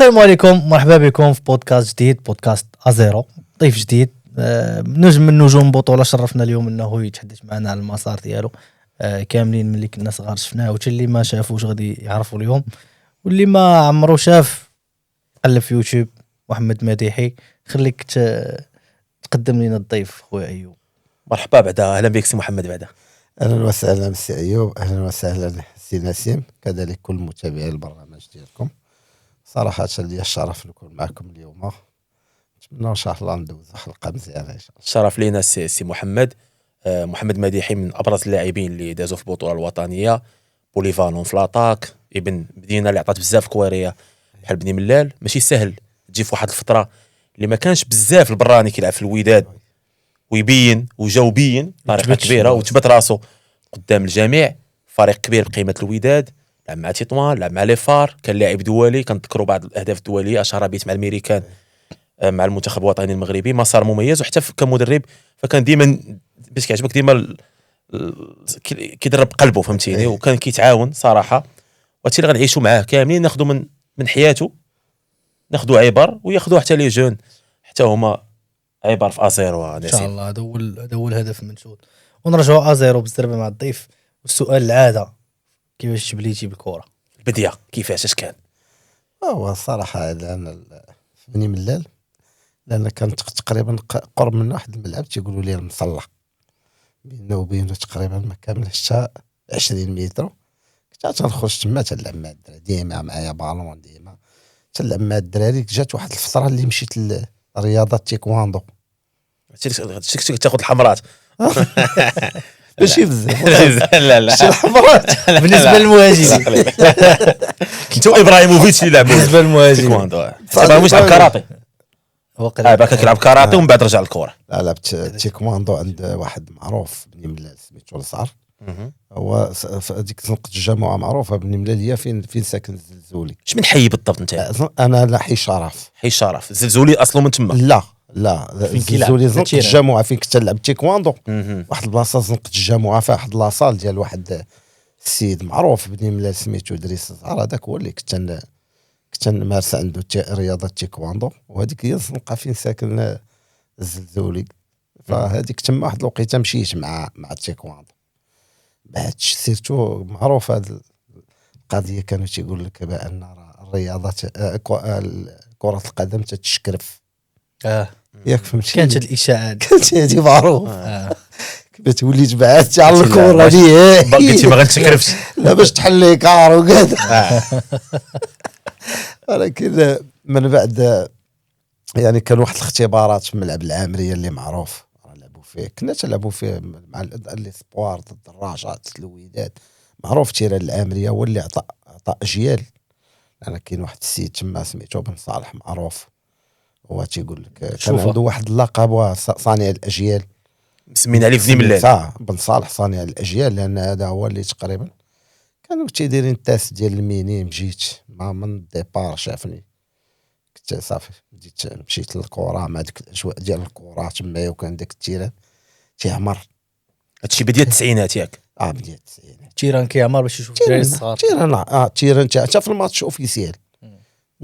السلام عليكم، مرحبا بكم في بودكاست جديد، بودكاست أزيرو. ضيف جديد نجم من نجوم بطولة شرفنا اليوم انه يتحدث معنا على المسار ديالو. كاملين ملي كنا صغار شفناه، وحتى اللي ما شافوش غادي يعرفوا اليوم، واللي ما عمرو شاف قلب في يوتيوب. محمد مديحي، خليك تقدم لنا الضيف خويا ايوب. مرحبا بعدا، اهلا بك سي محمد بعدا. اهلا وسهلا سي ايوب، اهلا وسهلا سي نسيم، كذلك كل متابعي البرنامج ديالكم. صراحه لي الشرف نكون معكم اليوم، نتمنى ان شاء الله ندوزو حلقه مزيانه ان شاء الله. الشرف لينا سي محمد. محمد مديحي من ابرز اللاعبين اللي دازوا في البطوله الوطنيه، بوليفالون في لاطاك، ابن مدينه اللي عطات بزاف كواريه بحال بني ملال. ماشي سهل تجي في واحد الفتره اللي ما كانش بزاف البراني كيلعب في الوداد ويبين وجاوبين طريقه كبيره وتبت راسو قدام الجميع. فريق كبير بقيمه الوداد، لعب مع تيطوان، لعب مع لي فار، كان لاعب دولي، كنذكروا بعض الاهداف الدوليه، اشهر بيت مع الميريكان مع المنتخب الوطني المغربي. مسار مميز، وحتى كمدرب فكان ديما باش كيعجبك ديما كيدرب قلبه، فهمتيني، وكان كيتعاون صراحه. وهادشي اللي غنعيشوا معاه كاملين، ناخذوا من حياته، ناخذوا عبر، وياخذوا حتى لي جون حتى هما عبر في ازيرو. ان شاء الله هذا هو الهدف منشود. ونرجعوا ازيرو بالزربه مع الضيف. والسؤال العاده، كيفاش تبليتي بالكره؟ البديه كيفاش اش كان؟ هو الصراحه لان بني ملال، لان كانت تقريبا قرب من واحد الملعب تيقولوا لي المصلى، بينه وبينه تقريبا ما كاملش حتى 20 متر. كنت تنخرج تما تلعب مع الدراري، ديما معايا بالون، ديما تلعب مع الدراري. جات واحد الفتره اللي مشيت لرياضه تيكواندو. تاخذ الحمرات ماشي بزاف لا شي الحمرات بالنسبه للمهاجمين. كنت ابراهيموفيتش اللي لعب بالنسبه للمهاجمين مش لعب كاراتي، باك كيلعب كاراتي ومن بعد رجع للكره. لعبت تيكواندو عند واحد معروف بني ملال سميتو الزعر. هو هذيك زنقة الجامعه معروفه بني ملال، هي فين ساكن الزلزولي. اش من حي بالضبط انت؟ انا لا حي شرف. حي شرف. الزلزولي اصله من تما؟ لا الزلزولي زنقة الجامعه فين كنت نلعب تيكواندو. واحد البلاصه زنقة الجامعه فيها واحد لاصال ديال واحد السيد معروف بني ملال سميتو دريس الزعر. هذاك هو اللي كنت نمارس عنده رياضه تيكواندو، وهذيك هي الزنقه فين ساكن الزلزولي. فهذيك تما واحد الوقيته مشيت مع التيكواندو. بعد سيرتو معروف هذه القضيه، كانوا تيقول لك بان الرياضه كره القدم تتشكرف. ياك فهمتي؟ كانت الاشاعات كانت هذه معروف. كنت وليت بعدت على الكره دي، بقيتي ما غتشكرفش لا باش تحل كار وكذا. ولكن من بعد يعني كان واحد الاختبارات في ملعب العامريه اللي معروف لعبوا فيه، كنا تلعبوا فيه مع الاسبوار ضد الدراجات الوداد. معروف تيران العامريه هو اللي عطى اجيال. انا كاين واحد السيد تما سميتو بن صالح معروف، هو تيقول لك كان عنده واحد اللقب صانع الاجيال، مسمين عليه بني ملال بن صالح صانع الاجيال، لان هذا هو اللي تقريبا كانوا تيديرين التاس ديال المينيم. جيت من الديبار شافني، كنت صافي بديت مشيت للكره مع ديك الاجواء ديال الكره تما، وكان داك التيران تيعمر. هادشي بدايه التسعينات ياك؟ بدايه التسعينات تيران كيعمر باش يشوف الدراري الصغار. تيران حتى في الماتش اوفيسيال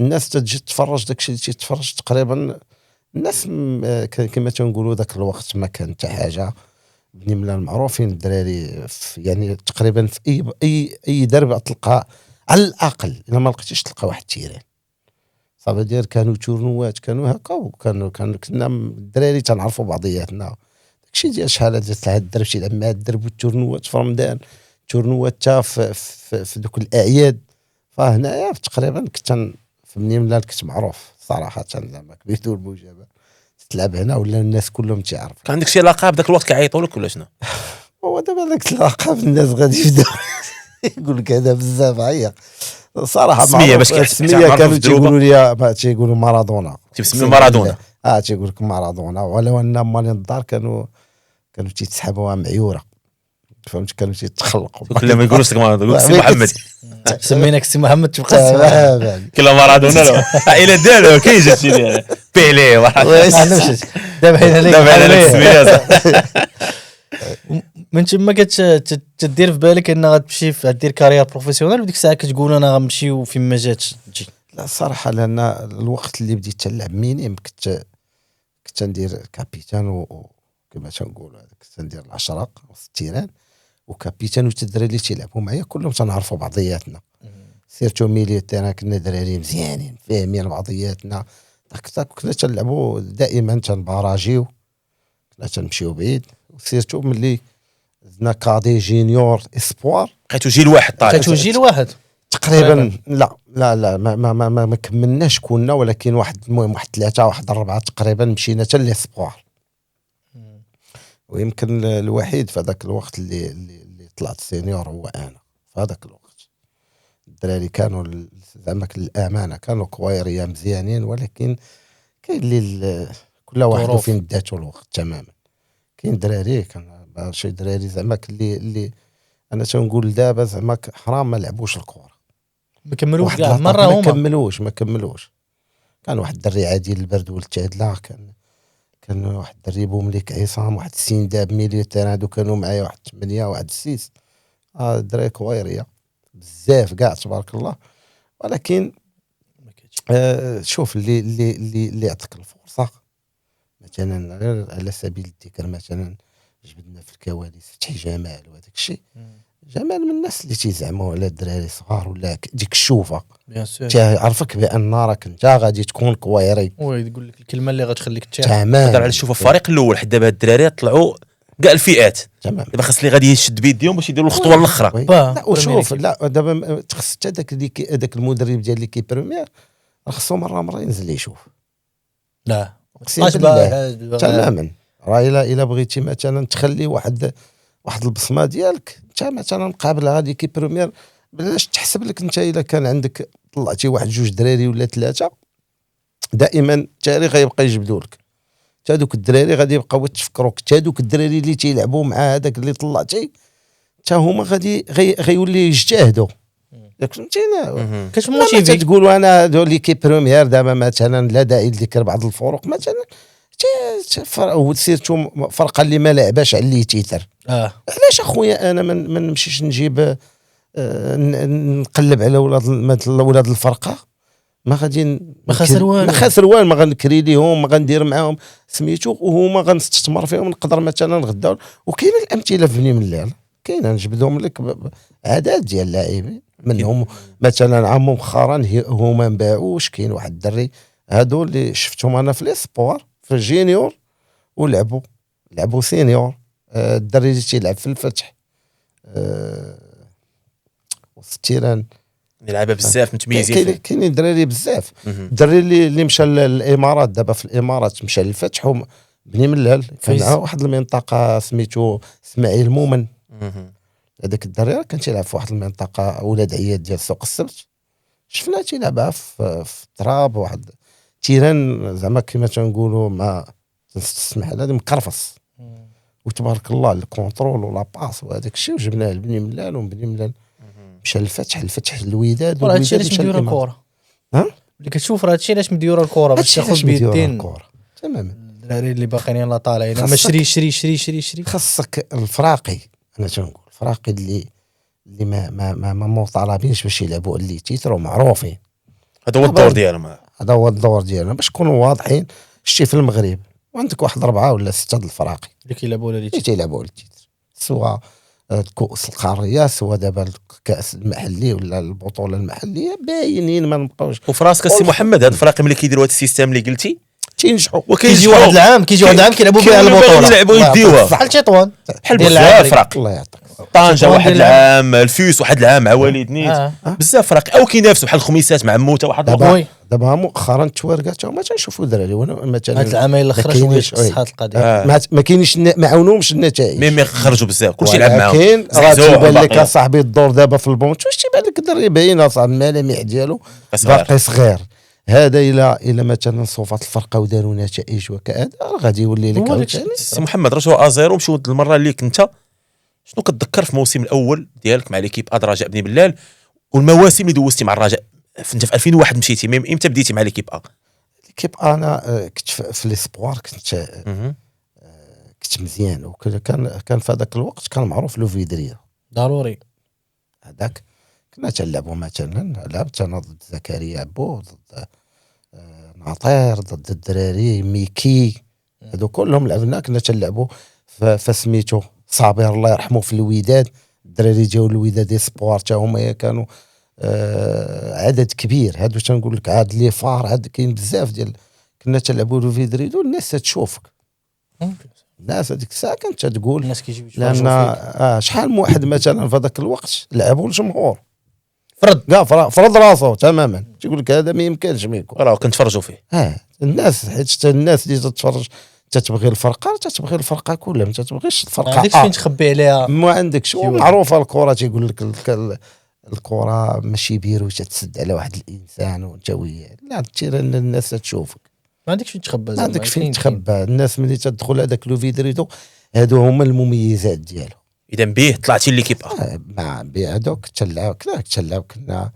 الناس تجي تتفرج. داكشي اللي تيتفرج تقريبا الناس كما تنقولوا ذاك الوقت ما كان حتى حاجه. بني ملال معروفين الدراري يعني تقريبا في اي درب تلقى على الاقل، الا ما لقيتيش تلقى واحد تيران صافي ديال. كانوا تورنوات كانوا هكا، وكانوا كنا الدراري تنعرفوا بعضياتنا. داكشي ديال شحال هاد الدرب تيلعب مع الدرب، والتورنوات في رمضان، تورنوات حتى في دوك الاعياد. فهنايا تقريبا كنت في بني ملال كنت معروف صراحه، زعما كبيتو المجابه تلعب هنا ولا الناس كلهم تيعرف. كان عندك شي لقب ذاك الوقت كيعيطوا لك ولا شنو؟ هو دابا داك اللقب الناس غادي يبداو يقول لك هذا بزاف عيق صراحه. السميه باش السميه كانوا تيقولوا لي ما تيقولوا مارادونا، تيسميو مارادونا. تيقول لك مارادونا. ولو ان مالين الدار كانوا تيتسحبوها معيوره، فهمت؟ كانوا تيتخلقوا كل ما يقولوش لك مارادونا سي محمد. سميناك سي محمد تبقى كلا مارادونا لا عائله ديالو كاين شي بيلي دابا حنا السميه. من تما كتدير في بالك ان غتمشي دير كارير بروفيسيونيل، وديك الساعه كتقول انا غنمشي وفين ما جاتش تجي؟ لا الصراحه لان الوقت اللي بديت تلعب مينيم كنت ندير كابيتان وكما تنقولوا كنت ندير الاشراق وسط التيران وكابيتان والتدراري اللي تيلعبوا معايا كلهم تنعرفوا بعضياتنا سيرتو ميليو تيران كنا دراري مزيانين فاهمين بعضياتنا طاك كنا تنلعبوا دائما تنباراجيو كنا تنمشيو بعيد وسيرتو ملي زدنا كادي جينيور اسبوار بقيتو جيل واحد طالع بقيتو جيل واحد تقريبا لا ما كملناش كنا ولكن المهم واحد 3 واحد 4 تقريبا مشينا حتى ليسبوار ويمكن الوحيد في هذاك الوقت اللي طلعت سينيور هو انا في هذاك الوقت الدراري كانوا زعما الامانه كانوا كوايريا مزيانين ولكن كاين اللي كل واحد فين داتو الوقت تماما كاين دراري كان شي دراري زعما اللي انا تنقول دابا زعما حرام ما لعبوش الكره ما كملوش كاع مره هما ما كملوش كان واحد الدري عادي البرد والتعدله كان واحد الدري بومليك عصام واحد السنداب ميليو تاع هادو كانوا معايا واحد 8 واحد 6 الدراري كويريه بزاف كاع تبارك الله ولكن شوف اللي يعطيك الفرصه مثلا غير على سبيل الذكر مثلا جبدنا في الكواليس فتحي جمال وهذاك الشيء جمال من الناس اللي تيزعموا على الدراري صغار ولا ديك الشوفه بيان سور تعرفك بان راك انت غادي تكون كويري ويقول لك الكلمه اللي غتخليك ترتاح تمام هضر على شوف الفريق الاول حتى دابا الدراري طلعوا كاع الفئات تمام دابا خاص اللي غادي يشد بيديهم باش يديروا الخطوه الاخرى لا وشوف لا دابا خص حتى داك المدرب ديال ليكي بريمير خصو مره ينزل يشوف لا تماما راه الا بغيتي مثلا تخلي واحد البصمه ديالك انت مثلا قابل غادي كي بريمير بلاش تحسب لك انت الا كان عندك طلعتي واحد 2 دراري ولا 3 دائما التاريخ غيبقى يجبدوا لك حتى دوك الدراري غادي يبقاو يتفكروك حتى دوك الدراري اللي تيلعبوا مع هذاك اللي طلعتي حتى هما غيولي يجتهدوا ياك فهمتينا كاش موتيفي تقولوا انا اللي كي بريمير دابا مثلا لا داعي لذكر بعض الفروق مثلا سيرتو فرقه اللي ما لعباش على اللي تيتر علاش اخويا انا ما نمشيش نجيب نقلب على ولاد الفرقه ما غادي ما خاسر والو ما غنكري ليهم ما غندير معاهم سميتو وهما غنستثمر فيهم نقدر مثلا غدا وكاين الامثله في بني ملال كاين نجبدهم لك عدد ديال اللاعبين منهم مثلا عام مؤخرا هما انباعوش كاين واحد الدري هادو اللي شفتهم انا في ليسبوار في الجينيور لعبوا سينيور الدري اللي تيلعب في الفتح وسط التيران يلعبها بزاف متميزين كاينين دراري بزاف الدري اللي مشى للامارات دابا في الامارات مشى للفتح بني ملال كان واحد المنطقه سميتو اسماعيل مومن هذاك الدري كان تيلعب في واحد المنطقه ولاد عياد ديال سوق السبت شفنا تيلعبها في التراب واحد تيران زعما كما تنقولوا ما تسمح هذا مكرفص وتبارك الله الكونترول ولا باس وهذاك الشيء وجبناه لبني ملال وبني ملال مشى الفتح الوداد هادشي علاش مديور الكره اللي كتشوف راه هادشي علاش مديور الكره باش تاخذ بيدين تماما الدراري اللي باقيين يلاه طالعين ما شري خاصك الفراقي انا تنقول الفراقي اللي ما مطالبينش باش يلعبوا اللي تيترو معروفين هذا هو الدور ديالهم باش نكونوا واضحين شتي في المغرب وعندك واحد 4 ولا 6 د الفراقي اللي كيلعبوا ولا اللي تيلعبوا التيتر سواء الكؤوس القاريه سواء دابا الكاس المحلي ولا البطوله المحليه باينين ما نبقاوش وفراسك السي محمد هاد الفراقي ملي كيديروا هاد السيستم اللي قلتي تينجحوا كيجي واحد العام كيلعبوا بها البطوله يلعبوا يديوها بحال تطوان بحال بزاف فرق الله يعطيك طنجه واحد العام الفيوس واحد العام مع وليد نيت بزاف فرق او كينافسوا بحال الخميسات مع موته واحد دابا مؤخرا التوارقات ما تنشوفوا دراري مثلا هاد العامين الاخر شويه تصحات القضيه ما كاينش ما عاونوهمش النتائج مي خرجوا بزاف كلشي يلعب معاهم كاين راه تيبان لك صاحبي الدور دابا في البونت واش تيبان لك الدري باين اصاحبي الملامح ديالو باقي صغير هذا الى مثلا صوفات الفرقه وداروا نتائج وكذا غادي يولي لك عاوتاني سي محمد رجعوا ازيرو مشيو المره اللي كنت شنو كتذكر في الموسم الاول ديالك مع ليكيب رجاء بني بلال والمواسم اللي دوزتي مع الرجاء انت في 2001 مشيتي امتى بديتي مع ليكيب ليكيب انا كنت في ليسبوار كنت مزيان وكان في هذاك الوقت كان معروف لو فيدريا ضروري هذاك كنا تلعبوا مثلا، لعبت انا ضد زكريا بو، ضد ناطير، ضد الدراري ميكي، هادو كلهم لعبنا. كنا تلعبوا فسميتو صابر الله يرحمه في الوداد، الدراري جاو الوداد اسبوار تا هما كانوا عدد كبير. هادو تنقول لك عاد لي فار، عاد كاين بزاف ديال كنا تلعبوا رو فيدريدو. الناس تشوفك، الناس هذيك الساعه كانت تقول الناس كيجيو لان شحال من واحد مثلا في هذاك الوقت لعبوا الجمهور فرض كاع فرض راسو تماما، تيقول لك هذا ما يمكنش ما يكون. راه كنتفرجوا فيه. الناس حيت الناس اللي تتفرج تتبغي الفرقه كلها، ما تتبغيش ما عندكش الفرقه فين تخبي عليها. ما عندكش. معروفه الكره تيقول لك الكره ماشي بيرو تتسد على واحد الانسان وانت وياه، لا تير الناس تشوفك، ما عندكش فين تخبى، ما عندكش فين تخبى. الناس ملي تدخل هذاك لو فيدريدو هادو هما المميزات ديالو. اذا به طلعتي ليكيب مع بهذوك تلعب كنا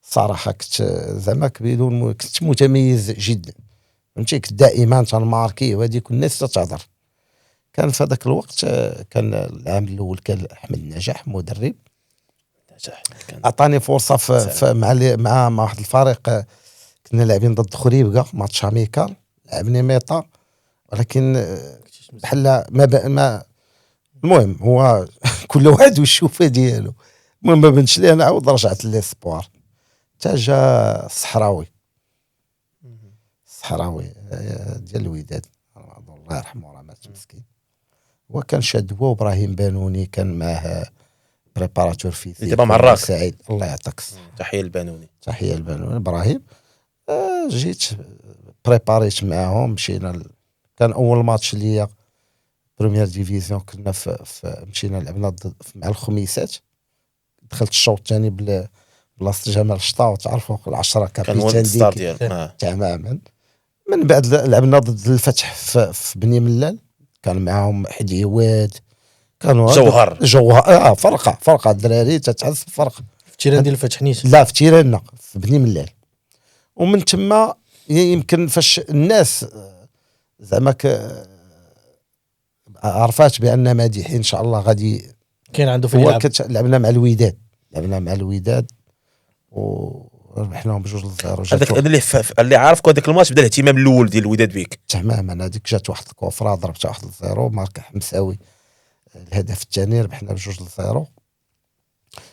صراحه كنت زعما بدون كنت متميز جدا، فهمتي. كنت دائما تنماركي وهذيك الناس تتهضر. كان في هذاك الوقت كان العام الاول كان احمد نجاح مدرب، عطاني فرصه مع واحد الفريق. كنا لاعبين ضد خريبكا ماتش اميكال، لعبني ميطا، ولكن بحال ما المهم هو كل واحد والشوفه ديالو. المهم ما بنتش لي انا، عاود رجعت ليسبوار حتى جا الصحراوي ديال الوداد الله يرحمه، راه مات مسكين. هو كان شاد هو ابراهيم بانوني، كان معاه بريباراتور فيزيك دابا معراك سعيد الله يعطيك تحيه البانوني. ابراهيم. جيت بريباريت معاهم، مشينا كان اول ماتش ليا بريمير ديفيزيون. كنا مشينا لعبنا مع الخميسات. دخلت الشوط الثاني بلاصه جمال الشطا، وتعرفوا 10 كابيتان ديك تماما. من بعد لعبنا ضد الفتح في بني ملال، كان معاهم حديواد، كانوا جوهر فرقه الدراري تتحس فرقه في تيران ديال الفتح نيت، لا في تيراننا في بني ملال. ومن تما يمكن فاش الناس زعما عرفات بان مديحي ان شاء الله غادي كاين عنده في اللعب. لعبنا مع الوداد وربحناهم ب2-0. هذا اللي عارفك هذاك الماتش بدا الاهتمام الاول ديال الوداد بيك تماما. هذيك جات واحد الكوفره ضربتها 1-0 ماركه حمساوي. الهدف الثاني ربحنا ب2-0.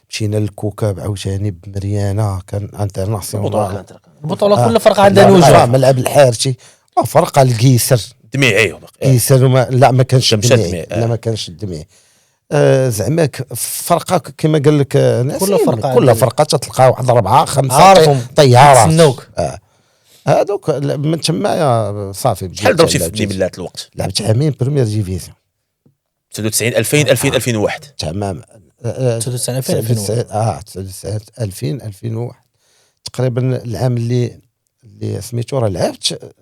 مشينا للكوكب عاوتاني بمريانه، كان انترناسيونال. البطوله كل فرقه عندها نوجه. ملعب الحارتي فرقه القيسر دميعي قيسر لا ما كانش الدميعي، لا ما كانش الدميعي. زعما فرقه كما قال لك كل فرقه تلقى واحد 4-5 طيارات هذوك. من تما صافي. شحال ضربتي في بني ملات الوقت؟ لعبت عامين بريمير ديفيزيون 99 2001 تمام. 99 2001 تقريبا. العام اللي سميتو راه لعبت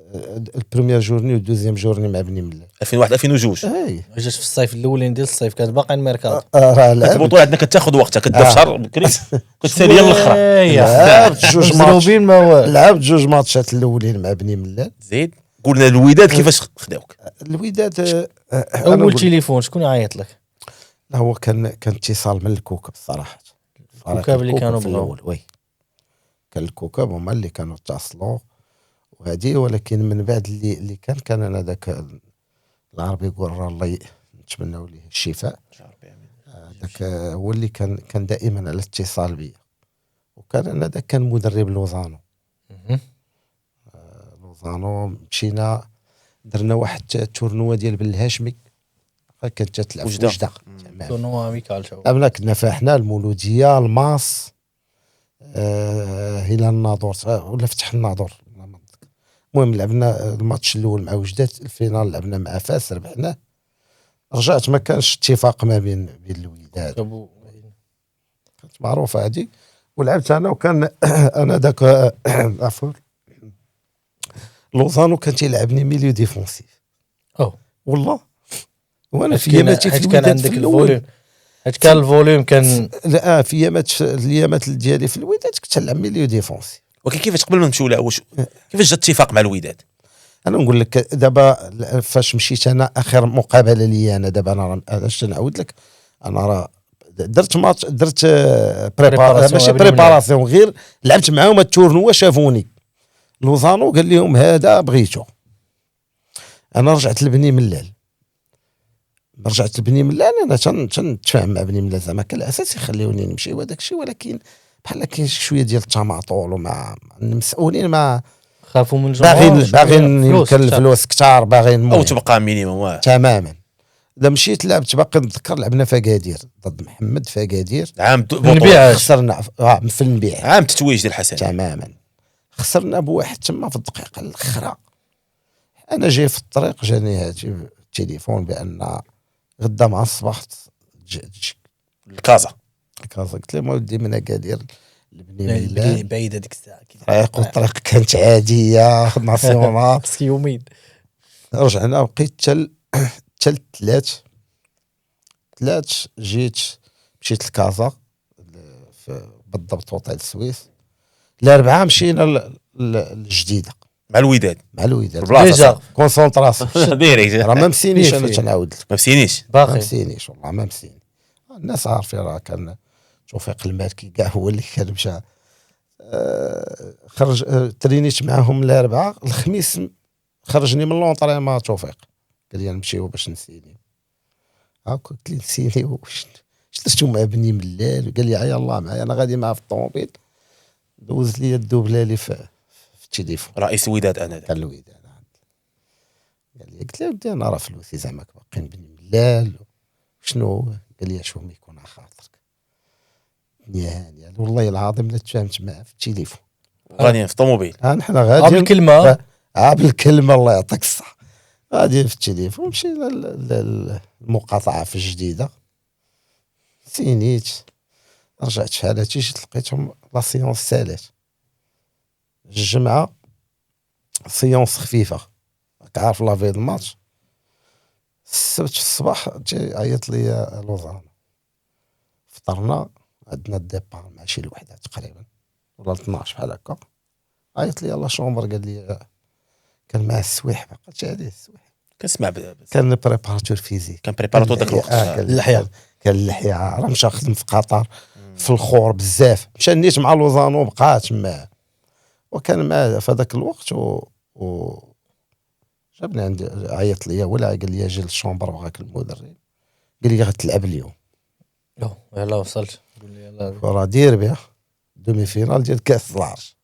البريمير جورني والدوزيام جورني مع بني ملال 2001 2002. جات في الصيف الاولين ديال الصيف، كانت باقي الميركاتو. راه لعبت البطوله عندنا كتاخذ وقتها، كتبدا في شهر بكري كتسالي الاخرى. لعبت جوج ماتشات الاولين مع بني ملال. زيد قلنا الوداد كيفاش خداوك؟ الوداد اول تليفون شكون يعيط لك؟ لا هو كان اتصال من الكوكب الصراحه. الكوكب اللي كانوا بالاول وي كان الكوكب هما اللي كانوا اتصلوا وهذه. ولكن من بعد اللي كان انا ذاك العربي يقول الله نتمنوا ليه الشفاء. ذاك هو اللي كان دائما على اتصال بي. وكان انا ذاك كان مدرب لوزانو. مشينا درنا واحد التورنوا ديال بالهاشمي، كانت تلعب في وجده تورنوا اميكال. لعبنا كنا فاحنا المولوديه الماس هلال الناظور ولا فتح الناظور. المهم لعبنا الماتش الاول مع وجده، الفينال لعبنا مع فاس ربحناه. رجعت ما كانش اتفاق ما بين الوداد، كانت معروفه هذه. ولعبت انا وكان انا ذاك عفوا لوزانو كان تيلعبني ميليو ديفونسيف. والله وانا في ياماتي في الوداد في الاول حيت كان الفوليوم كان لا في ايامات ديالي في الوداد كنت نلعب ميليو ديفونسي. ولكن كيفاش قبل ما نمشيو له كيفاش جا اتفاق مع الوداد؟ انا نقول لك دابا فاش مشيت انا اخر مقابله لي انا دابا انا علاش نعاود لك. انا راه درت ماتش، درت بريباراسيون ماشي قبل بريباراسيون، غير لعبت معاهم التورنوا، شافوني لوزانو قال لهم هذا بغيتو. انا رجعت لبني ملال، انا تنتفاهم مع بني ملال زعما كان الاساس يخليوني نمشي وداك الشيء، ولكن بحال كاين شويه ديال التماطل ومع المسؤولين ما خافوا من الجمهور، باغيين يمكن الفلوس كثار، باغيين او تبقى مينيموم. تماما. اذا مشيت لعبت باقي نتذكر لعبنا فقادير ضد محمد فقادير، عام النبيع خسرنا في المبيع، عام تتويج ديال الحسن تماما خسرنا بواحد تما في الدقيقه الاخيره. انا جاي في الطريق جاني هاتف التليفون بان غدا مع الصباح الكازا. قلت له ودي من اكادير لبني ملال بعيد هذيك الساعه الطريق كانت عاديه ناسيونال. خصك يومين. رجعنا بقيت تل ثلاث جيت مشيت لكازا بالضبط وطن السويس. الاربعاء مشينا للجديده مع الوداد ديجا كونسونطراسيون ديريكت. راه ما مسينيش انا تنعاود لك، ما مسينيش ما باقي مسينيش والله ما مسيني. الناس عارفين راه كان توفيق المالكي كاع هو اللي كان مشى. خرج ترينيت معاهم الاربعاء، الخميس خرجني من لونطريمون توفيق قال لي نمشيو باش نسيني. قلت لي نسيني واش درتو مع بني ملال؟ قال لي يلاه معايا انا غادي معاه في الطوموبيل. دوز لي الدوبلالي في التليفون رئيس الوداد انا قال الوداد. قال لي قلت له ودي انا راه فلوسي زعما باقيين بني ملال شنو؟ قال لي شوف ما يكون على خاطرك يعني والله العظيم لا تفاهمت معاه في التليفون غاديين في الطوموبيل. نحن غاديين بالكلمه بالكلمه الله يعطيك الصح. غادي في التليفون مشينا للمقاطعه في الجديده، سينيت رجعت شحالاتي جيت لقيتهم لا سيونس سالات الجمعه، سيونس خفيفه راك عارف لا في الماتش. السبت في الصباح جاي عيط لي لوزان، فطرنا عندنا الديبار مع شي الوحده تقريبا ولا 12 بحال هكا. عيط لي يلاه شومبر قال لي كان معاه السويح، ما قلتش عليه السويح كنسمع كان بريباراتور فيزيك، كان بريباراتور داك الوقت. اللحية. كان اللحية راه مشى خدم في قطر في الخور بزاف. مشى نيت مع لوزانو بقى تما وكان معاه في هذاك الوقت و جابني عندي عيط لي ولا قال لي اجي للشومبر بغاك المدرب، قال لي غتلعب اليوم. يلا وصلت قول لي يلا راه دير بها دومي فينال ديال كاس العرش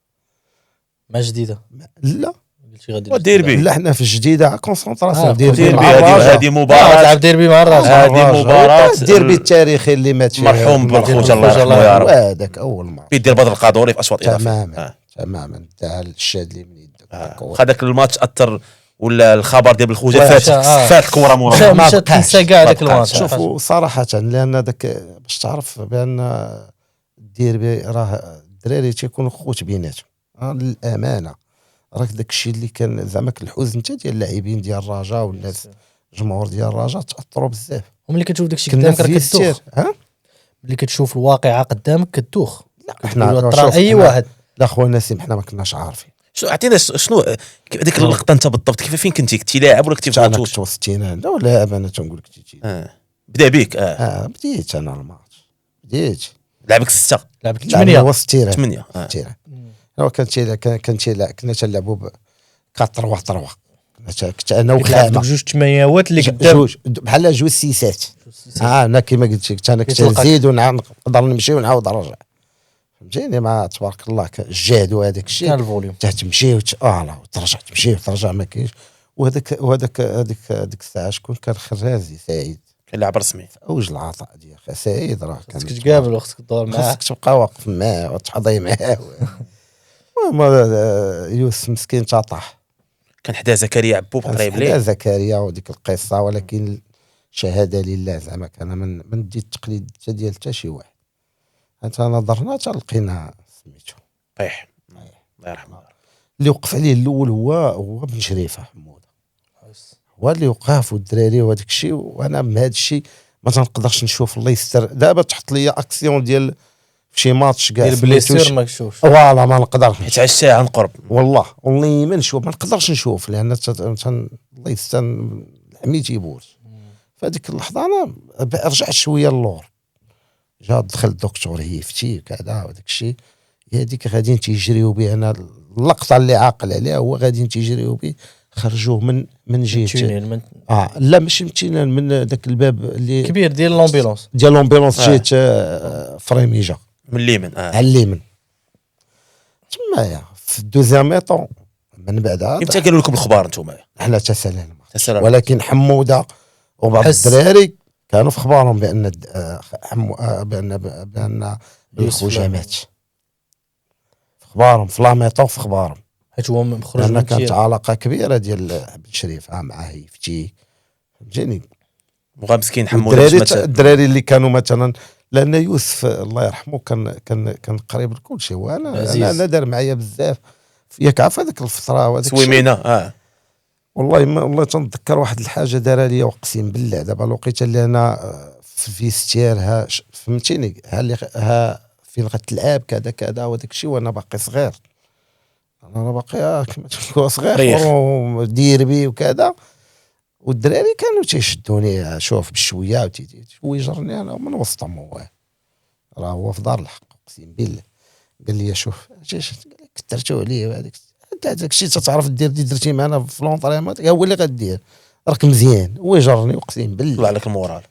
ما جديده. لا قلتي غادي وديربي لا حنا في الجديده كونسونطراسيون ديربي مع الرجاء. هذه مباراة تلعب ديربي مع الراجل. هذه مباراة الديربي التاريخي اللي مات فيه مرحوم بالخوت الله يرحمه يا رب. هذاك اول مره بيدير بدر القادوري في اشواط اضافيه. تماما تماما تاع الشادلي من يدك هذاك الماتش اثر ولا الخبر ديال بالخوجه فات الكره مورا مشات تنسى كاع داك الماتش. شوفوا صراحه لان داك باش تعرف بان الديربي راه الدراري تيكونوا خوت بيناتهم للامانه. راك داك الشيء اللي كان زعما الحزن حتى ديال اللاعبين ديال الرجاء والناس الجمهور ديال الرجاء تاثروا بزاف. وملي كتشوف داك الشيء قدامك راه كتدوخ. ملي كتشوف الواقعه قدامك كتدوخ. لا احنا ترى اي واحد لا خويا نسيم حنا ما كناش عارفين. شنو عطينا شنو ديك اللقطه انت بالضبط كيف فين كنتي لاعب ولا كنتي في انا كنت وسطينا لا لاعب انا تنقول لك تيجي بدا بيك بديت انا الماتش بديت لعبك 6 لعبك 8 وسط 8 هو كنا تنلعبوا ب 4 3 كنت انا وخامه جوج تمياوات اللي قدام بحال جوج سيسات. انا كما قلت لك انا كنت نزيد ونقدر نمشي ونعاود نرجع فهمتيني. ما تبارك الله الجهد وهذاك الشيء كان الفوليوم تمشي وترجع تمشي وترجع ما كاينش. وهذاك الساعه شكون كان خرازي سعيد كان لاعب رسمي في اوج العطاء ديال سعيد راه كان خصك تقابل وخصك تدور معاه خصك تبقى واقف معاه وتحظي معاه. يوسف مسكين تطاح كان حدا زكريا عبوب قريب ليه زكريا وديك القصه. ولكن شهاده لله زعما كان من دي التقليد ديال حتى شي واحد. انت نظرنا تلقينا سميتو طيح الله يرحمه. اللي وقف عليه الاول هو بن شريفه حموده هو اللي وقف والدراري وهذاك الشيء. وانا بهذا الشيء ما تنقدرش نشوف الله يستر. دابا تحط لي اكسيون ديال شي ماتش كاع البليسير ما كشوفش فوالا ما نقدرش حيت عشتها عن قرب والله ما نشوف ما نقدرش نشوف لان الله يستر الحميد يبوز. فهذيك اللحظه انا رجعت شويه للور جا دخل الدكتور يفتي كذا وداك الشيء، هذيك غاديين تيجريو به. انا اللقطه اللي عاقل عليها هو غاديين تيجريو به، خرجوه من جهه لا ماشي متينان، من ذاك الباب اللي كبير ديال لومبيلونس جهه فريميجا من اليمن على اليمن تمايا في الدوزيام ميطون. من بعد امتى قالوا لكم الخبار نتوما؟ حنا تسالينا، تسلم. ولكن حموده وبعض الدراري كانوا في اخبارهم بان بان الخوجه مات، في اخبارهم في لاميطون، في اخبارهم حيت هو مخرج لان من كانت علاقه كبيره ديال بن شريف معاه يفتي، فهمتيني. بغا مسكين حموده الدراري اللي كانوا مثلا، لان يوسف الله يرحمه كان قريب لكل شيء، وانا دار معايا بزاف ياك عارف هذيك الفتره وهذاك سويمينه. والله تنتذكر واحد الحاجه دارها لي، اقسم بالله دابا الوقيته اللي انا في فيستير فهمتيني، ها فين غتلعب كذا وداك الشيء، وانا باقي صغير، انا باقي كما تقول صغير وديربي وكذا، والدراري كانوا تيشدوني شوف بشويه ويجرني انا من وسطهم، راه هو في دار الحق اقسم بالله. قال لي شوف كثرتوا عليه وهذاك انت هذاك الشيء تتعرف دير درتي معنا في لونطريمون، هو اللي غدير راك مزيان، ويجرني اقسم بالله طلع لك المورال.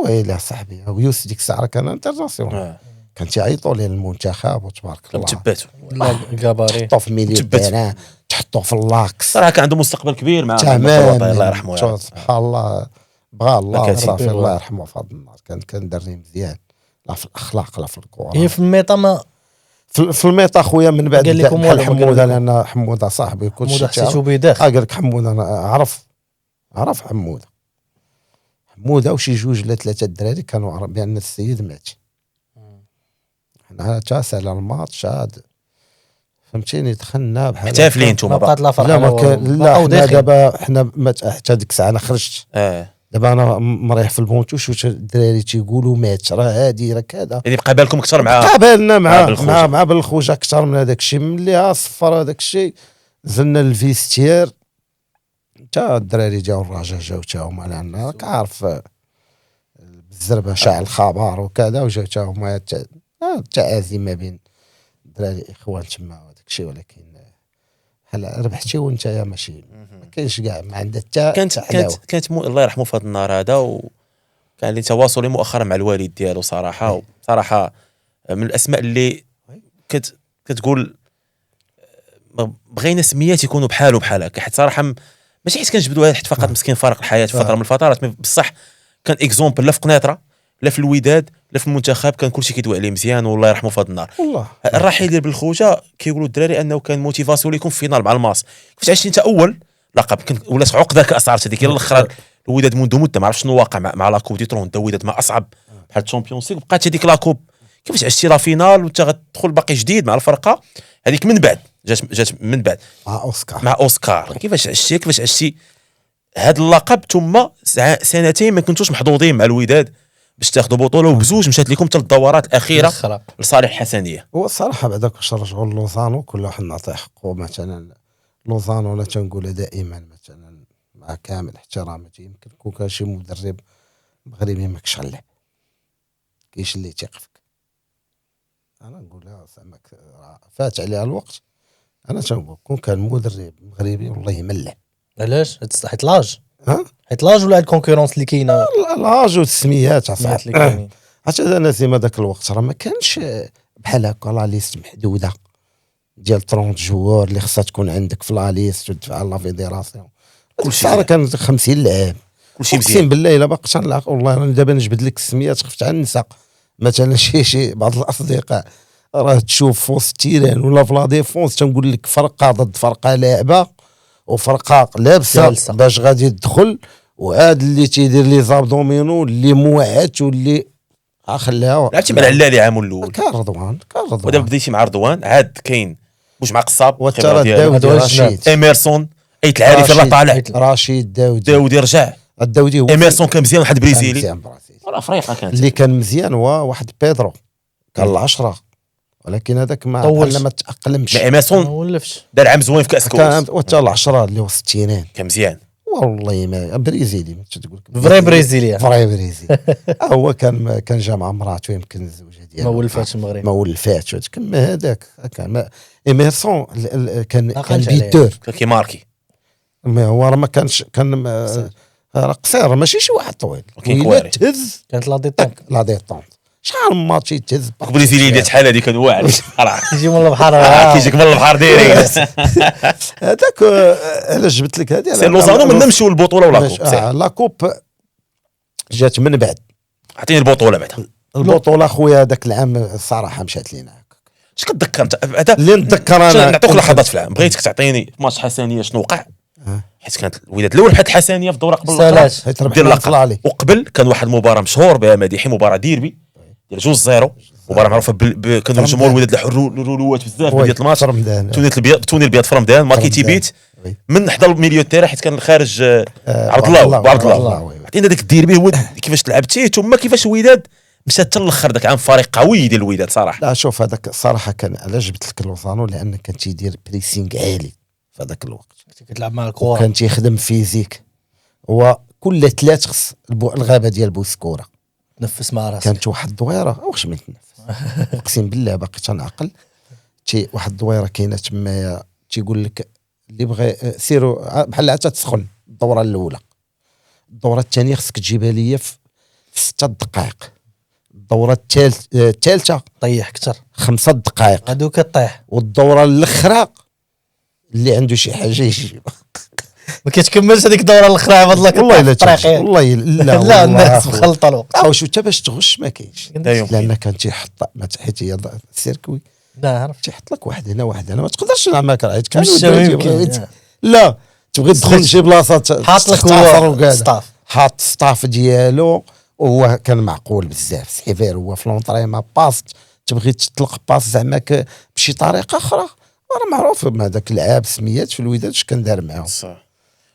ويلا صاحبي ويوسف ديك الساعه كان انترناسيونال، كان تيعيطوا لي المنتخب وتبارك الله، تباتوا كاباري تحطوا في ميليو تيران، تحطوا في اللاكس، صراحه كان عنده مستقبل كبير مع الله يرحمه. سبحان الله، بغى الله صافي الله يرحمه في هذا النهار، كان درني مزيان، لا في الاخلاق لا في الكره. هي في الميطا ما في الميطا خويا من بعد قال لكم بحال حموده، لان حموده صاحبي كل شيء حسيتو به داخل. قال لك حموده انا عرف حموده وشي جوج ولا ثلاثه الدراري كانوا عرف بان السيد مات. حنا تاسال الماتش هذا فهمتيني، دخلنا بحال احتفالين نتوما بقات لا فرحه لا ما كان لا حنا دابا حنا حتى ديك الساعه انا خرجت دابا انا مريح في البونتوش واش الدراري تيقولوا مات راه هادي راه كذا، يعني بقى بالكم اكثر بقى بالنا مع بالخوجه اكثر من هذاك الشيء. ملي صفر هذاك الشيء نزلنا للفيستير، تا الدراري جاو الرجاء جاو تا هما، لان راك عارف بالزربه شاع الخبر وكذا، وجاو تا هما التعازي ما بين الدراري اخوان تما هذاك الشيء. ولكن هلا ربحتي وانت يا ماشي ما كاينش كاع ما عندها حتى كانت الله يرحمه في هذا النهار هذا، وكان لي تواصلي مؤخرا مع الوالد ديالو صراحه من الاسماء اللي كتقول بغينا سميات يكونوا بحال هكا، حيت صراحه ماشي حيت كنجبدوا حيت فقط مسكين فارق الحياه في فتره من الفترات، بصح كان اكزومبل لا في قنيطره لا في الوداد لا في المنتخب، كان كلشي كيدوي عليه مزيان والله يرحمه في هذا النهار. والله الرحيل ديال بالخوجه كيقولوا الدراري انه كان موتيفاسيون ليكم في فينال مع الماس، كيفاش عشتي انت اول لقب ولات عقده كاس عرفتي هذيك الاخر الوداد منذ مده ما عرفتش شنو واقع مع لاكوب دي ترون، الوداد ما اصعب بحال الشامبيونز ليغ، بقات هذيك لاكوب كيفاش عشتي لا فينال وانت غتدخل باقي جديد مع الفرقه هذيك من بعد جات من بعد مع اوسكار كيفاش عشتي هذا اللقب، ثم سنتين ما كنتوش محظوظين مع الوداد باش تاخذوا بطوله، وبزوج مشات لكم حتى الدورات الاخيره لصالح الحسنيه. هو الصراحه بعداك واش رجعوا لوزانو كل واحد نعطيه حقه، مثلا لوزانو انا تنقولها دائما مثلا مع كامل احتراماتي، يمكن يكون كان شي مدرب مغربي ماكش غلب كاينش اللي يثيق فيك، انا نقولها زعما فات عليها الوقت، انا تنقول كون كان مدرب مغربي والله يملع. علاش؟ حيت لاج حيت لاج ولا الكونكورونس اللي كاينه، لاج والتسميات اصاحبي. حتى انا زعما ذاك الوقت راه ما كانش بحال هكا لا ليست محدوده ديال 30 جوار اللي خصها تكون عندك في لا ليست وتدفع لا فيدراسيون، كلشي راه كان 50 لاعب كلشي مزيان. اقسم بالله الا باقي تنلعب والله راني دابا نجبد لك السميات خفت على النساء، مثلا شي بعض الاصدقاء راه تشوف في وسط التيران ولا في لا ديفونس تنقول لك فرقه ضد فرقه لاعبه وفرقه لابسه باش غادي تدخل، وعاد اللي تيدير لي زابدومينو اللي موعد واللي خليها لعبتي مع العلالي عام الاول كان رضوان ودابا بديتي مع رضوان، عاد كاين واش مع قصاب وترى الداودي رشيد ايميرسون ايت العارف راه طالع رشيد داودي رجع الداودي هو ايميرسون كان مزيان واحد بريزيلي افريقيا كانت اللي كان مزيان هو واحد بيدرو كان العشرة، ولكن هذاك ما تاقلمش ايميرسون ولفش دار عام زوين في كاس الكؤوس، وتا العشرة اللي وسط التينان كان مزيان والله ما بريزيلي تقول فري بريزيليا فري بريزيلي. هو كان جا مع مراته يمكن الزوجه ديالو ما ولفاتش المغرب ما ولفاتش كما هذاك كان ايميرسون كان قالش بيتور كي ماركي ما هو راه ما كانش كان راه قصير ماشي شي واحد طويل وكاين وإلا كواري. تهز كانت لا ديتونك لا ديطونت شحال من ماتش يتهز البرازيليين ديال شحال هذه كانوا واعرين صراحه يجي من البحر كيجيك من البحر ديريكت. هذاك علاش جبت لك هذه سي لوزانو من نمشيو البطوله ولا كوب لا كوب جات من بعد عطيني البطوله بعدا البطوله خويا هذاك العام الصراحه مشات لينا اش كتذكر انت هذا اللي نتذكر انا نعطوك لحظات في العام بغيتك تعطيني ماتش حسنيه شنو وقع حيت كانت الوداد الاول بحال حسنيه في الدوره قبل سالات. الاخرى دير اللقب وقبل كان واحد المباراه مشهور بها مديحي مباراه ديربي ديال 2-0 مباراه معروفه كانوا جمهور الوداد الحلولوات بزاف بدايه الماتش توني البيض في رمضان ماركي تيبيت من حدا الميليو تاعي حيت كان خارج عبد الله عطينا داك الديربي هو كيفاش لعبتيه ثم كيفاش الوداد مشى حتى الاخر داك عام فريق قوي ديال الوداد صراحه. لا شوف هذاك الصراحه كان علاش جبت لك لوزانو لان كان تيدير بريسينغ عالي في هذاك الوقت كتلعب مع الكره كان تيخدم فيزيك هو كل 3 خص الغابه ديال بوسكوره تنفس مع راسك كانت واحد الدويره واش ما تنفس اقسم بالله باقي تنعقل واحد الدويره كاينه تما تيقول لك اللي بغى سيروا بحال حتى تسخن الدوره الاولى الدوره الثانيه خصك تجيبها ليا في 6 دقائق الدوره الثالثه طيح كثر 5 دقائق غادو كطيح والدوره الاخرى اللي عنده شي حاجه يجيبها ما كتكملش هذيك الدوره الاخرى عبد الله والله لا الطريق والله لا لا الناس مخلطه الوقت واش حتى باش تغش ما كاينش لان كان تيحط ما حيت هي السيركوي لا عرفت تيحط لك واحد هنا واحد هنا ما تقدرش نعمل رايت كان لا تبغي تدخل لشي بلاصه حاط لك هو ستاف حاط ستاف ديالو وهو كان معقول بزاف سيفير هو في لونطري باس تبغي تطلق باس زعما بشي طريقه اخرى راه معروف هذاك اللعاب سميات في الوداد اش كان دار معاهم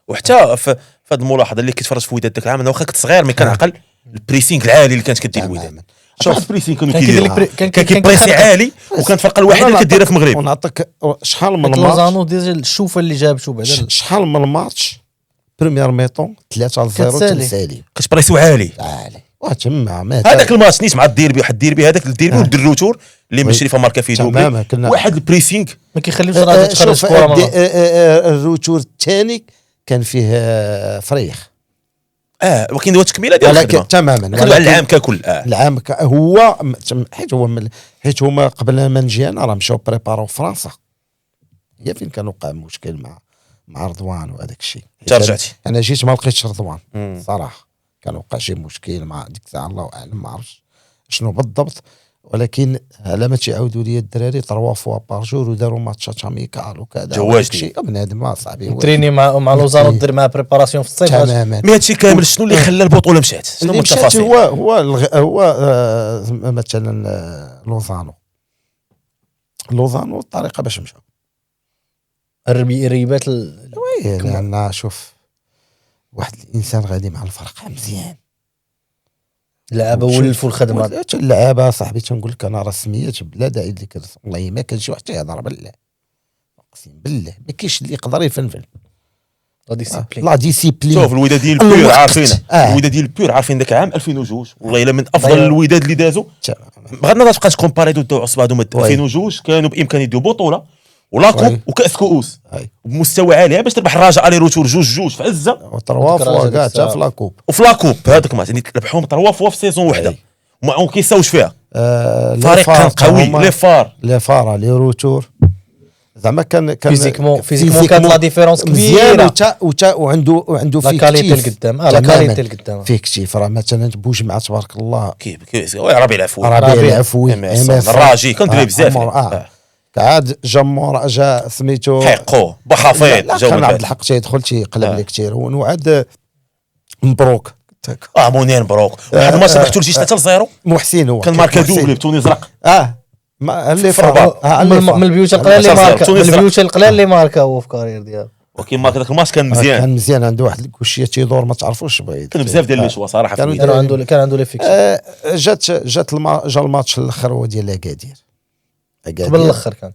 وحتى في هذه الملاحظه اللي كيتفرج في وداد داك العام انا واخا كنت صغير مي كنعقل البريسينغ العالي اللي كانت كدير الوداد شوف البريسينغ كانوا كيديروا كان بريسي عالي وكانت الفرقه الوحيده اللي كديرها في المغرب ونعطيك شحال من لوزانو ديال الشوفه اللي جابتو بعدا شحال من الماتش بريمير ميطون 3-0 تسالي كتبريسيو عالي وتما هذاك الماتش نيت مع الديربي واحد الديربي هذاك الديربي ودير الروتور اللي من شريفه ماركا فيه دوبلي واحد البريسينغ ما كيخليوش راجل تخرج الكره الروتور الثاني كان فيه فريخ ولكن هو تكميله ديال الخدمه تماما العام ككل العام هو حيت هما قبل ما نجي انا راه مشاو بريبارو فرنسا هي فين كان وقع مشكل مع رضوان وهذاك الشيء رجعتي انا جيت ما لقيتش رضوان صراحه كان وقع شي مشكل مع ديك الساعه الله اعلم ما عرفتش شنو بالضبط ولكن على ما تيعاودوا لي الدراري 3 فوا بار جور وداروا ماتشات اميكال وكذا جواج شي بنادم صاحبي تريني مع لوزانو دير معاه بريباراسيون في الصيف تماما مي هادشي كامل شنو اللي خلى البطوله مشات شنو هما التفاصيل هو مثلا لوزانو الطريقه باش مشى الريبات لان شوف واحد الانسان غادي مع الفرقه مزيان اللعابه ولفوا الخدمه اللعابه صاحبي تنقول لك انا رسميات بلا داعي لذكر والله ما كان شي واحد يهضر بالله اقسم بالله ما كاينش اللي يقدر يفنفن لا ديسيبلين شوف الوداد ديال البيور عارفين الوداد ديال البيور عارفين ذاك العام 2002 والله الا من افضل الوداد اللي دازوا بغض النظر تبقى تكومباري دو عصبه هذوما 2002 كانوا بامكان يديروا بطوله ولاكوب وكاس كؤوس بمستوى عالي باش تربح الرجاء الي روتور 2-2 في عزه و3 فوا كاع حتى في لاكوب وفي لاكوب هذاك الماتش يعني ربحوهم 3 فوا في سيزون وحده وما كيساوش فيها فريق كان قوي لي فار لي روتور زعما كان فيزيكمون كانت لا ديفيرونس كبيره وعنده فيه كاليتي القدام لا كاليتي القدام فيه كتيف راه مثلا بوجمعه تبارك الله كيف ربيع العفوي الراجي كان دري بزاف عاد جمهور جا سميتو حقو بحفيظ كان عبد الحق تيدخل تيقلب لك كثير وعاد مبروك منير مبروك واحد الماتش ربحتو لشي 3-0 محسن هو كان ماركا دوبلي بتوني زرق اللي من البيوت القلال اللي ماركا من البيوت القلال اللي ماركا هو في كارير ديالو ولكن ماركا ذاك الماتش كان مزيان عنده واحد الكوشيه تيدور ما تعرفوش بعيد كان بزاف ديال لي شوا صراحه كان عنده لي فيكس جا الماتش الاخر هو ديال لاكادير قبل الاخر كان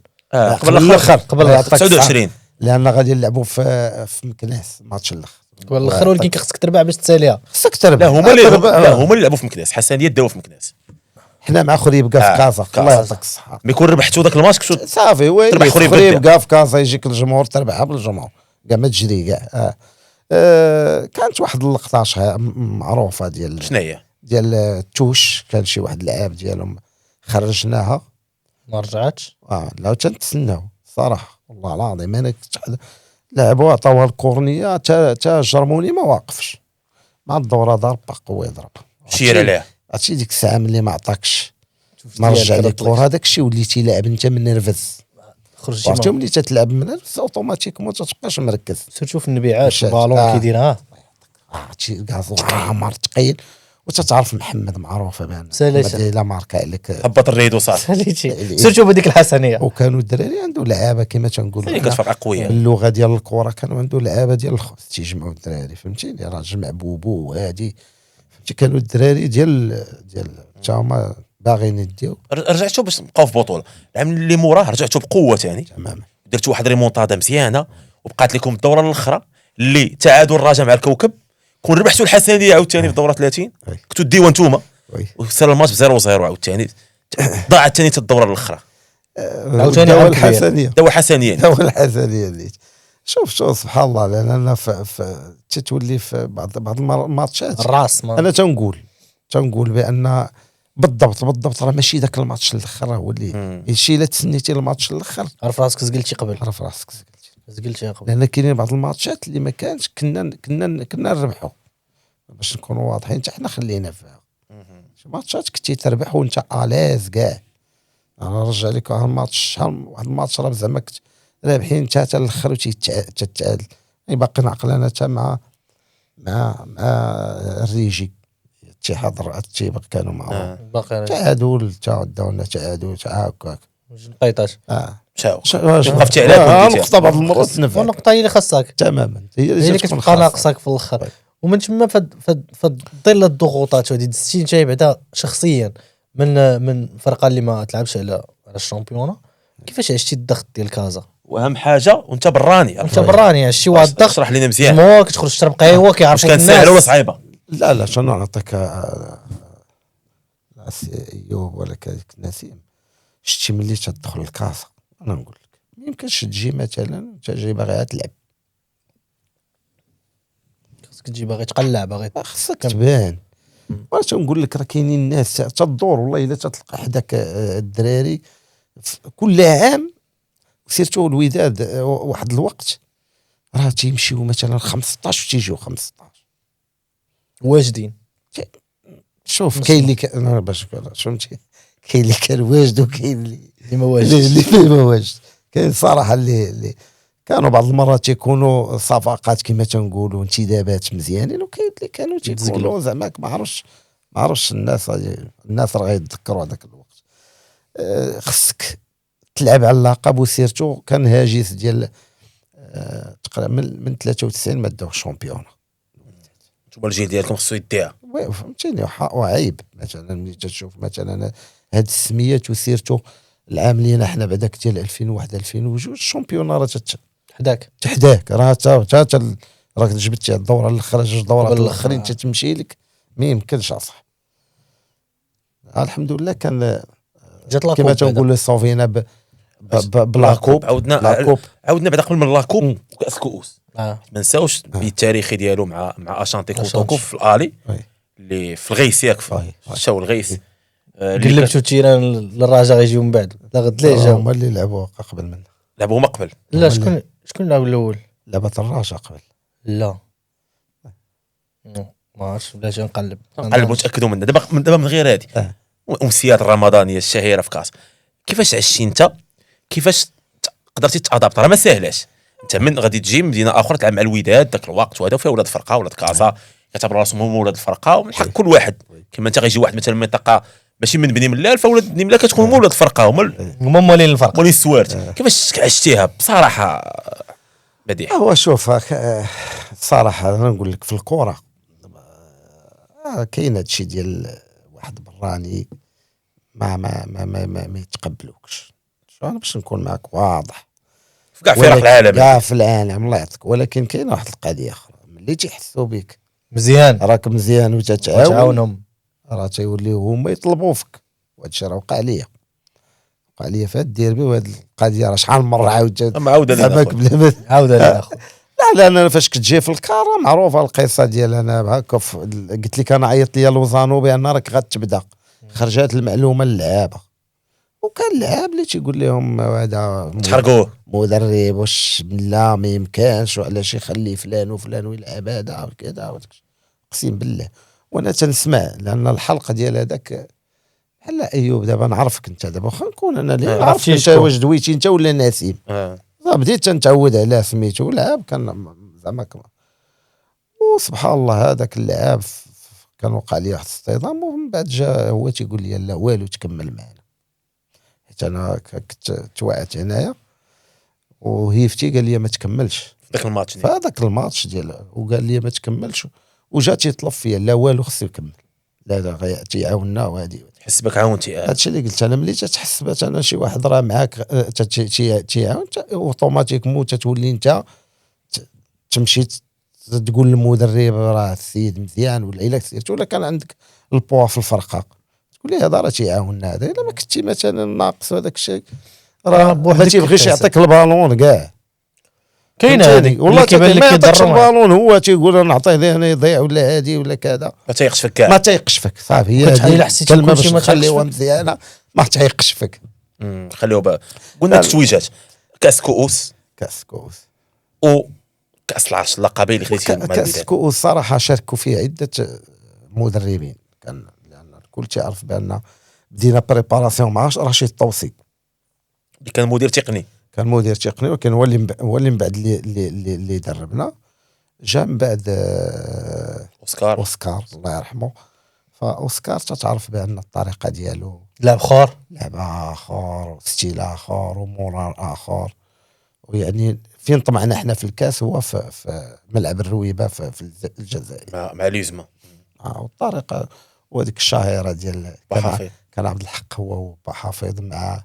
قبل 29 لان غادي نلعبوا في مكناس ماتش الاخر ولا الاخر ولكن خصك تربع باش تساليها. خصك تربح. لا هما اللي لعبوا في مكناس، حسنيه داو في مكناس، حنا مع خريب كاع في كازا. الله يعطيك الصحه. ملي كون ربحتوا ذاك الماتش كنتو صافي وي تربح خريب خريب بدا. كاع في كازا يجيك الجمهور تربحها بالجمهور كاع ما تجري كاع. كانت واحد اللقطه معروفه شنو هي؟ ديال التوش. كان شي واحد اللاعب ديالهم خرجناها ما رجعتش. لا تنتسناو صراحه والله العظيم. انا لعبوا عطاوها الكورنيه تا جرموني ما واقفش مع الدوره ضرب قوي ضرب شير عليه. عرفتي ديك الساعه ملي ما عطاكش ما رجع لك الكره هذاك الشيء وليتي لاعب انت من نرفز. خرجتي عرفتي ملي تتلعب من نرفز اوتوماتيكمون ما تبقاش مركز. سيرتو في النبيعات مشات. البالون كيديرها عرفتي كاع عامر ثقيل. وتتعرف محمد معروفه بان سلاسة. محمد الا ماركا لك هبط الريد وصافي. ساليتي سيرتو بهذيك الحسنيه. وكانوا الدراري عنده لعابه كما تنقولوا هي كتفرقه قويه. اللغه ديال الكره كانوا عنده لعابه ديال الخبز تيجمعوا الدراري فهمتيني. راه جمع بوبو وهادي فهمتي. كانوا الدراري ديال تا هما باغيين يديو. رجعتوا باش نبقاو في بطوله العام اللي موراه، رجعتوا بقوه ثاني تماما. درتوا واحد ريمونطادا مزيانه وبقات لكم الدوره الاخرى اللي تعادوا الرجاء مع الكوكب. كون ربحتوا الحسنيه عاوتاني في الدوره 30 وي. كنتوا ديوا نتوما وي. وصار الماتش 0-0 عاوتاني ضاعت ثاني الدوره الاخرى. عاوتاني دوا عام الحسنيه دوا حسنيه. دوا الحسنيه اللي شوف سبحان الله. لان انا تتولي في بعض الماتشات الراس ما انا تنقول بان بالضبط راه ماشي ذاك الماتش الاخر هو اللي شي الا تسنيتي الماتش الاخر عرف راسك زقلتي قبل. عرف راسك زقلتي قبل. لان كاينين بعض الماتشات اللي ما كانش كنا نربحوا باش نكونوا واضحين حتى حنا خلينا فيها. شي ماتشات كنتي تربح وانت الاز كاع. انا نرجع لك واحد الماتش واحد الماتش راه زعما كنت رابحين حتى الاخر وتتعادل. يعني باقي نعقل انا حتى مع الريجي اتحاد التيبق كانوا معاه باقي تعادل داونا تعادل هكاك نقيطات. مشاو وقفتي على نقطه بعض المرات تنفع. والنقطه هي اللي خاصك تماما هي اللي كتبقى ناقصك في الاخر. ومن تما فظل الضغوطات هذه دزتي انت بعدا شخصيا من فرقه اللي ما تلعبش على الشامبيونا. كيفاش عشتي الضغط ديال كازا؟ واهم حاجه وانت براني انت براني عشتي واحد الضغط. اشرح لينا مزيان. الجمهور كتخرج تشرب قهوه كيعرفوا كان سهله ولا صعيبه؟ لا شنو نعطيك ايوب ولا كذاك نسيم. شتي ملي تدخل الكاسه انا نقول لك ما يمكنش تجي مثلا انت جاي باغي تلعب خصك تجي باغي تقلع باغي خصك تبان. وانا تنقول لك راه كاينين الناس تدور والله الا تلقى حداك الدراري كل عام سيرتو الوداد واحد الوقت راه تيمشيو مثلا 15 وتيجيو 15 واجدين. شوف كاين اللي انا باش فهمتي كاين اللي كان واجد وكاين اللي ما واجد اللي ما واجد. كاين صراحه اللي كانوا بعض المرات تيكونوا صفقات كما تنقولوا انتدابات مزيانين وكاين اللي كانوا تيكونوا زعما ما عرفش الناس راه غيتذكروا هذاك الوقت. خصك تلعب على اللقب وسيرتو كان هاجس ديال تقريبا من 93 ما داو الشامبيون. نتوما الجيل ديالكم خصو يديها فهمتيني وعيب مثلا ملي تشوف مثلا هاد السميات وسيرتو العام لينا حنا بعداك ديال 2001 2002 الشامبيون راه تحداك راه راك جبتي الدوره الاخرى جوج دورات الاخرين تتمشي لك ما يمكنش اصاحبي. الحمد لله كان جات لاكوب كما تنقول صوفينا بلاكوب عاودنا بعدا قبل من لاكوب كاس الكؤوس ما نساوش البيت التاريخي ديالو مع اشانتي كوتوكو في الالي اللي في الغيس ياك شاو الغيس قلبتو التيران للرجاء غيجيو من بعد لا غد ليه جاو هما اللي لعبوا قبل منا. لعبوا هما قبل. لا شكون لعب الاول؟ لعبت الرجاء قبل. لا ما عرفتش بلاتي نقلب متاكدوا منه دابا من غير هذه امسيات الرمضانيه الشهيره في كاس. كيفاش عشتي انت؟ كيفاش قدرتي تادابط؟ راه ما ساهلاش. انت من غادي تجي مدينه اخرى تلعب مع الوداد ذاك الوقت وهذا فيها ولاد فرقه ولاد كازا كتعتبر راسهم هما ولاد الفرقه ومن حق كل واحد كما انت غيجي واحد مثلا من منطقه ماشي من بني ملال فولاد بني ملال كتكون هما ولاد الفرقه هما مالين الفرقه مالين السوارت. كيفاش عشتيها بصراحه بديع؟ هو شوف صراحه انا نقول لك في الكره كاين هادشي ديال واحد براني ما يتقبلوكش. انا باش نكون معك واضح في كاع فرق العالم كاع في العالم الله يعطيك. ولكن كاينه واحد القضيه اخرى اللي تيحسوا بك مزيان راك مزيان وتتعاون تعاونهم. راه تيوليو هما يطلبوا فيك. وهذا الشيء راه وقع ليا في هاد الديربي. وهاد القضيه راه شحال من مره عاودت معاوده لينا زعما خويا. بلا ما عاوده لينا اخو. لا انا فاش كتجي في الكار معروفه القصه ديال انا هكا قلت لك انا عيط ليا لوزانو بان راك غتبدا. خرجت المعلومه للعابه وكان اللعاب اللي تيقول لهم هذا تحرقوه مدرب واش لا ما يمكنش وعلاش يخلي فلان وفلان ويلعب هذا وكذا. اقسم بالله وانا تنسمع لان الحلقه ديال هذاك بحال ايوب. دابا نعرفك انت دابا واخا نكون انا اللي عرفتك انت واش دويتي انت ولا نسيم. بديت تنتعود على سميتو لعاب كان زعما وسبحان الله هذاك اللعاب كان وقع لي واحد الاصطدام ومن بعد جا هو تيقول لي لا والو تكمل معنا. حيت انا كنت توعت هنايا وهيفتي قال لي ما تكملش في ذاك الماتش. في هذاك الماتش ديال وقال لي ما تكملش وجا تيطلب فيا لا والو خصو يكمل. لا غياتي يعاوننا وهذه حس بك عاونتي. هادشي اللي قلت انا ملي تتحس انا شي واحد راه معاك تيعاون اوتوماتيكمون تتولي انت تمشي تقول للمدرب راه السيد مزيان ولا الا سيرت ولا كان عندك البوا في الفرقه تقول لي هذا راه تيعاوننا. هذا الا ما كنتي مثلا ناقص هذاك الشيء راه ما تيبغيش يعطيك البالون كاع. كاينه هذيك والله كيبان لك يعطيك البالون هو تيقول انا نعطيه انا يضيع ولا هادي ولا كذا. ما تيقش فيك كاع. ما تيقش فيك صافي. هي الا حسيتي كلمه كلشي باش ما تخليوها مزيانه ما تيقش فيك. خليوه بقى. قلنا التتويجات كاس كؤوس وكاس العرش اللقبين اللي خديتي مع كاس كؤوس صراحه شاركوا فيه عده مدربين. كان لان الكل تيعرف بان بدينا بريباراسيون مع رشيد الطوسي اللي كان مدير تقني. كان مدير تقني ولكن هو اللي من بعد اللي دربنا. جا من بعد اوسكار الله يرحمه. فاوسكار تتعرف بان الطريقه ديالو لعب اخر ستيل اخر ومورال اخر. ويعني فين طمعنا احنا في الكاس هو في ملعب الرويبه في الجزائر مع ليزما. والطريقه وهذيك الشهيره ديال بحافظ. كان عبد الحق هو وبحافظ مع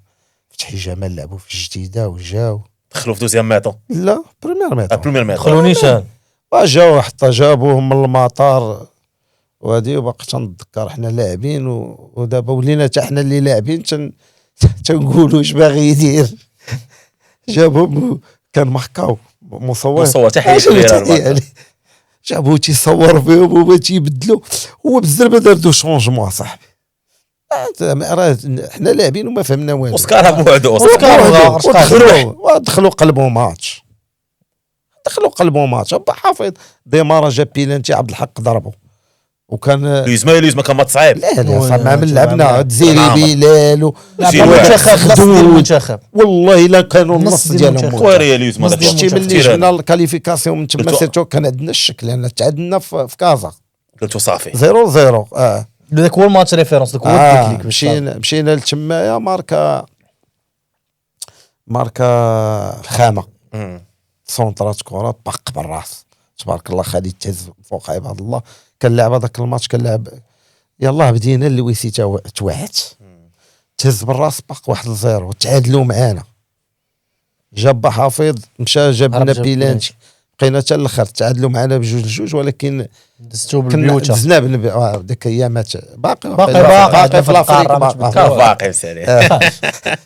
فتحي جمال لعبوا في الجديده وجاو دخلوا في دوزيام ميطون. لا بريمير ميطون دخلوا نيشان وجاو حتى جابوهم من المطار وهذه وباقي تنتذكر حنا لاعبين ودابا ولينا حتى حنا اللي لاعبين تنقولوا واش باغي يدير. جابهم كان محكاو مصور تحيه جابوه تيصور فيهم وما تيبدلوا هو بالزربه دار دو شونجمون صاحبي. حنا لاعبين وما فهمنا والو. اوسكار بوعدو ودخلوا قلبوا ماتش حافظ ديمارا جا بيلانتي عبد الحق ضربه وكان ليزما كان ماتش صعيب. لا صعب من لعبنا تزيري بلال المنتخب والله الا كانوا النص ديالهم كواري ليزما شتي ملي جبنا الكاليفيكاسيون من تما سيرتو كان عندنا الشك لان تعادلنا في كازا قلتو صافي 0-0 ذاك هو الماتش ريفيرونس داك هو التكليك. مشينا لتمايا ماركا الخامه سونطرات كره باق بالراس تبارك الله خالد تهز فوق عباد الله. كان لعب هذاك الماتش كان لعب يلاه بدينا اللويسي توعت تهز بالراس باق 1-0 وتعادلوا معانا. جاب حافظ مشى جاب لنا بيلانتي بقينا حتى الاخر تعادلوا معنا ب2-2 ولكن دزتو بالبيوتا دزنا ذاك ايامات باقي في الافريق باقي سالي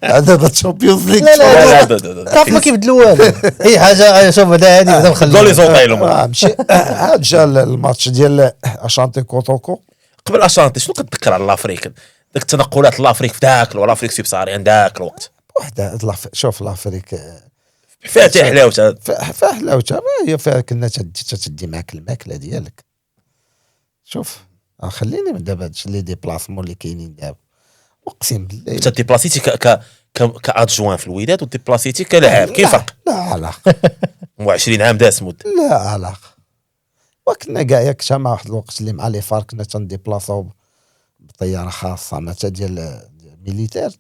هذا الشامبيونز ليغ. لا ما كيبدلوا والو اي حاجه شوف هذا هادي بدا مخلي قولي زوطايلو مشي عاد جا الماتش ديال اشانتي كوتوكو. قبل اشانتي شنو كتذكر على الافريق داك التنقلات الافريق في ذاك الافريق سبساريان ذاك الوقت وحده شوف الافريق فيها حلاوتها فيها حلاوتها هي فيها كنا تدي معاك الماكله ديالك. شوف خليني من دابا هادشي لي ديبلاسمون اللي كاينين دابا اقسم بالله انت ديبلاسيتي كادجوان في الوداد وديبلاسيتي كلاعب كيف فرق؟ لا علاقه 20 عام داس مد لا علاقه. وكنا كاع ياك شحال واحد الوقت اللي مع لي فار كنا تنديبلاصاو بطياره خاصه معناتها ديال ميليتير.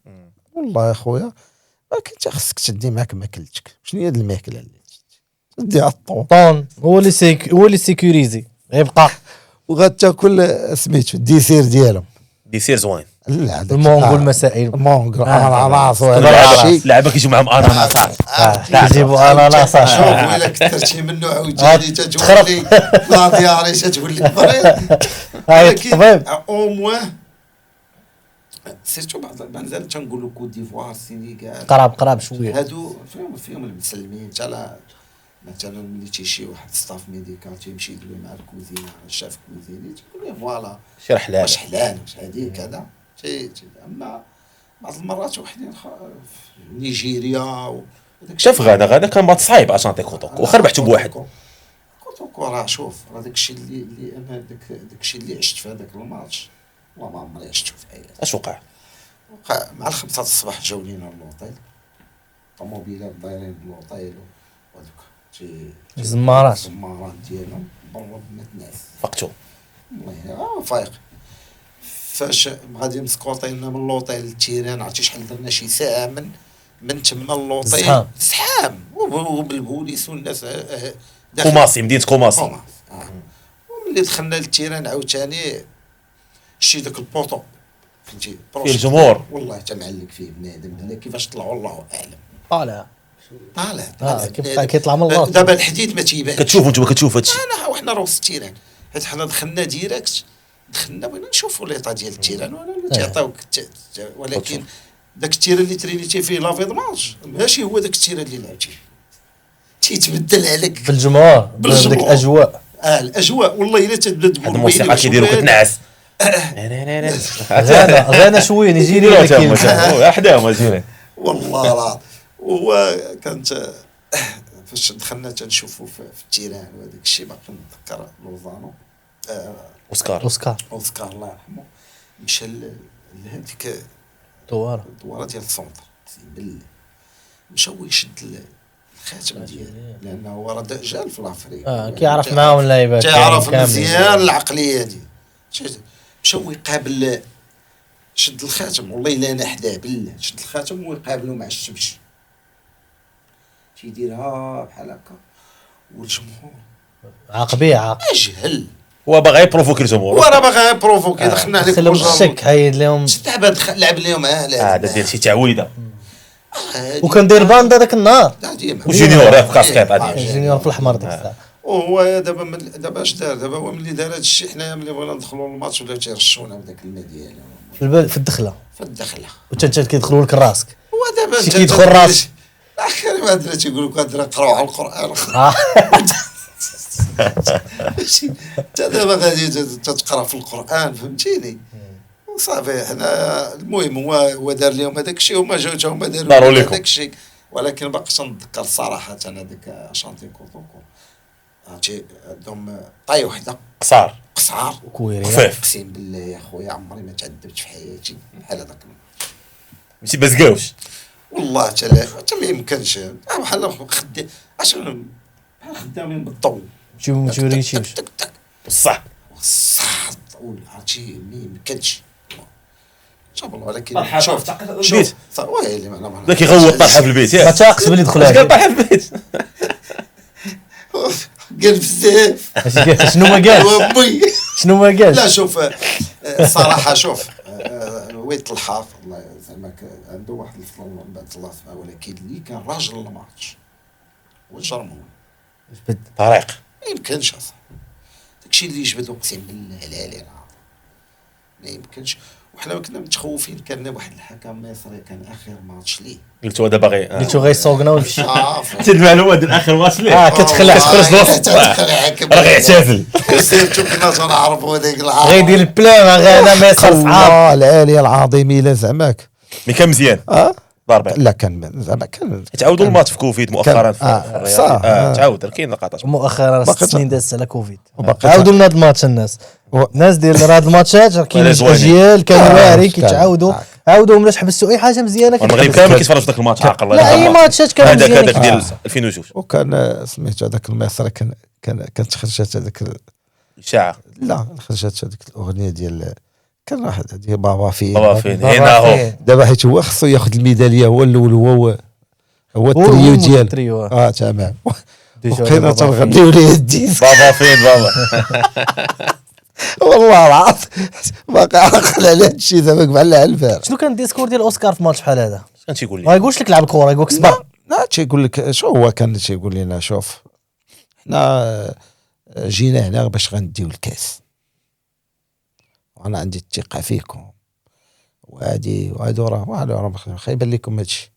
والله يا خويا ولكن انت خصك تدي معاك ماكلتك. شنو هي الماكله اللي تديها الطون هو اللي سيكوريزي يبقى وغتاكل سميتو الديسير ديالهم ديسير زوين لا المونغول مسائل المونغول اناناس لا. وهذا الشيء. لعبه كيجيو معاهم اناناسات يجيبوا اناناس شوف الا كثرتي منه عاوتاني تتولي لا دياري تتولي مريض. هاي ولكن الطبيب او موان سيرتو بعض مازال تنقولوا كوت ديفوار السينيغال قراب شويه هادو فيهم المسلمين حتى مثلا ملي تيمشي واحد ستاف ميديكال تيمشي يدوي مع الكوزين الشاف كوزيني تيقول له فوالا شي حلال واش حلال واش هادي كذا اما بعض المرات وحدين في نيجيريا شاف غادا كان مات صعيب عشان تيكوطوك واخا ربحتو بواحد كوتوكو راه شوف راه داكشي اللي انا داكشي اللي عشت في هذاك الماتش والله ما عمري عشتو في حياتي. اش وقع مع 5 الصباح جاو لينا للوطيل طوموبيلات دايرين بالوطيل ودوك الزمارات ديالهم برا بنات الناس فقتو والله فايق فاش غادي مسكوطينا من اللوطيل للتيران عرفتي شحال درنا شي ساعه من تما اللوطيل زحام وبالبوليس والناس كوماسي مدينه كوماسي وملي دخلنا للتيران عاوتاني شي داك البوطو فهمتي فيه الجمهور والله تنعلق فيه بنادم بالله كيفاش طلعوا الله اعلم طالع كيف كيطلع من الغرب دابا الحديد ما تيبانش كتشوفوا نتوما كتشوف هادشي انا وحنا روس التيران حيت حنا دخلنا ديريكت دخلنا بغينا نشوفوا ليطا ديال التيران ولا تيعطيوك ولكن داك التيران اللي ترينيتي فيه لافيض ماتش ماشي هو داك التيران اللي لعبتي تيتبدل عليك بالجمهور بديك الاجواء الاجواء والله الا تبدا تقول هاد الموسيقى كيديروا كتنعس غانا شويه نيجيريا حداهم اجيري والله لا هو كانت فاش دخلنا تنشوفوا في التيران وهذاك الشيء باقي نتذكر لوزانو اوسكار الله يرحمه مشى لهذيك دواره ديال السونتر بالله مشى هو يشد الخاتم ديالو لانه هو راه جال في لافريك كيعرف معاهم اللعيبات كيعرف مزيان العقليه دي مشى هو يقابل شد الخاتم والله الا انا حداه بالله شد الخاتم ويقابلوا مع الشمش تيديرها بحال هكا والجمهور عاقبيه اجهل هو باغي يبروفوكي الجمهور وراه باغي يبروفوكي دخلنا عليك خليهم الشك هايد لهم دابا لعب لهم هذا دير شي تعويضه وكان داير باندا داك النهار وجونيور في كاسكيط جونيور في الاحمر ديك الساعه وهو دابا اش دار دابا هو ملي دار هذا الشيء حنايا ملي بغينا ندخلوا للماتش ولاو تيرشونا بداك الماء ديالو في الدخله في وانت كيدخلوا لك راسك هو دابا شي كيدخل راسك كلمه هذا تيقول لك هذا قراو على القران انت دابا غادي تتقرا في القران فهمتيني صافي حنا المهم هو دار لهم هذاك الشيء هما جاو هما داروا هذاك الشيء ولكن باقي تنتذكر صراحه انا ديك شانتي كوطوكو عرفتي عندهم طاي وحده قصار وكويري خفيف اقسم بالله يا خويا عمري ما تعذبت في حياتي بحال هذاك ماشي بزقاوش والله حتى ما يمكنش بحال خدامين بالضوء توريتي بصح عرفتي ما يمكنش شوف ولكن شوف ويلي ذاك يغوط طاحه في البيت ما تاقش بلي دخل قال طاحه في البيت قال بزاف شنو ما قال لا شوف صراحه شوف ويت الحاق الله زعما عنده واحد الفضل من بعد الله سبحانه ولكن اللي كان راجل الماتش والجرمون طريق ما يمكنش اصاحبي داكشي اللي جبدو اقسم بالله العلي العظيم ما يمكنش وحنا كنا متخوفين كان واحد الحكم مصري كان اخر ماتش ليه قلتو هذا باغي قلتو غيسوقنا ويمشي حتى المعلومه ديال اخر ماتش ليه كتخلع راه غيعتزل سيرتو كنا تنعرفوا هذاك العام غيدير البلان غانا ما يصير الله العالي العظيم الا زعماك مي كان مزيان ضربه لا كان زعما كان تعاودوا الماتش في كوفيد مؤخرا تعاود كاين لقطات مؤخرا 6 سنين دازت على كوفيد عاودوا لنا هذا الماتش الناس ديال هذا الماتشات كاين اجيال كانوا واعرين كيتعاودوا عاودوا ملي حبستوا اي حاجه مزيانه المغرب كامل كيتفرج في ذاك الماتش عاقل لا اي ماتشات كانوا مزيانين هذاك ديال 2002 وكان سميتو هذاك المصري كانت خرجت هذاك الاشاعه لا خرجت هذيك الاغنيه ديال كان واحد ديال بابا فين هنا هو دابا حيت هو خصو ياخذ الميداليه هو الاول هو التريو ديال تمام بقينا تنغنيو ليه الديسك بابا فين بابا والله العظيم باقي عاقل على هذا الشيء زعما بحال الفار. شنو كان الديسكور ديال اوسكار في ماتش بحال هذا؟ كان تيقول ما لي يقولش لك لعب كره، يقول لك صبر. لا تيقول لك شو هو كان تيقول لنا شوف حنا جينا هنا باش غنديو الكاس وانا عندي الثقه فيكم وهادو راه خايبان لكم هادشي.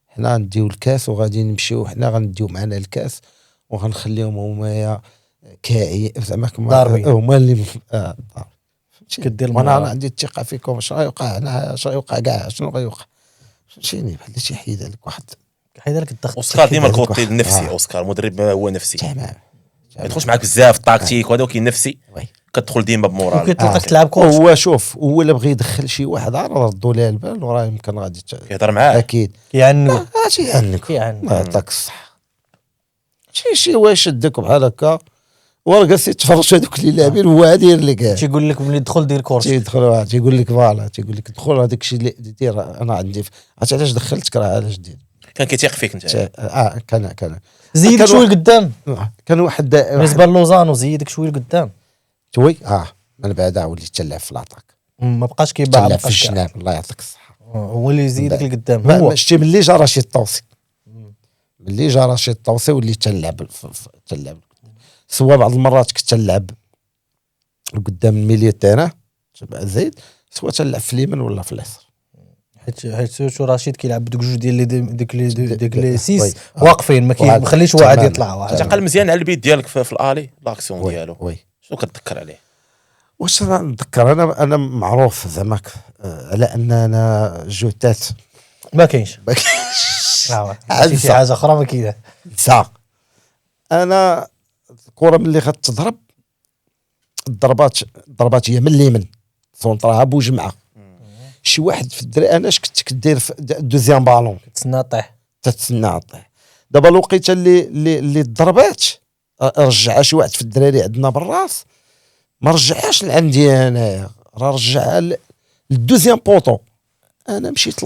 حنا نديو الكاس وغادي نمشيو حنا غنديو معنا الكاس وغنخليهم هما كاعي زعما هما اللي كدير وانا عندي الثقه فيكم. شنو غيوقع هنا؟ شنو غيوقع كاع؟ شنو غيوقع؟ فهمتيني بحال شي حيد عليك واحد حيد لك الضغط. اوسكار ديما الكوتي النفسي. اوسكار مدرب هو نفسي، تمام ما يدخلش معاك بزاف التاكتيك وهذا ولكن نفسي كتدخل ديما بمورال. وكيطلقك تلعب كره. هو شوف هو الا بغى يدخل شي واحد عاد ردوا ليه البال وراه يمكن غادي يهضر معاه اكيد يعني تيعنك الله يعطيك الصحه. شي هو يشدك بحال هكا وراه جالس يتفرج هذوك اللي لاعبين هو داير لك تيقول لك ملي تدخل دير كورس تيقول لك فوالا تيقول لك دخل هذاك الشيء اللي دير انا عندي عرفتي علاش دخلتك راه علاش دير كان كيتيق فيك انت. كان زيدك شويه لقدام كان واحد بالنسبه لوزانو زيدك شويه لقدام توي من بعدا وليت تلعب في لاطاك ما بقاش كيباع تلعب في الجناب الله يعطيك الصحه. هو اللي يزيدك لقدام. ما شتي ملي جا رشيد الطوسي ملي جا رشيد الطوسي وليت تلعب سوا بعض المرات كنت تلعب قدام الميليو تاعنا تبع زيد سوا تلعب في اليمين ولا في اليسار حيت شو رشيد كيلعب بدوك جوج ديال ديك لي سيس واقفين ما كيخليش واحد يطلع واحد. تعقل مزيان على البيت ديالك في الالي لاكسيون ديالو شنو كتذكر عليه؟ واش انا نتذكر انا معروف زعما على ان انا جوتات ما كاينش شي حاجه اخرى ما كاينه. انا الكره ملي غتضرب الضربات هي من اليمين سونطراها بوجمعه شي واحد في الدري انا اش كنت كدير في دوزيام بالون تسنى طيح دابا الوقيته اللي ضربات رجعها شي واحد في الدراري عندنا بالراس ما رجعهاش لعندي انايا راه رجعها للدوزيام بوطو. انا مشيت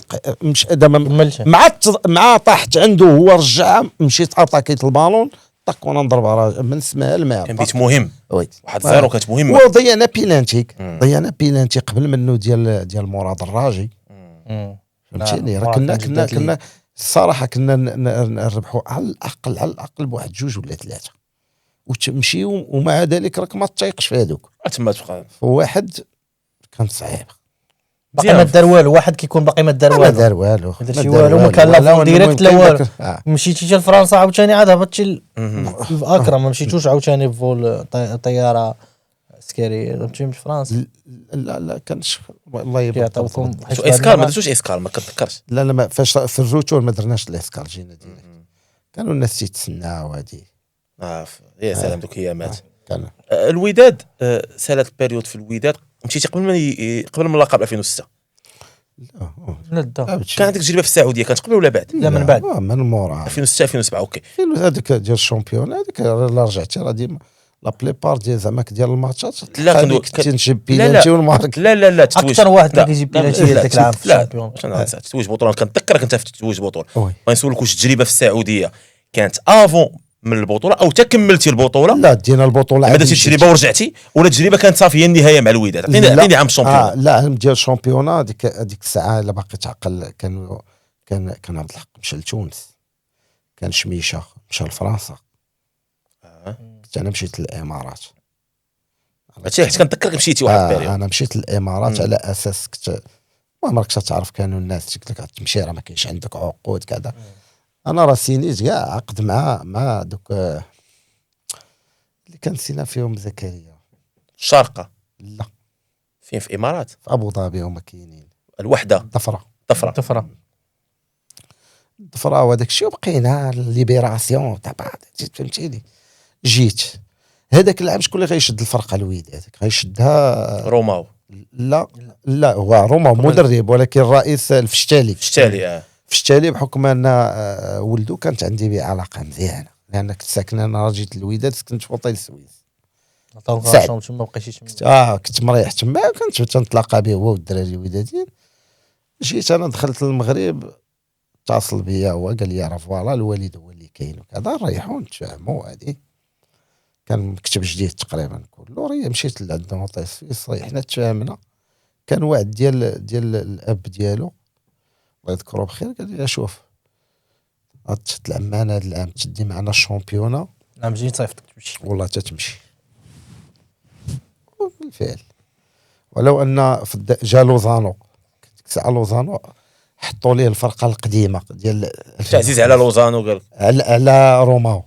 مع طاحت عنده هو رجعها مشيت اتاكيت البالون طق وانا نضربها من سماها الماء. كان بيت مهم واحد زيرو كانت مهمه وضيعنا بينانتي قبل منه ديال مراد الراجي فهمتيني. راه كنا الصراحه كنا نربحوا على الاقل بواحد جوج ولا ثلاثه وتمشيو ومع ذلك راك ما تطيقش في هذوك تما تبقى واحد كان صعيب باقي ما دار والو. واحد كيكون باقي ما دار والو ما دار والو ما كان لا ديريكت لا والو. مشيتي لفرنسا عاوتاني عاد هبطتي اكرم ما مشيتوش عاوتاني بفول طياره عسكريه مشيت لفرنسا. لا كانش الله يعطيكم اسكال ما درتوش اسكال ما كتذكرش. لا فاش في الروتور ما درناش الاسكال جينا ديريكت كانوا الناس تيتسناو هادي يا سلام دوك ايامات. الوداد سالات البيريود في الوداد مشيتي قبل من اللقب 2006 لا كان عندك تجربه في السعوديه كانت قبل ولا بعد؟ لا من بعد من مورا 2006 2007 اوكي. هذاك ديال الشامبيون هذاك لا رجعتي راه ديما لا بلي بار ديال زعما ديال الماتشات لا كنجيب بيلانتي والمارك لا اكثر واحد كان كيجيب بيلانتي ذاك العام في الشامبيون تتويج بطوله. كنتذكرك انت في تتويج بطوله غنسولك واش التجربه في السعوديه كانت افون من البطوله او تكملتي البطوله؟ لا دينا البطوله ما درتي التجربه ورجعتي ولا التجربه كانت صافي هي النهايه مع الوداد؟ عطيني عام الشامبيون. لا ديال الشامبيون ديك الساعه الا باقي تعقل كان عبد الحق مشى لتونس كان شميشه مشى لفرنسا كنت انا مشيت للامارات. هادشي حيت كنتذكرك مشيتي واحد البيريود. انا مشيت للامارات على اساس كنت ما عمرك تعرف كانوا الناس تقول لك تمشي راه ما كاينش عندك عقود كذا. انا راه سينيت كاع عقد مع دوك اللي كان سينا فيهم زكريا الشارقه. لا فين في الامارات؟ في ابو ظبي هما كاينين الوحده ضفره وهذاك الشيء وبقينا ليبيراسيون تاع بعض فهمتيني. جيت هذاك العام شكون اللي غيشد الفرقه الوداد غيشدها روماو. لا هو روماو مدرب ولكن الرئيس الفشتالي بحكم ان ولدو كانت عندي به علاقه مزيانه لان كنت ساكن انا راه جيت للوداد سكنت في وطيل السويس عطاوك تما بقيتي كنت مريح تما كنت تنتلاقى به هو والدراري الوداديين. جيت انا دخلت للمغرب اتصل بيا هو قال لي راه فوالا الوالد هو اللي كاين وكذا نريحو نتفاهموا هادي كان مكتب جديد تقريبا كله راه مشيت لعند نوطي السويسري حنا تفاهمنا. كان واحد ديال الاب ديالو الله يذكره بخير قال لي شوف تلعب معنا هذا العام تدي معنا الشامبيونا نعم جيت صيفطك تمشي والله تتمشي. وبالفعل ولو ان جا لوزانو ساعه لوزانو حطوا ليه الفرقه القديمه ديال عزيز على لوزانو قال على روماو.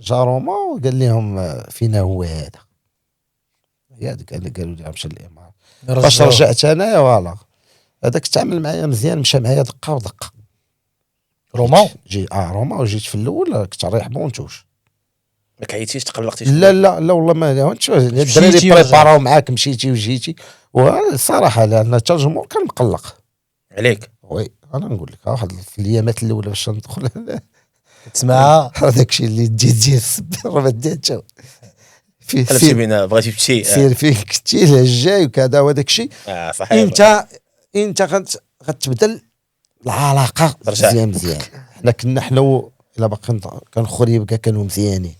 جا روماو قال لهم فينا هو هذا قالوا لي مشى الامارات. فاش رجعت انايا فوالا هذاك تعامل معايا مزيان مشى معايا دقه ودقه. روماو روماو جيت في الاول كنت رايح بونتوش ما كعيتيش تقلقتيش؟ لا والله ما الدراري بريباراو معاك مشيتي وجيتي. والصراحه لان حتى الجمهور كان مقلق عليك. وي انا نقول لك واحد في الايامات الاولى باش ندخل تسمع هذاك الشيء اللي ديال السبر ما ديت قلبتي بينا بغيتي تمشي سير فيك كنتي الجاي وكذا وهذاك الشيء. صحيح. انت غتبدل العلاقه مزيان. حنا الا باقي كان خوري بقى كانوا مزيانين.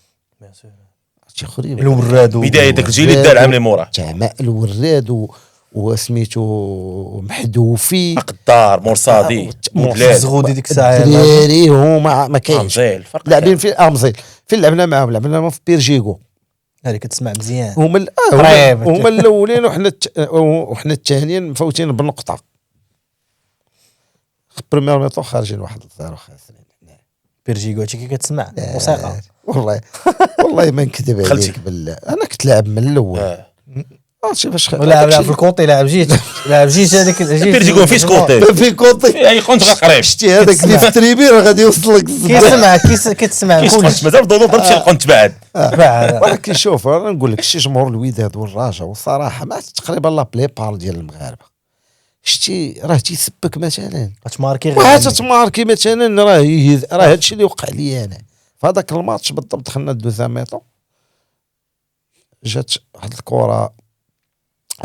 شي خوري الوراد بدايه داك الجيل اللي دار عام اللي موراه تاع الوراد وسميتو محذوفي قدار مرصادي مبلاد زغودي ديك الساعه الدراري هما ما كاينش لاعبين في امزيل فين لعبنا معاهم في بيرجيكو. هذيك كتسمع مزيان هما الاولين وحنا الثانيين مفوتين بنقطه. بريمير ميطو خارجين 1-0 خاسرين. بيرجيكو هادشي كي كتسمع موسيقى والله ما نكذب عليك بالله انا كنت لاعب من الاول. عرفتي فاش لاعب في الكوطي لاعب جيت هذاك بيرجيكو فيش كوطي في كوطي اي كنت قريب شتي هذاك اللي في التريبي راه غادي يوصل لك كتسمع كلشي مازال ضرب شي القنت بعد. ولكن شوف انا نقول لك شي جمهور الوداد والرجاء والصراحه ما تقريبا لا بلي بار ديال المغاربه شتي راه تيسبك مثلا تماركي مثلا راه هادشي اللي وقع لي انا في هذاك الماتش بالضبط. دخلنا دوزا ميطو جات واحد الكره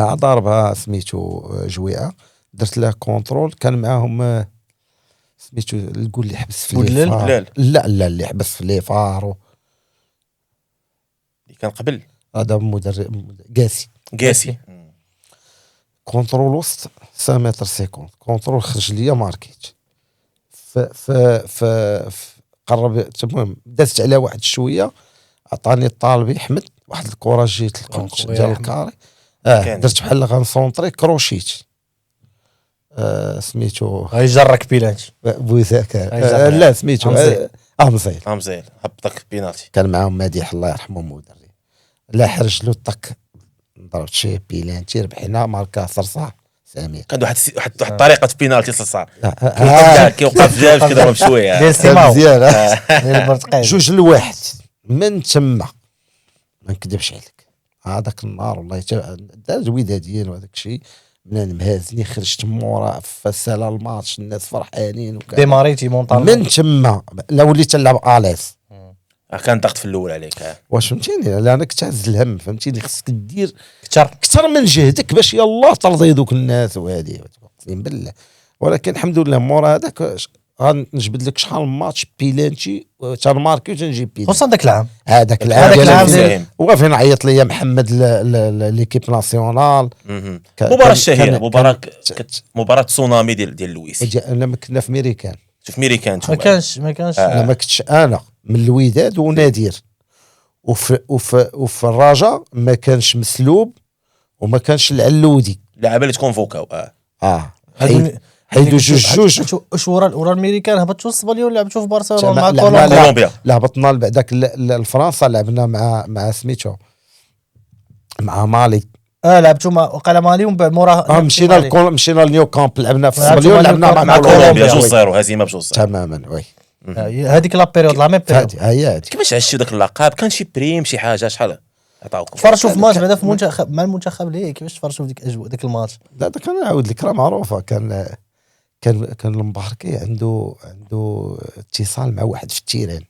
ضربها سميتو جويعه درت له كونترول كان معاهم سميتو القول اللي حبس في بلال لا اللي حبس في لي فارو اللي كان قبل هذا مدرب قاسي كونترول وسط 5 متر سيكوند كونترول خرج ليا ماركيت ف قرب المهم دازت على واحد شويه عطاني الطالبي احمد واحد الكره جيت القنت ديال الكاري درت بحال غنسونطري كروشيت سميتو غيجرك بيلانتي بوذاك لا سميتو امزيل هبطك بينالتي كان معاهم مديح الله يرحمه مدرب لا حرج له طك ضربت شي بيلانتي ربحنا ماركا صرصار سامي كان واحد الطريقه بينالتي صرصار كيوقف جاب كيضرب شويه ديال سيماو مزيان ديال البرتقال 2-1 من تما ما نكذبش عليك هذاك النهار والله دار الوداديين وهذاك الشيء من مهازني خرجت مورا فسال الماتش الناس فرحانين ديماريتي مونطال من تما لا وليت نلعب اليس كان ضغط في الاول عليك واش فهمتيني لا انا كنت عز الهم فهمتيني خصك دير كثر من جهدك باش يلاه ترضي دوك الناس وهذه اقسم بالله. ولكن الحمد لله مورا هذاك غنجبد لك شحال من ماتش بيلانتي تنماركي وتنجيب بيلانتي خصوصا داك العام هذاك العام وقف نعيط ليا محمد ليكيب ناسيونال مباراه شهيره مباراه تسونامي ديال لويس لما كنا في ميريكان ما كانش لما كنتش انا من الوداد ونادير وفي الرجاء ما كانش مسلوب وما كانش العلودي لعابه اللي تكون فوكاو حيدو جوج واش ورا الميريكان هبطوا الصبالي ولا لعبتوا في برشلونه مع كولومبيا لا هبطنا بعداك الفرنسا لعبنا مع سميتو مع مالي لعبتوا مع وقال مالي ومن بعد موراها مشينا لنيو كامب لعبنا في الصبالي ولعبنا مع كولومبيا 2-0 هزيمه ب2-0 تماما وي هذيك لا بيريود لا ميم بيريود هي كيفاش عشتوا داك اللقب كان شي بريم شي حاجه شحال عطاوكم تفرجوا في ماتش بعدا في المنتخب مع المنتخب ليه كيفاش تفرجوا في ديك الاجواء داك الماتش لا كان نعاود لك راه معروفه كان المباركي عنده اتصال مع واحد في التيران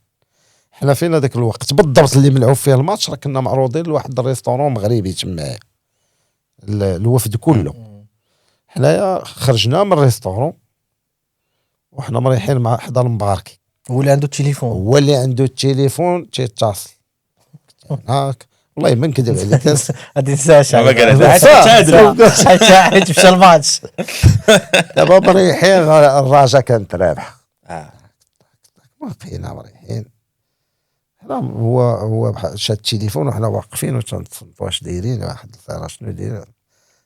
حنا فينا ذاك الوقت بالضبط اللي ملعوب فيه الماتش راه كنا معروضين لواحد الريستورون مغربي تما الوفد كله حنايا خرجنا من الريستورون وحنا مريحين مع حدا المباركي هو اللي عنده التليفون تيتصل هاك والله ما نكذب عليك هذه نساش ما قالت حيت مشى الماتش. دابا مريحين الرجاء كانت رابحه آه. ما بقينا مريحين. حنا هو شاد التليفون وحنا واقفين وتنتصنتوا واش دايرين واحد الفرا شنو داير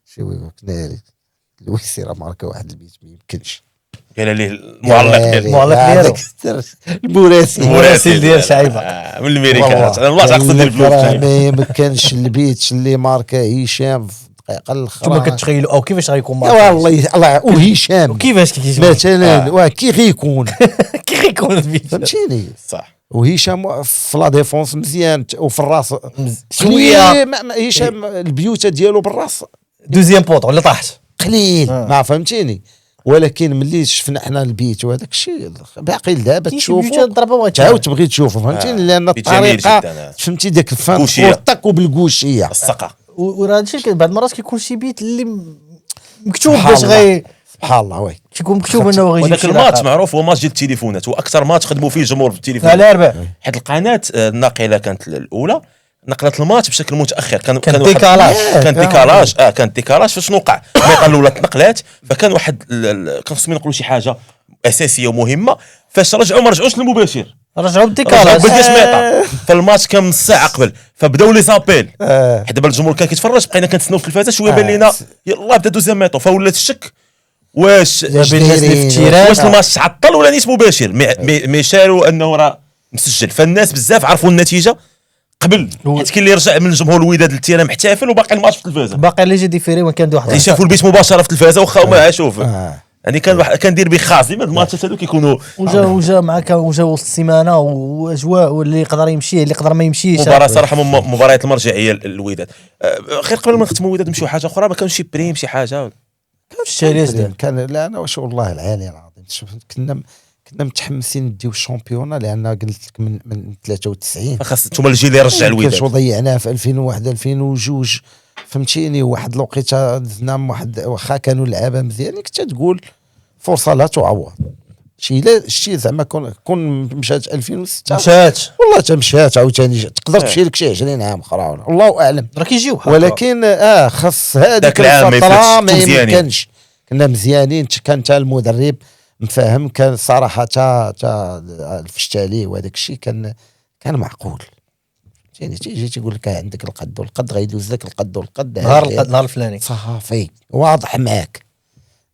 شي كناري الويسي راه ماركه واحد البيت ما يمكنش قال ليه المعلق ديال المعلق ديالو المراسل ديال شعيبه من الميريكانات. انا والله تعقد ديال الفلوس ما كانش البيت اللي ماركه هشام في الدقيقه الاخرى. نتوما كتخيلوا او كيفاش غيكون ماركه والله الله وهشام كيفاش كيجي مثلا كي غيكون كي غيكون البيت فهمتيني. صح. وهشام في لا ديفونس مزيان وفي الراس شويه هشام البيوت ديالو بالراس دوزيام بوط ولا طاحت قليل ما فهمتيني. ولكن ملي شفنا حنا البيت وهذاك الشيء باقي دابا تشوفوا تعاود تبغي تشوفوا فهمتيني. لان الطريقه فهمتي داك الفان طق وبالكوشيه السقه. وراه هادشي بعض المرات كيكون شي بيت اللي مكتوب باش غي سبحان الله وي كيكون مكتوب انه غيجي. وداك الماتش معروف هو ماتش ديال التليفونات واكثر ماتش خدموا فيه الجمهور في التليفون على 4 حيت القناه الناقله كانت الاولى نقلت الماتش بشكل متاخر. كان ديكالاج كان ديكالاج فاش وقع الميطا الاولى تنقلات فكان واحد كان خصهم ينقلوا شي حاجه اساسيه ومهمه. فاش رجعوا ما رجعوش للمباشر رجعوا بالديكالاج بداش ميطا. فالماتش كان نص ساعه قبل فبداو لي زابيل حيت دابا الجمهور كان كيتفرج بقينا كنتسناو في التلفازه شويه بان لينا يلاه بدا دوزيام ميطا فولات الشك واش الماتش تعطل ولا نيت مباشر. مي شاروا انه راه مسجل فالناس بزاف عرفوا النتيجه قبل حيت كاين اللي رجع من الجمهور الوداد للتيران محتفل وباقي الماتش في التلفازه باقي اللي جا ديفيري وين كان واحد اللي شافوا البيت مباشره في التلفازه واخا ما شوف يعني كان دير بخازي هاد الماتشات هادو كيكونوا وجا معك وجا وسط السيمانه واجواء واللي يقدر يمشي اللي يقدر ما يمشيش. مباراه صراحه مباريات المرجعيه للوداد. غير قبل ما نختموا الوداد نمشيو حاجه اخرى ما كانش شي بريم شي حاجه كان لا انا واش والله العالي العظيم كنا متحمسين نديو الشامبيون لان قلت لك من 93 خاص نتوما الجيل اللي رجع الوداد كاش وضيعناه في 2001 2002 فهمتيني. واحد الوقيته دزنا واحد واخا كانوا لعابه مزيان كنت تقول فرصه لا تعوض شي زعما كون مشات 2006 مشات والله تمشات عاوتاني تقدر تمشي لك شي 20 عام اخرى الله اعلم راه كيجيو ولكن خاص هذيك الفتره ما يمكنش. كنا مزيانين كان حتى المدرب مفاهم كان صراحه تا الفشتالي وهذاك الشيء كان معقول. تيجي تيقول لك عندك القد والقد غيدوز لك القد والقد نهار الفلاني صافي واضح معاك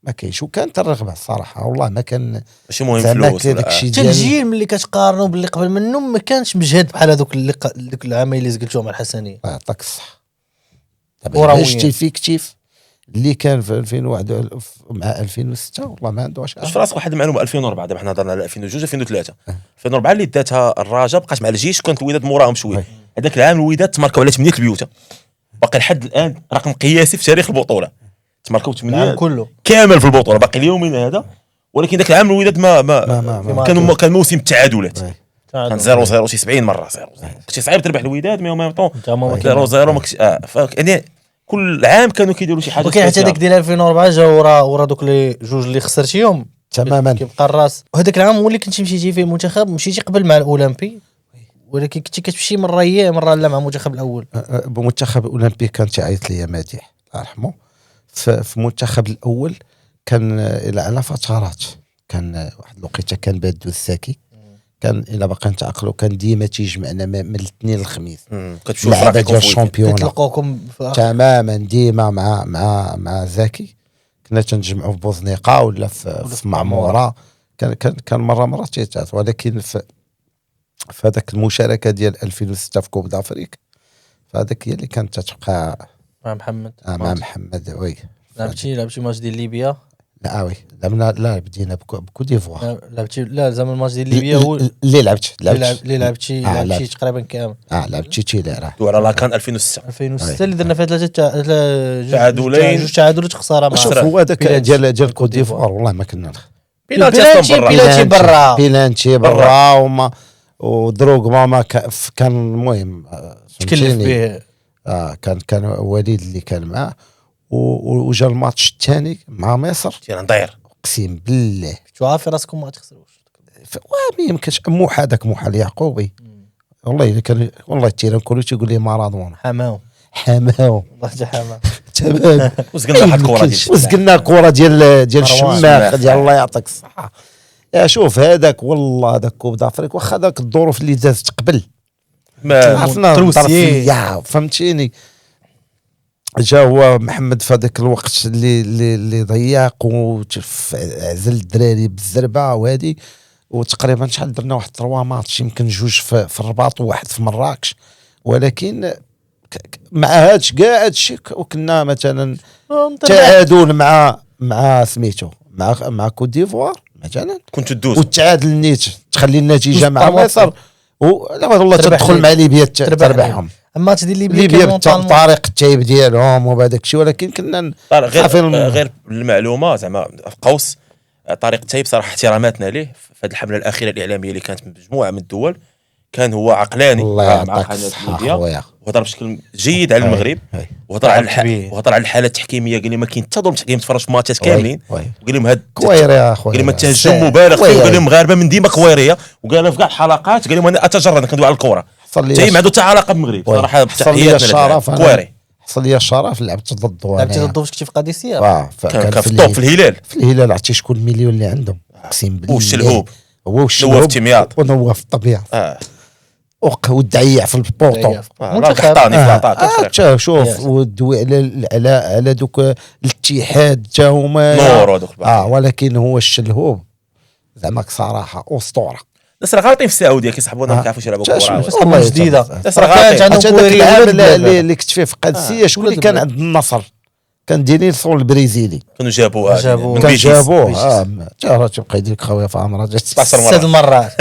ما كاينش. وكانت الرغبه الصراحه والله ما كان ماشي مهم فلوس حتى الجيل ملي كتقارنوا باللي قبل منه ما كانش مجهد بحال هذوك العامين اللي زقلتوهم مع الحسنيه. يعطيك الصح. دابا شتي في كتيف اللي كان في 2001 مع 2006 والله ما عنده واش في راسك واحد المعلومه 2004 دابا حنا هضرنا على 2002 2003 2004 اللي داتها الرجاء بقات مع الجيش وكانت الوداد موراهم شويه. هذاك العام الوداد تماركاو على 8 البيوت باقي لحد الان رقم قياسي في تاريخ البطوله تماركاو 8 كله كامل في البطوله باقي اليومين هذا. ولكن ذاك العام الوداد ما كان موسم التعادلات كان 0-0 شي 70 مره 0 شي صعيب تربح الوداد مي ميم طون 0-0 يعني كل عام كانوا كيديروا شي حاجه. وكاين حتى داك ديال 2004 جا ورا دوك لي جوج اللي خسرتيهم تماما كيبقى الراس. وهذاك العام هو اللي كنتي مشيتي فيه المنتخب مشيتي قبل مع الاولمبي ولكن كنتي كتمشي مره لا مع المنتخب الاول. بمنتخب الاولمبي كان تعيط لي مديح الله يرحمه في المنتخب الاول كان الى على فترات كان واحد الوقيته كان بادو الساكي كان الى باقي نتعقلوا كان ديما تيجمعنا من الاثنين للخميس كتشوف ديال الشامبيون كتلقاوكم تماما ديما مع زكي كنا تنجمعوا في بوزنيقه ولا في معموره كان مره تيتعاط. ولكن في هذاك المشاركه ديال 2006 في كوب دافريك فهذاك هي اللي كانت تتبقى مع محمد مع محمد وي. لعبتي ماتش ديال ليبيا لا وي لا بدينا بكو ديفوار لعبتي لا زعما الماتش ديال ليبيا هو اللي لعبتي تقريبا كامل لعبتي تيليرا دورة لا كان 2006 اللي درنا فيها ثلاثه تعادلين جوج تعادلات خساره مع شوف هو هذاك ديال كوت ديفوار والله ما كنا بيلانتي برا وما ودروغ ما كان المهم تكلف به كان وليد اللي كان معاه وجا الماتش الثاني مع مصر تيرندير اقسم بالله شو عارف راسكم ما تخسروش ما يمكنش موحى داك موحى اليعقوبي والله الا كان والله التيران كله تيقول لي مارادونا حماو حماو الله جا حماو تمام وزقنا واحد الكره ديال وزقنا الكره ديال الشماخ. الشماخ ديال الله يعطيك الصحه. يا شوف هذاك والله هذاك كوب دافريك واخا ذاك الظروف اللي دازت قبل ما عرفنا تروسية. الظرفيه فهمتيني. جا هو محمد في هذاك الوقت اللي ضيق وعزل الدراري بالزربه وهذه وتقريبا شحال درنا واحد 3 ماتش يمكن 2 في الرباط وواحد في مراكش ولكن مع هادش كاع هادشي وكنا مثلا تعادل مع سميتو مع كوت ديفوار مثلا كنت تدوز والتعادل نيت تخلي النتيجه مع تربح. مصر لا والله تدخل مع ليبيا تربحهم. الماتش ديال ليبيا بالطريق التايب ديالهم وبهذاك الشيء ولكن كنا غير المعلومه زعما في قوس طارق التايب صراحه احتراماتنا ليه في هذه الحمله الاخيره الاعلاميه اللي كانت من مجموعه من الدول. كان هو عقلاني مع قناه ليبيا وهضر بشكل جيد على المغرب وهضر على الحاله التحكيميه. قال لي ما كاين حتى ظلم تحكيم تفرج في ماتشات كاملين وقال لهم هاد كويري يا خويا قال لهم التهجم مبالغ فيه وقال لهم مغاربه من ديما كويريه وقال في كاع الحلقات قال لهم انا اتجرد كندوي على الكره تاي ما عنده حتى علاقه بالمغرب صراحه. تحياتنا الشرف كويري حصل لي الشرف لعبت ضده لعبتي ضده فاش كنتي في قادسيه كان في الطوب في الهلال عرفتي شكون المليون اللي عندهم اقسم بالله والشلهوب هو نواف تيمياط ونواف الطبيعه والدعيع في البورطو قحطاني في العطاء شوف ودوي على دوك الاتحاد حتى هما نور هذوك ولكن هو الشلهوب زعما صراحه اسطوره. الناس راه غالطين في السعوديه كيصحبونا ما كيعرفوش يلعبوا كره والله جديده. الناس راه غالطين عندهم العام اللي كنت فيه في قادسيه شكون اللي كان عند النصر كان دينيسون البرازيلي كانوا جابوه كان جابوه راه تبقى يديك خويا في عمره جات 6 مرات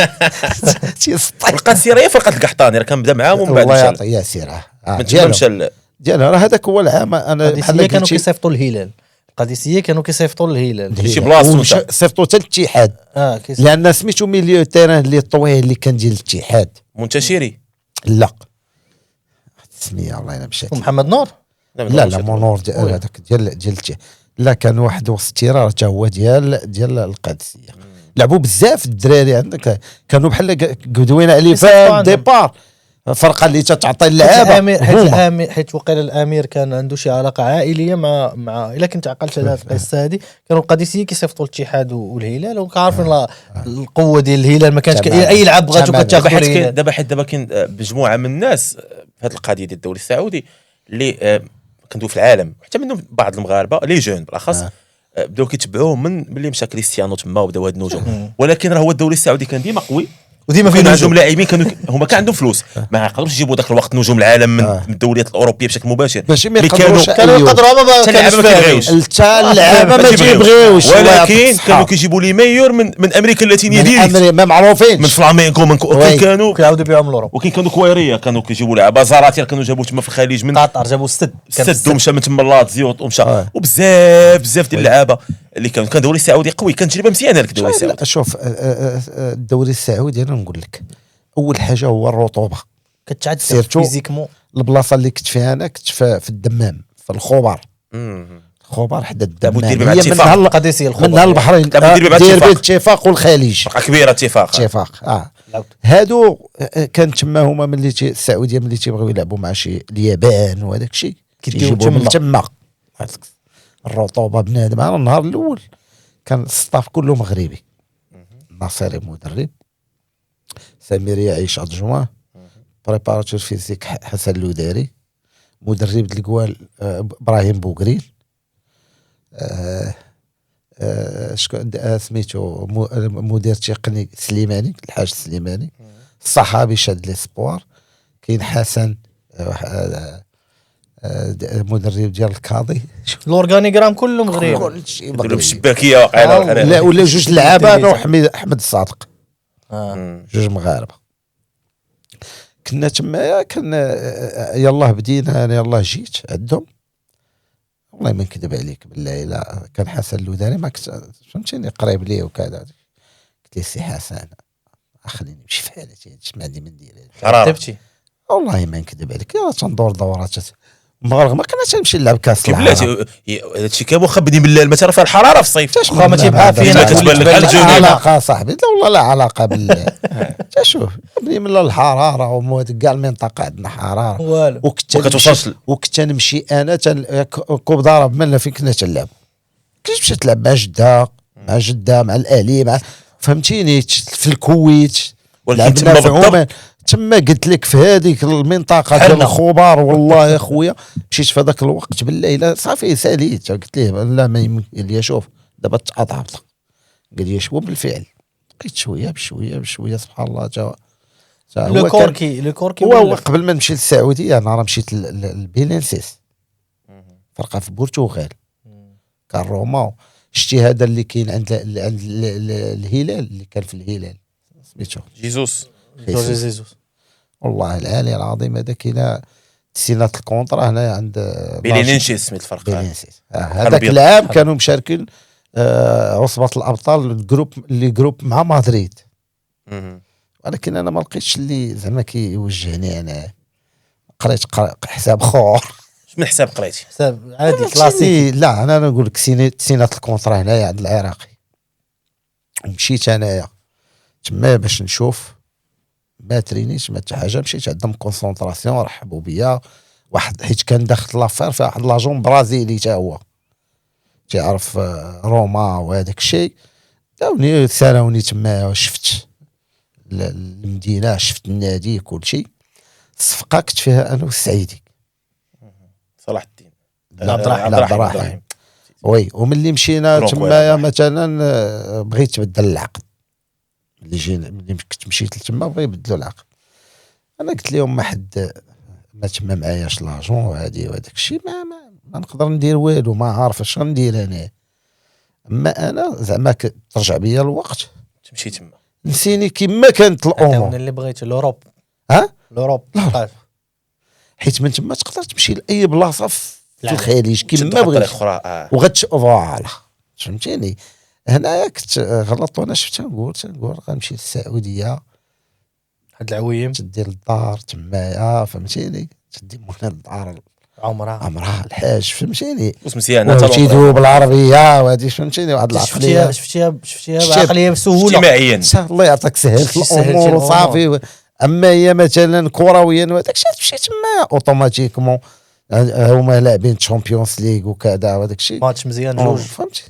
القادسيه راه فرقه القحطاني راه كان بدا معاهم ومن بعد الله يعطيه يا سيره مشى ديالها راه هذاك هو العام انا بحال كانوا كيصيفطوا الهلال القادسيه كانوا كيصيفطوا للهلال شي بلاصه صيفطوا حتى الاتحاد لان سميتو ميليو تيران اللي طويل اللي كان ديال الاتحاد منتشري لا السميه الله يلا مشات محمد نور لا منور هذاك ديال لا كان واحد وسط التيران حتى هو ديال القادسيه. لعبوا بزاف الدراري عندك كانوا بحال قدوينا عليه في ديبار فرقه اللي تعطي اللعابه حيت وقيل الامير كان عنده شي علاقه عائليه مع الا كنت عقلت على القصه هذه كانوا القادسيه كيصيفطوا الاتحاد والهلال وكعارفين القوه ديال الهلال ما كانش اي لعب بغاتو كتاخذ دابا كاين مجموعه من الناس في هذه القضيه ديال الدوري السعودي اللي كندوي في العالم حتى منهم بعض المغاربه لي جون بالاخص بداو كيتبعوه من ملي مشى كريستيانو تما وبداو هاد النجوم ولكن راه هو الدوري السعودي كان ديما قوي وديما فيه عندهم لاعبين هما كان عندهم فلوس ما يقدروش يجيبوا ذاك الوقت نجوم العالم من الدوريات الاوروبيه بشكل مباشر ماشي ما كانوا يقدروا ما كيبغيوش اللعابه ما تيبغيوش ولكن كانوا كيجيبوا لي ميور من امريكا اللاتينيه ديريكت ما معروفين من فلامينكو كانوا كيعاودوا بهم لوروب وكاين كانوا كويريه كانوا كيجيبوا لعابه زاراتير كانوا جابوا تما في الخليج من قطر جابوا السد ومشى من تما لاتزيو ومشى وبزاف ديال اللعابه اللي كان الدوري السعودي قوي كان تجربه مزيانه لك الدوري السعودي. شوف الدوري السعودي انا نقول لك اول حاجه هو الرطوبه كتعد فيزيكمون. البلاصه اللي كنت فيها انا كنت في الدمام في الخبر الخبر حدا الدمام هي من البحرين دير اتفاق والخليج كبيره اتفاق هادو كان تما هما ملي السعوديه ملي تيبغيو يلعبوا مع شي اليابان وهذاك الشيء كيجيبوا من تما الرطوبه بنادم. انا النهار الاول كان الستاف كله مغربي ناصري مدرب سمير يعيش ادجوان بريباراتور فيزيك حسن اللوداري مدرب القوال ابراهيم بوغريل شكون سميتو مدير تقني سليماني الحاج سليماني الصحابي شاد لي سبور كاين حسن مدرب ديال الكاضي الاورغانيغرام كله مغربي كلشي كله بالشباكيه واقيلا لا ولا جوج لعابه انا احمد الصادق جوج مغاربه كنا تما كان يلاه بدينا انا يلاه جيت عندهم والله ما نكذب عليك بالله لا كان حسن اللوداني ما كنت فهمتيني قريب ليه وكذا قلت له سي حسن خليني نمشي في حالتي ما عندي من ندير حراره والله ما نكذب عليك يا تندور دورات المغرب ما كناش نمشي نلعب كاس العالم. بلاتي هادشي كامل واخا بدي بالله المسافه فيها الحراره في الصيف واخا ما تيبقى فينا تبان لك على لا الجنوب. علاقه صاحبي، لا والله لا علاقه بالله. شوف بني من الحراره وموت كاع المنطقه عندنا حراره والو. ما كتوصلش وكنت نمشي انا كوب ضرب من فين كنا تلعب، كنت مشيت تلعب مع جده مع الاهلي مع فهمتيني في الكويت ولكن لعبنا تما في بالضبط عمان. تما قلت لك في هذيك المنطقه ديال حنا. الخبار والله يا خويا مشيت في هذاك الوقت بالليل صافي ساليت قلت ليه لا ما يمكن لي شوف دابا تأضعف. قال لي شو بالفعل بقيت شويه بشويه سبحان الله جا لو كوركي هو قبل ما نمشي للسعوديه انا راه مشيت لبيلينسيس فرقه في البرتغال كان روما. شتي هذا اللي كاين عند الهلال اللي كان في الهلال سميتو جيزوس جيزوس والله العالي العظيم هذا كاين تسينات الكونترا هنا عند بيلينينشيس سميت الفرق بيلينسيس. هذاك العام كانوا مشاركين عصبة الابطال جروب مع مدريد، ولكن انا ما لقيتش اللي زعما كيوجهني. انا قريت حساب خور من حساب قريتي حساب عادي كلاسيكي. لا انا نقول لك تسينات الكونترا هنايا عند العراقي ومشيت انايا تما باش نشوف ما ترينيش ما حتى حاجه. مشيت عندهم كونسونطراسيون رحبوا بيا واحد حيت كان داخل لافير في واحد لاجون برازيلي تا هو تعرف روما وهذاك الشيء. داوني سالوني تما شفت المدينه شفت النادي كل شيء. الصفقه كنت فيها انا والسعيدي صلاح الدين عبد الرحيم وي. وملي مشينا تما مثلا بغيت تبدل العقد ملي كنت مشيت لتما بغا يبدلوا العقد. انا قلت لهم ما حد ما تما معاياش لاجون وهادي وهداك الشيء ما نقدر ندير والو ما عارف اش غندير انا. اما انا زعما ترجع بيا الوقت تمشي تما نسيني كما كانت الامور. من اللي بغيت الاوروب ها الاوروب حيت من تما تقدر تمشي لاي بلاصه في الخليج كما بغيت اخرى فوالا فهمتيني. هنايا كنت غلطت وانا شفت نقول غنمشي للسعوديه هاد العويم تدير الدار تمايا فهمتيني تدي مهنا الدار عمرها الحاج فهمتيني مزيان وتيدوب بالعربيه وهادي فهمتيني واحد العقليه شفتيها بعقليه بسهوله اجتماعيا الله يعطيك سهل في الامور وصافي. اما هي مثلا كرويا وهذاك الشيء تمشي تما اوتوماتيكمون هما لاعبين تشامبيونز ليغ وكذا وهذاك الشيء ماتش مزيان جوج فهمتي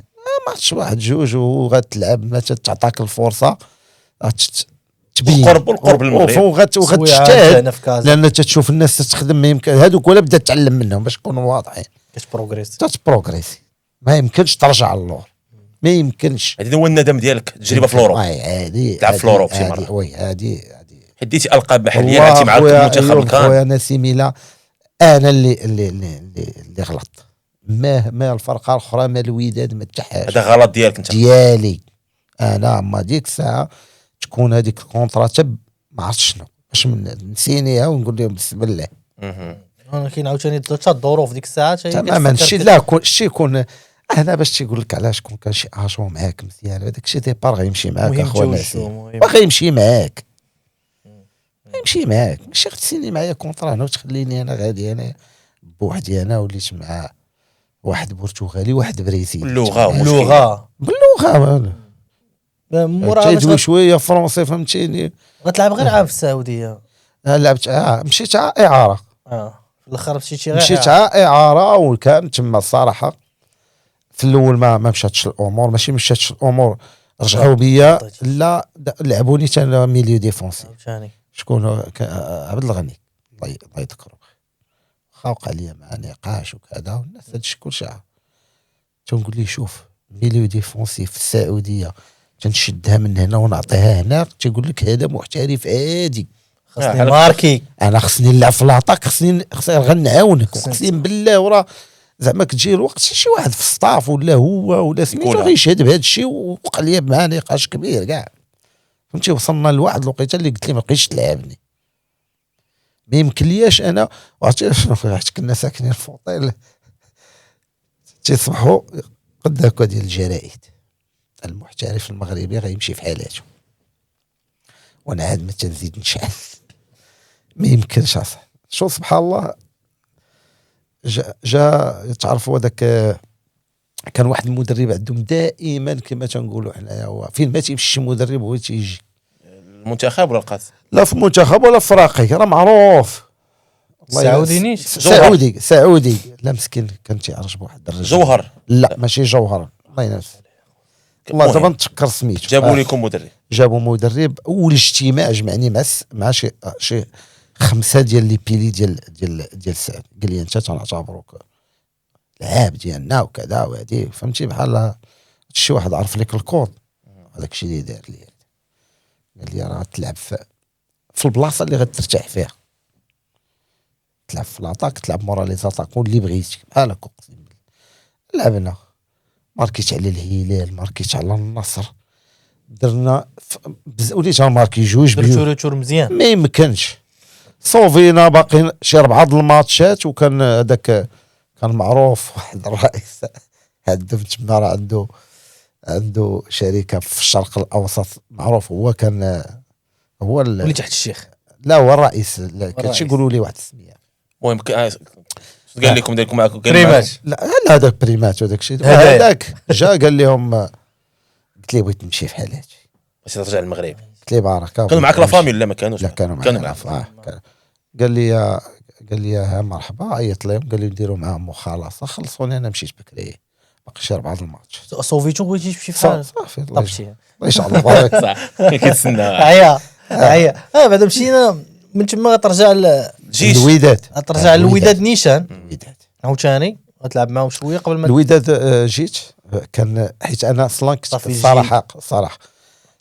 ماتش واحد جوج وغتلعب مثلا تعطاك الفرصه تبين القرب المغرب وغتجتهد لان تشوف الناس تخدم. ما يمكن هذوك ولا بدات تعلم منهم باش نكونوا واضحين تبروغريسي ما يمكنش ترجع للور ما يمكنش. هذا هو الندم ديالك تجربه في الاوروب عادي تلعب في الاوروب شي مره وي هادي حديتي القاب محليه عرفتي مع المنتخب كان خويا نسيميلا انا اللي غلط ما الفرقه الاخرى ما الوداد ما حتى حاجه. هذا غلط ديالك انت ديالي انا. ما ديك الساعه تكون هذيك الكونترا ما عرفت شنو باش نسينيها ونقول لهم بسم الله. انا كاين عاوتاني ثلاثه الظروف ديك الساعه تماما الشيء لا الشيء يكون انا باش تيقول لك علاش كون كان شي اجو معاك مزيان هذاك الشيء ديبار غيمشي معاك اخويا وغيمشي معاك يمشي معاك ماشي غتسيني معايا كونطرا هنا وتخليني انا غادي انا بوحدي. انا وليت مع واحد برتغالي واحد بريزيلي باللغه تيدوي شويه فرونسي فهمتيني. غتلعب غير عام في السعوديه لعبت مشيت اعاره في الاخر مشيتي غير مشيت اعاره وكان تما الصراحه في الاول ما مشاتش الامور مشاتش الامور رجعوا بيا لا لعبوني تاع ميليو ديفونسي شكون عبد الغني الله يذكره وقع لي مع نقاش وكذا والناس هادشي كلشي تنقول لي شوف ميليو ديفونسي في السعوديه تنشدها من هنا ونعطيها هنا تيقول لك هذا محترف عادي خصني ماركي انا خصني نلعب في لاطاك خصني غنعاونك اقسم بالله وراه زعما كتجي الوقت شي واحد في الصطاف ولا هو ولا سميتو غيشهد بهذا الشيء ووقع لي مع نقاش كبير كاع فهمتي. وصلنا لواحد الوقيته اللي قلت لي ما بقيتش تلعبني ما يمكن لياش انا وعرفتي شنو حيت كنا ساكنين في اوطيل تيصبحوا قد هكا ديال الجرائد المحترف المغربي غيمشي في حالاته وانا عاد ما تنزيد نشعل ما يمكنش اصاحبي. شو سبحان الله جا تعرفوا هذاك كان واحد المدرب عندهم دائما كما تنقولوا حنايا، هو فين ما تيمشي شي مدرب هو تيجي، المنتخب ولا القاس؟ لا في المنتخب ولا في الفراقي راه معروف. سعودي لا مسكين كان تيعرج بواحد الرجل. جوهر؟ لا ماشي جوهر، الله ينسى، والله دابا نتذكر سميتو. جابوا لكم مدرب؟ جابوا مدرب، اول اجتماع جمعني مع شي 5 ديال لي بيلي ديال سعد، قال لي انت تنعتبروك لعاب ديالنا وكذا وهادي، فهمتي بحال شي واحد عرف لك الكود، هذاك الشيء اللي دار لي. قال لي راه تلعب في البلاصه اللي غترتاح فيها، تلعب في لاطاك، تلعب مورا لي زاتاكون اللي بغيتي بحال هكا. لعبنا، ماركيت على الهلال، ماركيت على النصر، درنا وليت ماركي 2 بيو، درتو مزيان ما يمكنش. صوفينا باقي شي 4 د الماتشات، وكان هذاك كان معروف واحد الرئيس عندهم تما، راه عنده شركه في الشرق الاوسط معروف، هو كان هو اللي تحت الشيخ. لا هو الرئيس، كنتش يقولوا لي واحد السميه. المهم قال لكم ديركم معكم بريمات؟ لا هذاك بريمات وداك الشيء. هذاك جا قال لهم، قلت ليه بغيت نمشي بحال هادشي باش ترجع للمغرب. قلت ليه بارك كانوا معك لا فامي ولا ما كانوش؟ لا كانوا معك. قال لي ها مرحبا، عيط لهم قال لي نديروا معاهم مخالصه، خلصوني انا مشيت بكري، باقي شي 4 د الماتش. صوفيتو بغيتي تمشي بحال صافي طبشي ان شاء الله بارك. صح كيتسنى. عيا بعدا مشينا من تما غترجع جيش الوداد، غترجع للوداد نيشان الوداد عاوتاني غتلعب معاهم شويه قبل ما الوداد. جيت كان حيت انا اصلا كنت صراحه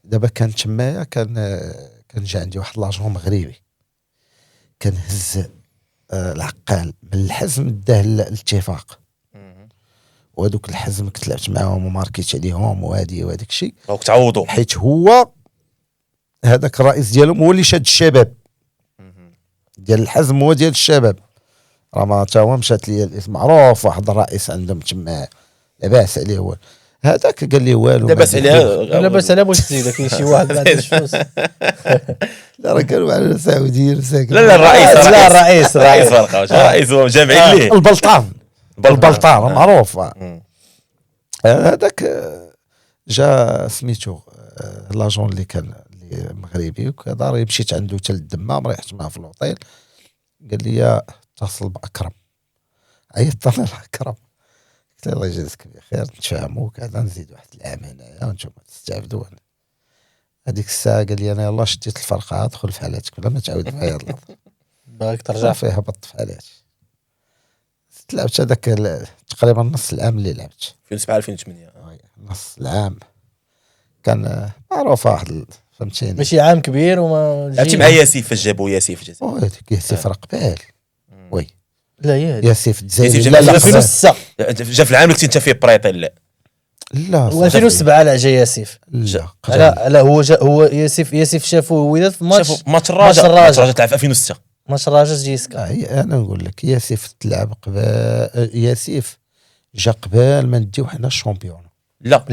دابا كان تمايا، كان جا عندي واحد لاجون مغربي، كان هز العقال من الحزم داه الاتفاق، وهذوك الحزم كنت لعبت معاهم وماركيت عليهم وهذاك الشيء، دونك تعوضوا حيت هو هذاك الرئيس ديالهم هو اللي شاد الشباب ديال الحزم، هو ديال الشباب. راه ما تا هو مشات لي الاسم معروف، واحد الرئيس عندهم تما لاباس عليه هو هذاك. قال لي والو لاباس عليه، لاباس عليه. واش تزيد كاين شي واحد ما عندوش فلوس؟ لا راه كانوا معنا سعوديين ساكن. لا الرئيس فرقه الرئيس هو جامعين ليه البلطان معروف. هذاك جا سميتو لاجون اللي كان اللي مغربي وكذا، مشيت عنده حتى للدمام، ريحت معاه في الاوطيل، قال لي اتصل باكرم. عيطت انا لاكرم، قلت له الله يجازيك بخير، نتفاهموا وكذا، نزيد واحد العام هنايا وانتم تستعبدوا. هذيك الساعه قال لي انا يلاه شديت الفرقه، ادخل في حالاتك ولا ما تعاود معايا الارض، باغيك ترجع فيها هبط في حالاتي. لعبت هذاك تقريبا نص العام اللي لعبت 2007 2008 نص العام، كان معروف واحد فهمتيني، ماشي عام كبير. وما لعبتي مع ياسيف فاش جابوا ياسيف في الجزائر؟ هذيك ياسيف راه قبال وي لا هي ياسيف الجزائري. ياسيف لا جاب 2006 جا في العام اللي كنت انت فيه بريطي. لا و2007 لا جا ياسيف. لا هو ياسيف شافوه وداد في ماتش، شافوا ماتش الرجاء تلعب في 2006 ماتش الرجاء جيسكا. انا نقول لك ياسيف تلعب قبال، ياسيف جا قبال ما نديو حنا الشامبيون. لا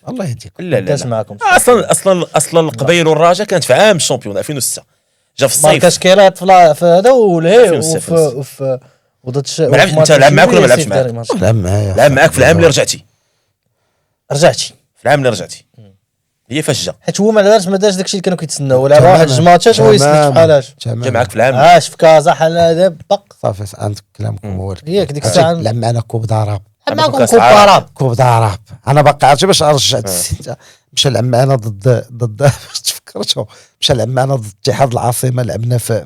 الله يهديك. لا كاش معكم اصلا القبيل والرجاء كانت في عام الشامبيون 2006، جا في ما الصيف. تشكيلات في هذا ولا وفي وضد انت لعب معاك ولا ما لعبش معاك؟ لعب معاك في العام اللي رجعتي في العام اللي رجعتي هي فاش جا، حيت هو ما دارش داكشي اللي كانوا كيتسناو، ولا واحد جوج ماتشات ويسلك بحالاش. جا معاك في العام عاش في كازا حال هذا بق صافي. عندك كلامكم هو ياك ديك الساعه لعب معنا كوب داراب، معكم كوب داراب. انا باقي عرفتي باش رجعت السته، مشى لعب معنا ضد باش تفكرتو، مشى لعب معنا ضد اتحاد العاصمه، لعبنا في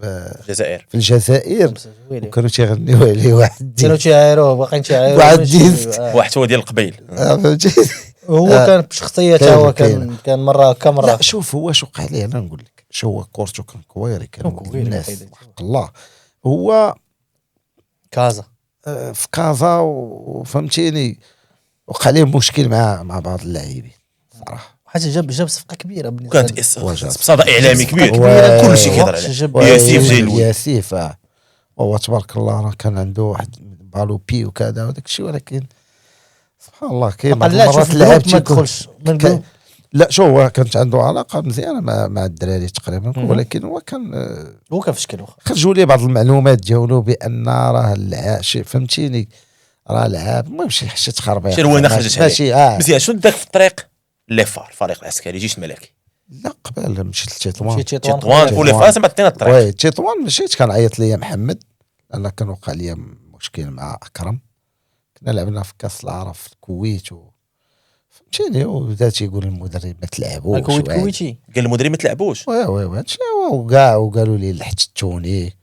الجزائر. في الجزائر، وكانوا تيغنيو عليه واحد كانوا تيعايروه باقيين تيعايروه واحد ديست واحد هو ديال القبيل. فهمتي. هو كان بشخصيه تا هو كان مره كامره. لا شوف هو شو وقع ليه، انا نقول لك شو هو كورتو كان كويري، كان الناس حق الله. هو كازا في كازا وفهمتيني وقع ليه مشكل مع بعض اللاعبين صراحه. حاجه جاب صفقه كبيره بالنسبه كانت صدى اعلامي كبير، كل شيء كيهضر عليه. ياسيف جاي الولد، ياسيف هو تبارك الله راه كان عنده واحد بالو بي وكذا وداك الشيء، ولكن سبحان الله كاين بعض المرات اللاعب ما تدخلش لا شو هو كانت عنده علاقه مزيانه مع الدراري تقريبا، ولكن هو كان هو كان في شكل واخا خرجوا لي بعض المعلومات ديالو بان راه اللعاب فهمتيني، راه لعاب المهم شي تخربيق شي روينه خرجت ماشي مزيان. شنو داك في الطريق لي فار الفريق العسكري جيش الملكي لا قبل مشيت لتطوان. مشيت تطوان بولي فار ما عطينا الطريق. وي تطوان مشيت كان عيط لي محمد لان كان وقع لي مشكل مع اكرم، كنا لعبنا في كاس العرب في الكويت فهمتيني، وبدا تيقول المدرب ما تلعبوش كويتي قال المدرب ما تلعبوش. وي هادشي وكاع وقالوا لي لحتتوني،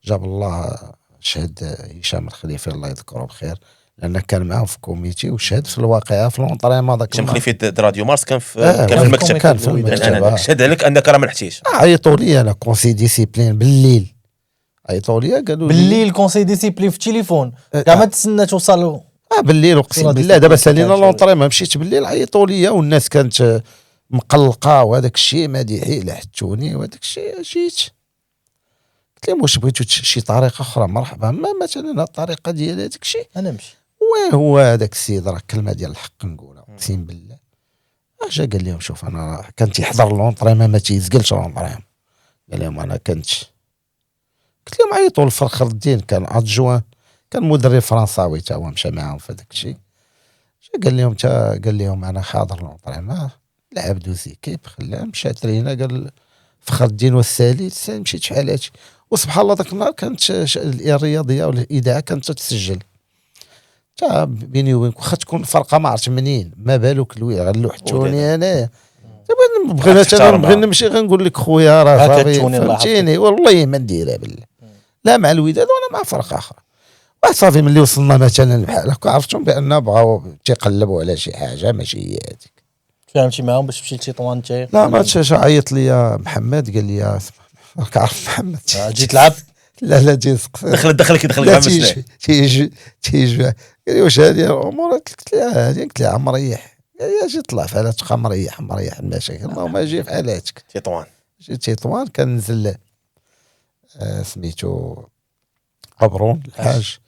جاب الله شهد هشام الخليفي الله يذكره بخير لان كان معاهم في كوميتي وشهد في الواقعه في لونطريمون داك هشام خليفي راديو مارس كان في كان في المكتب. كان في المكتب انا شهد عليك انك راه ما لحتيش. عيطوا لي انا كونسي ديسيبلين بالليل، عيطوا لي قالوا لي بالليل كونسي ديسيبلين في التليفون كاع ما تسنى توصل بالليل اقسم صورة بالله دابا ديسيبلين سالينا كان لونطريمون مشيت بالليل عيطوا لي والناس كانت مقلقه وهذاك الشيء مديحي لحتوني وهذاك الشيء جيت قلت لهم واش بغيتوا شي طريقه اخرى مرحبا، ما مثلا الطريقه ديال هذاك الشيء انا نمشي. وين هو هذاك السيد راه كلمه ديال الحق نقولها اقسم بالله. اجا قال لهم شوف انا كان تيحضر لونطريمون ما تيزقلش لونطريمون، قال لهم انا كنت قلت لهم عيطوا لفخر الدين كان ادجوان كان مدرب فرنساوي تا هو مشى معاهم في هذاك الشيء، قال لهم انا حاضر لونطريمون لعب دوز ايكيب خلاه مشى ترينا قال فخر الدين والسالي مشيت شحال هادشي. وسبحان الله ذاك النهار كانت الرياضيه والاذاعه كانت تسجل تا بيني وبينك واخا تكون فرقه ما عرفت منين ما بالك غنلوح توني انايا دابا بغينا نمشي غنقول لك خويا راه صافي فهمتيني والله ما نديرها بالله لا مع الوداد ولا مع فرقه اخرى. واحد صافي ملي وصلنا مثلا بحال هكا عرفتهم بان بغاو تيقلبوا على شي حاجه ماشي هي هذيك. فهمتي معاهم باش تمشي لتطوان انت؟ لا ما تشاش عيط لي محمد قال لي راك عارف محمد جيت تلعب؟ لا جيت دخلك مع مسلم تيجي قال لي واش هذه الامور؟ قلت له هذه قلت له عم مريح، قال لي اجي طلع فعلا تبقى مريح المشاكل اللهم اجي في حالاتك. تطوان جيت تطوان كنزل سميتو قبرون الحاج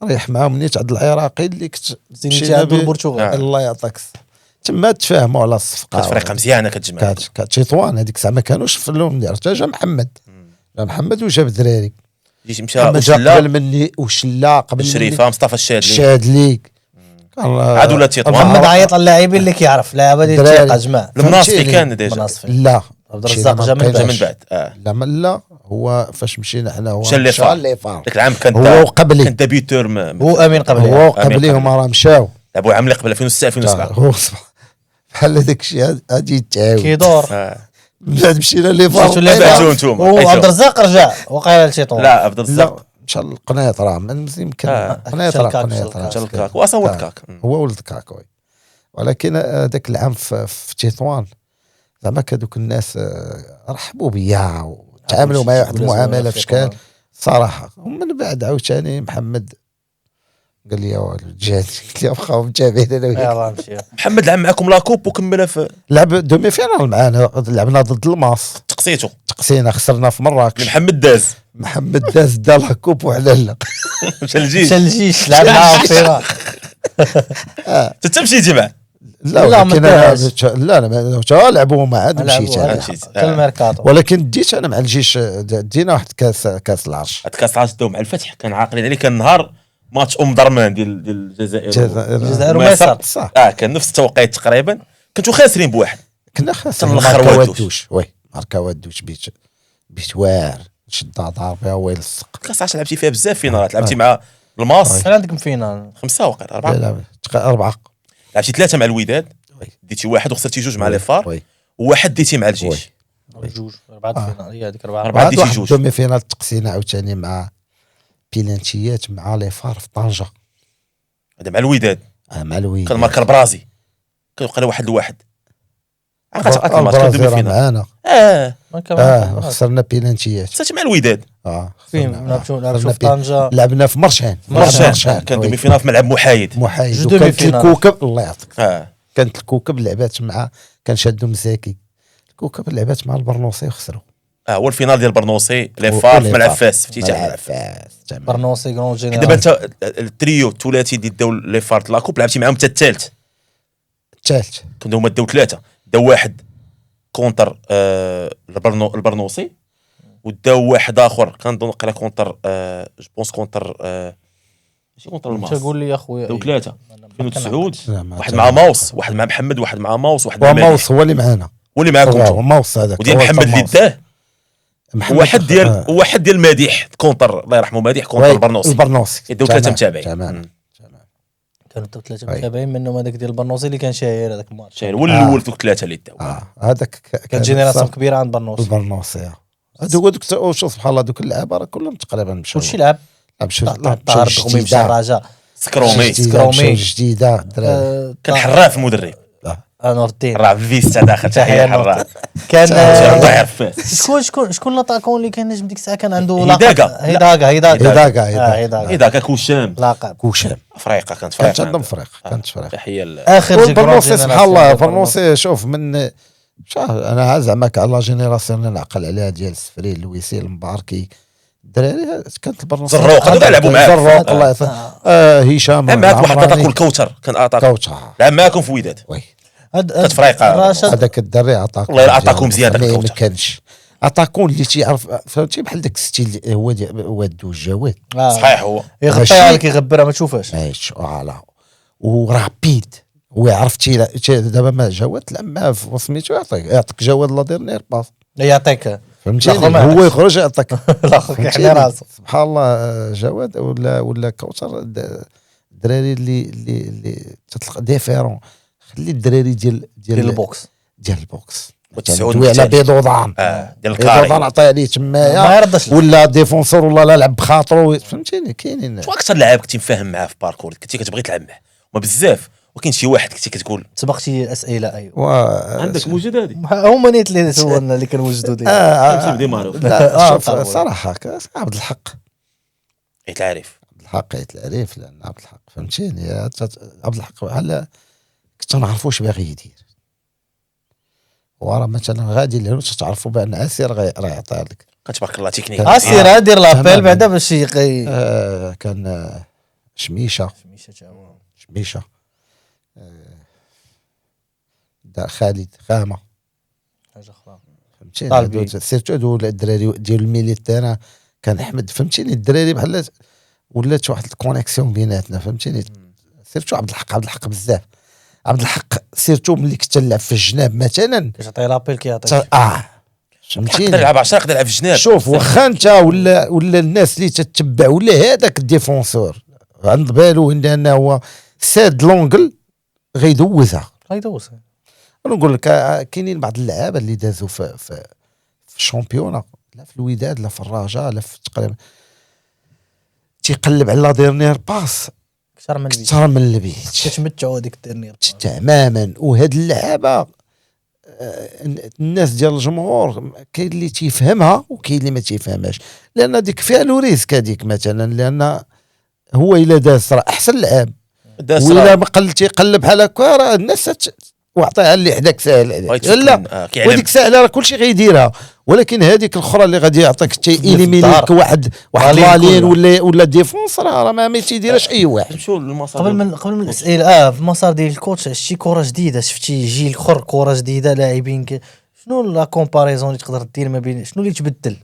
ريح معاهم نيت عند العراقي اللي كنت مشينا عند البرتغال الله يعطيك تما تفاهموا على الصفقه. كانت فريقه مزيانه كتجمع. كانت تطوان هذيك الساعه ما كانوش في اللون ديال جا محمد وجاب الدراري جيت مشى وشلا قبل مني وشلا قبل شريفه مصطفى الشادلي عاد ولا تطوان. محمد عيط للاعبين اللي كيعرف لاعب اللي تيقى جماع المناصفي كان ديجا لا عبد الرزاق جا من بعد لا هو فاش مشينا حنا هو مشى لي فار ذاك العام كان هو قبلي كان ديبيتور هو امين قبلي هو قبلي هما راه مشاو لعبوا عام اللي قبل 2006 2007 هو بحال هذاك الشيء غادي يتعاود كيدور بعد مشينا لي فار وعبد الرزاق رجع وقيل لتطوان. لا عبد الرزاق مشى القنيطره يمكن قنيطره واصلا ولد كاك هو ولد كاك ولكن ذاك العام في تطوان زعما كادوك الناس رحبوا بيا وتعاملوا معايا واحد المعامله في شكل صراحه. ومن بعد عاوتاني محمد قال لي يا ولد جات قلت له واخا متابعين انا وياك. محمد لعب معكم لاكوب وكملها في لعب دومي فينال معانا لعبنا ضد الماس تقسينا خسرنا في مراكش. محمد داز دا لاكوب وحلال مشى الجيش لعب معاهم فينا تمشيتي معاه؟ لا لا لعبوا ما عاد مشيت الميركاتو ولكن ديت انا مع الجيش دينا واحد كاس العرش. كاس العرش داو مع الفتح كان عاقلين عليه كان نهار ماتش درمان ديال الجزائر ومصر كان نفس التوقيت تقريبا كنتو خاسرين بواحد كنا خاسرين ماركا ودوش ماركا ودوش بيت وار شد ضربه ويل السق. كاس العرش لعبتي فيها بزاف فينالات لعبتي مع الماس شحال عندكم فينال 5 وقيل 4 لعبتي 3 مع الوداد ديتي 1 وخسرتي 2 مع لي فار وواحد ديتي مع الجيش 2 4 فينال هي هذيك 4 ديتي 2 دومي فينال تقسينا عاوتاني مع بينانتيات مع لي فار في طنجه هذا مع الوداد مع الوداد كان ماركا البرازي كان وقع 1-1 عقلت الماتش كان دومي فينال خسرنا بينانتيات خسرتي مع الوداد فين لعبتوا في طنجه لعبنا في مرشان كان دومي فينال في ملعب محايد وكانت الكوكب الله يعطيك كانت الكوكب لعبات مع كان شادو مساكي الكوكب لعبات مع البرنوسي وخسروا هو الفينال ديال برنوسي لي فار في ملعب فاس افتتاح برنوسي كرون جينيرال. دابا انت التريو الثلاثي اللي داو لي فار لاكوب لعبتي معاهم حتى الثالث كانوا هما داو 3 دا واحد كونتر البرنوسي، وداو واحد اخر كنظن قرا كونتر جو بونس كونتر ماشي كونتر الماس. تقول لي يا خويا داو ثلاثه 2009 ما واحد مع ماوس، واحد مع محمد، واحد مع ماوس، واحد مع ماوس هو اللي معانا، واللي معاكم هو نتوما. ماوس هذاك وديال محمد اللي داه واحد ديال مديح كونتر الله يرحمه مديح كونتر البرنوسي يداو ثلاثه متابعين. كانوا ثلاثه متابعين منهم هذاك ديال البرنوسي اللي كان شاهير هذاك الماتش، شاهير هو الاول في ثلاثه اللي داو. هذاك كان جينيراسيون كبيره عند برنوسي. البرنوسي هذوك سبحان الله دوك اللعابه راه كلهم تقريبا مشاو كلشي لعب طاهر الدغمي مشى الرجاء، سكرومي جديده كان حراف المدرب نور الدين راه فيستا داخل تحيه حراف كان الله يعرف شكون لاطاكون اللي كان نجم ديك الساعه كان عنده هيداكا كوشام كوشام افريقيا كانت عندهم فريق تحيه اخر البرنوسي سبحان الله البرنوسي شوف من انا زعما على جينيراسيون اللي نعقل عليها ديال السفري لويسي المباركي الدراري كانت البرنوسي زروق هذوك لعبوا معاك زروق الله يعطيه هشام معاك واحد عطاكم الكوتر كان عطاكم لعب معاكم في وداد كانت فريقه هذاك الدري عطاكم والله عطاكم مزيان داك ما الكوتر كانش عطاكون اللي تيعرف فهمتي بحال داك الستيل هو واد الجواد صحيح هو يغطيها لك يغبرها ما تشوفهاش ماشي فوالا ورابيد هو عرفتي دابا ما جواد لما سميتو يعطيك جواد لا ديرنيير باس يعطيك فهمتيني هو يخرج يعطيك الاخر كيحني راسو سبحان الله جواد ولا كوثر الدراري اللي تطلق ديفيرون خلي الدراري ديال البوكس دوي على بيضوضان ديال الكاري بيضوضان عطيه ليه تمايا ولا ديفونسور ولا لا لعب بخاطرو فهمتيني كاينين شو اكثر لاعب كنتي مفاهم معاه في باركور كنتي كتبغي تلعب معاه وما بزاف وكاين شي واحد كنتي كتقول سبقتي اسئله ايوا عندك موجود هذه هما نيت اللي سولنا اللي كنوجدوا لا شوف صراحه عبد الحق يتعرف يتعرف لان عبد الحق فهمتيني عبد الحق بحال كنت نعرفوش باغي يدير وراه مثلا غادي لهنا تعرفوا بان اسير راه يعطيها لك كتبارك الله تكنيك اسير دير لابيل بعدا باش كان شميشه دار خالد خامه حاجه اخرى فهمتيني سيرتو هادو الدراري ديال الميليتير كان احمد فهمتيني الدراري بحال ولات واحد الكونيكسيون بيناتنا فهمتيني سيرتو عبد الحق بزاف عبد الحق سيرتو ملي كنت نلعب في الجناب مثلا كتعطي لابيل كيعطيك فهمتيني تقدر يلعب 10 يقدر يلعب في الجناب شوف واخا انت ولا الناس اللي تتبع ولا هذاك الديفونسور عند بالو ان هو ساد لونغل غيدوزها انا نقول لك كاينين بعض اللعابه اللي دازوا في الشامبيونا لا في الوداد لا في الرجاء لا في تقريبا تيقلب على لا ديرنيير باس اكثر من البيت كتمتعوا هذيك الديرنيير تماما. وهاد اللعابه الناس ديال الجمهور كاين اللي تيفهمها وكاين اللي ما تيفهمهاش لان ديك فيها لو ريسك هذيك مثلا لان هو الا داز راه احسن لعاب ولا ما تيقلب بحال هكا راه الناس وعطيها اللي حداك ساهل لا وديك ساهله راه كلشي غيديرها ولكن هذيك الاخرى اللي غادي يعطيك تيليمينيك واحد لالين ولا ديفونس راه ما تيديرهاش اي واحد. نمشيو للمسار قبل من الاسئله في المسار ديال الكوتش شتي كره جديده شفتي جيل اخر كره جديده لاعبين شنو لا كومباريزون اللي تقدر دير ما بين شنو اللي تبدل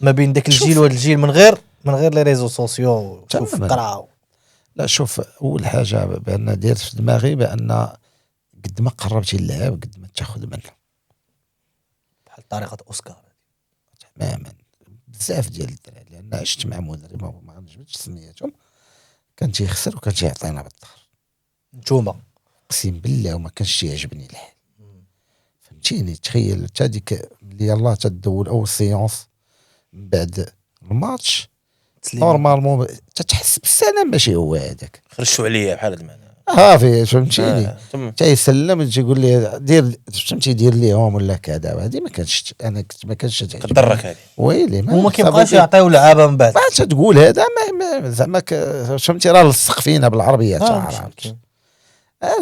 ما بين داك الجيل وهذا الجيل من غير لي ريزو سوسيو شوف قراو لا شوف اول حاجه بان ديرت في دماغي بان قد ما قربتي اللعب قد ما تاخذ منه بحال طريقه اوسكار تماما بزاف ديال الدراري لان عشت مع مدرب ما غنجبدش سميتهم كان تيخسر وكان تيعطينا بالظهر نتوما اقسم بالله وما كانش تيعجبني الحال فهمتيني تخيل حتى ديك اللي يلاه تدول اول سيونس من بعد الماتش نورمالمون تتحس بالسلام ماشي هو هذاك خرجوا عليا بحال هذا المعنى فهمتيني تيسلم تيقول لي دير فهمتي دير ليهم ولا كذا هذه ما كانش انا كنت ما كانش تضرك هذه ويلي وما كيبقاش يعطيو لعابه من بعد تقول هذا زعما فهمتي راه لصق فينا بالعربيه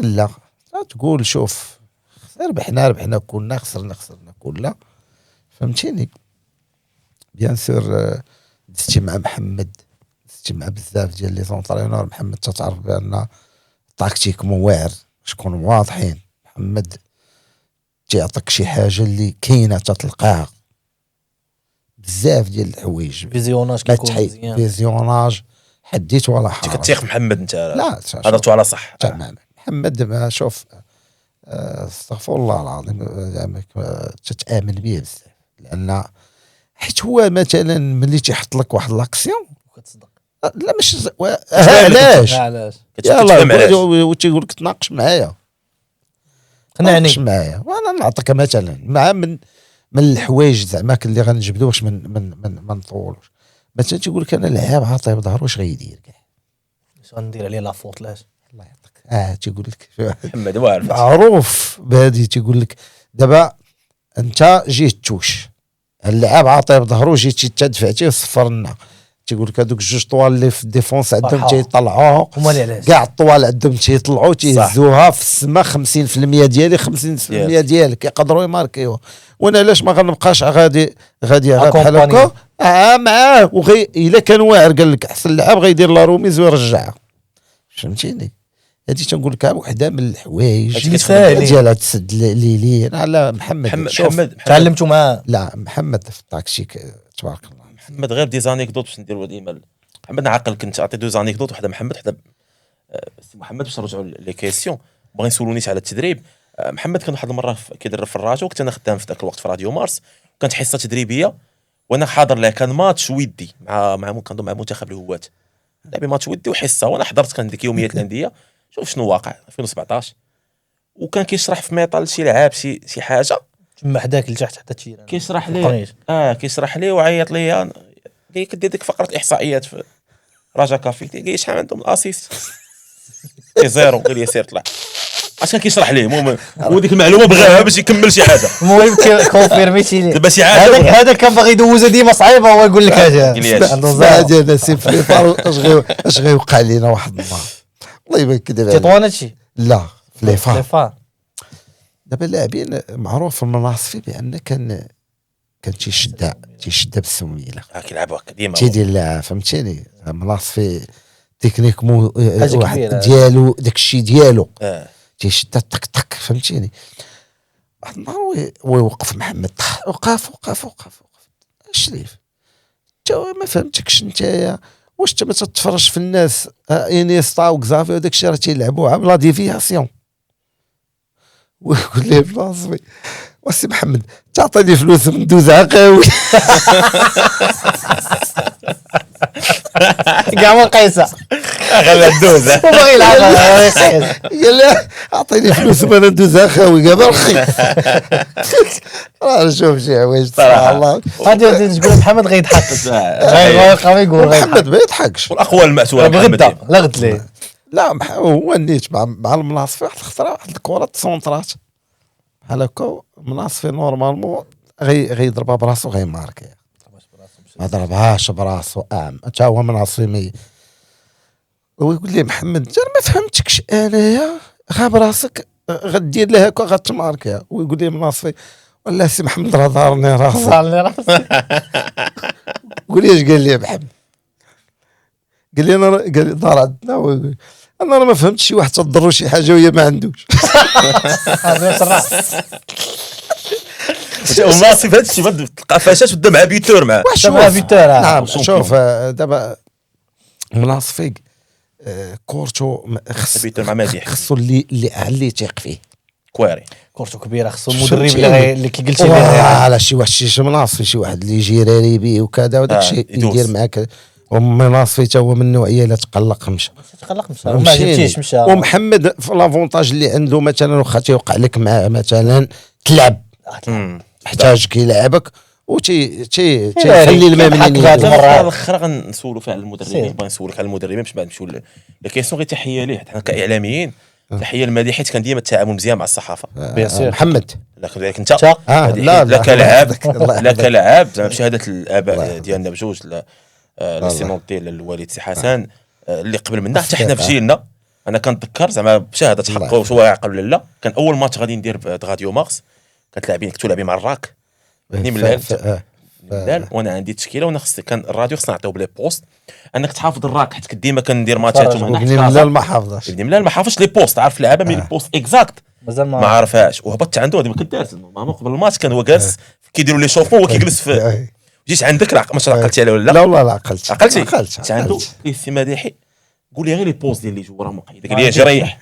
لا تقول شوف ربحنا كلنا خسرنا كلنا فهمتيني بيان سور دزتي مع محمد دزتي مع بزاف ديال لي زونطرينور محمد تتعرف بان تاكتيك واعر شكون واضحين محمد تيعطيك شي حاجه اللي كاينه تتلقاها بزاف ديال الحوايج فيزيوناج ما كيكون تحي مزيان. فيزيوناج حديت ولا حرج كتيق محمد انت لا هضرتوا على صح تمام محمد ما شوف استغفر الله العظيم زعما تتامن به بزاف لان حيت هو مثلا ملي تيحط لك واحد لاكسيون كتصدق لا مش علاش علاش كتفهم علاش وتيقول لك تناقش معايا قنعني تناقش معايا وانا نعطيك مثلا مع من الحوايج زعما اللي غنجبدو باش ما نطولوش مثلا تيقول لك انا لعاب عاطيه بظهر واش غيدير كاع اش غندير عليه لافوت لاش الله يعطيك تيقول لك محمد واعر معروف بهذه تيقول لك دابا انت جيت توش اللعاب عاطيه بظهرو جيتي تدفعتيه وصفر لنا تيقول لك هذوك جوج طوال اللي في الديفونس عندهم فرحة. تيطلعوها هما اللي علاش كاع الطوال عندهم تيطلعوا تيهزوها في السما 50% ديالي 50% ديالك يقدروا يماركيوها وانا علاش ما غنبقاش غادي بحال هكا معاه الا كان واعر قال لك احسن لعاب غيدير لا روميز ويرجعها فهمتيني هذه تنقول لك وحده من الحوايج ديالها تسد لي على محمد تعلمتوا معاه لا محمد في الطاكسي تبارك الله محمد غير دي زانيكدوت باش نديروا ديما محمد عاقل كنت عطي دو زانيكدوت وحده محمد وحده سي محمد باش نرجعوا لي كيسيون بغا يسولونيش على التدريب محمد كان واحد المره كيدرب في الراديو كنت انا خدام في ذاك الوقت في راديو مارس كانت حصه تدريبيه وانا حاضر لها كان ماتش ودي مع كنظن مع منتخب الهوات لعبي ماتش ودي وحصه وانا حضرت كان ديك يوميات الانديه شوف شنو واقع 2017 وكان كيشرح في ميطال شي لعاب شي حاجه تما حداك لتحت حتى تشير كيشرح لي كيشرح لي وعيط لي قال لي كدير ديك فقره الاحصائيات في راجا كافي قال لي شحال عندهم الاسيست زيرو قال لي سير طلع اش كان كيشرح ليه المهم وديك المعلومه بغاها باش يكمل شي حاجه المهم كونفيرميتي لي دابا شي حاجه هذاك كان باغي يدوزها ديما صعيبه هو يقول لك عنده ديال سي فليفار اش غيوقع لينا واحد النهار والله يبان كذب تطوان هادشي لا فليفار دابا اللاعبين معروف في المناصفي بان كان تيشد بالسميله كيلعبوا هكا ديما تيدير اللاعب فهمتيني مناصفي تكنيك واحد ديالو داكشي ديالو تيشد طق طق فهمتيني واحد النهار ويوقف محمد وقف الشريف انت ما فهمتكش نتايا واش انت ما تتفرج في الناس انيستا وكزافي وداك الشيء راه تيلعبوا بلا ديفياسيون ويقول لي بلاصفي وسي محمد تعطيني فلوس ندوز عقاوي كاع ما قيسه غير ندوز وباغي يلعب قال لا اعطيني فلوس ما ندوز عقاوي قال رخيص راه نشوف شي حوايج صراحه الله غادي تقول محمد غيضحك غيبقى يقول محمد ما يضحكش والاقوال المأسوره بغدا لا غد ليه لا هو نيت مع المناصفي واحد الخطره واحد الكره سونطرات بحال هكا مناصفي نورمالمون غيضربها براسو غيماركي ما ضربهاش براسو حتى هو مناصفي ويقول لي محمد انا ما فهمتكش انايا غاب راسك غدير لها هكا غتماركيها ويقول لي مناصفي والله سي محمد راه دارني راسي قول لي اش قال لي محمد قال لي دار عندنا انا راه ما فهمتش شي واحد تضرو شي حاجه وهي ما عندوش ومناصف هذا الشيء تلقى فاشات بدا مع بيتور معاه نعم شوف دابا مناصفي كورتو خصو اللي تيق فيه كويري كورتو كبيره خصو المدرب اللي كي قلتي لي على شي مناصفي شي واحد اللي يجي راري بيه وكذا وداك الشيء يدير معاك ومناصفي تا هو من النوعيه اللي تقلق مشى ما جبتيش مشى ومحمد في لافونتاج اللي عنده مثلا واخا تيوقع لك معاه مثلا تلعب محتاج كيلعبك خلي المامنين المره الاخرى غنسولوا فيها على المدربين بغا نسولك على المدربين باش بعد نمشيو لكيسيون غير تحيه ليه حنا كاعلاميين تحيه للمديح حيت كان ديما التعامل مزيان مع الصحافه محمد لكن انت لا كلاعب زعما بشهاده الاباء ديالنا بجوج لسينونتي للوالد سي حسن اللي قبل منا حتى حنا في جيلنا انا كنتذكر زعما بشهاده حق وشوايع قبل لا كان اول ماتش غادي ندير في غاديو مارس كانت لاعبين مع الراك من الليل وانا عندي تشكيله وانا خصني كان الراديو خصنا نعطيو بلي بوست انك تحافظ الراك حيت ديما كندير ماتشات وهنا لا ما حافظش لا ما حافظش لي بوست عارف اللعابه مي البوست اكزاكت مازال ما عرفهاش وهبطت عنده هذه ما كدارت نورمالمون قبل الماتش كان هو جالس كيديروا لي شوفون وكيجلس في جيت عندك واش عقلتي عليه ولا لا والله لا عقلت عقلتي عنده السي مديحي قول لي غير لي بوز ديال اللي جوا راه مقيد قال لي اجي ريح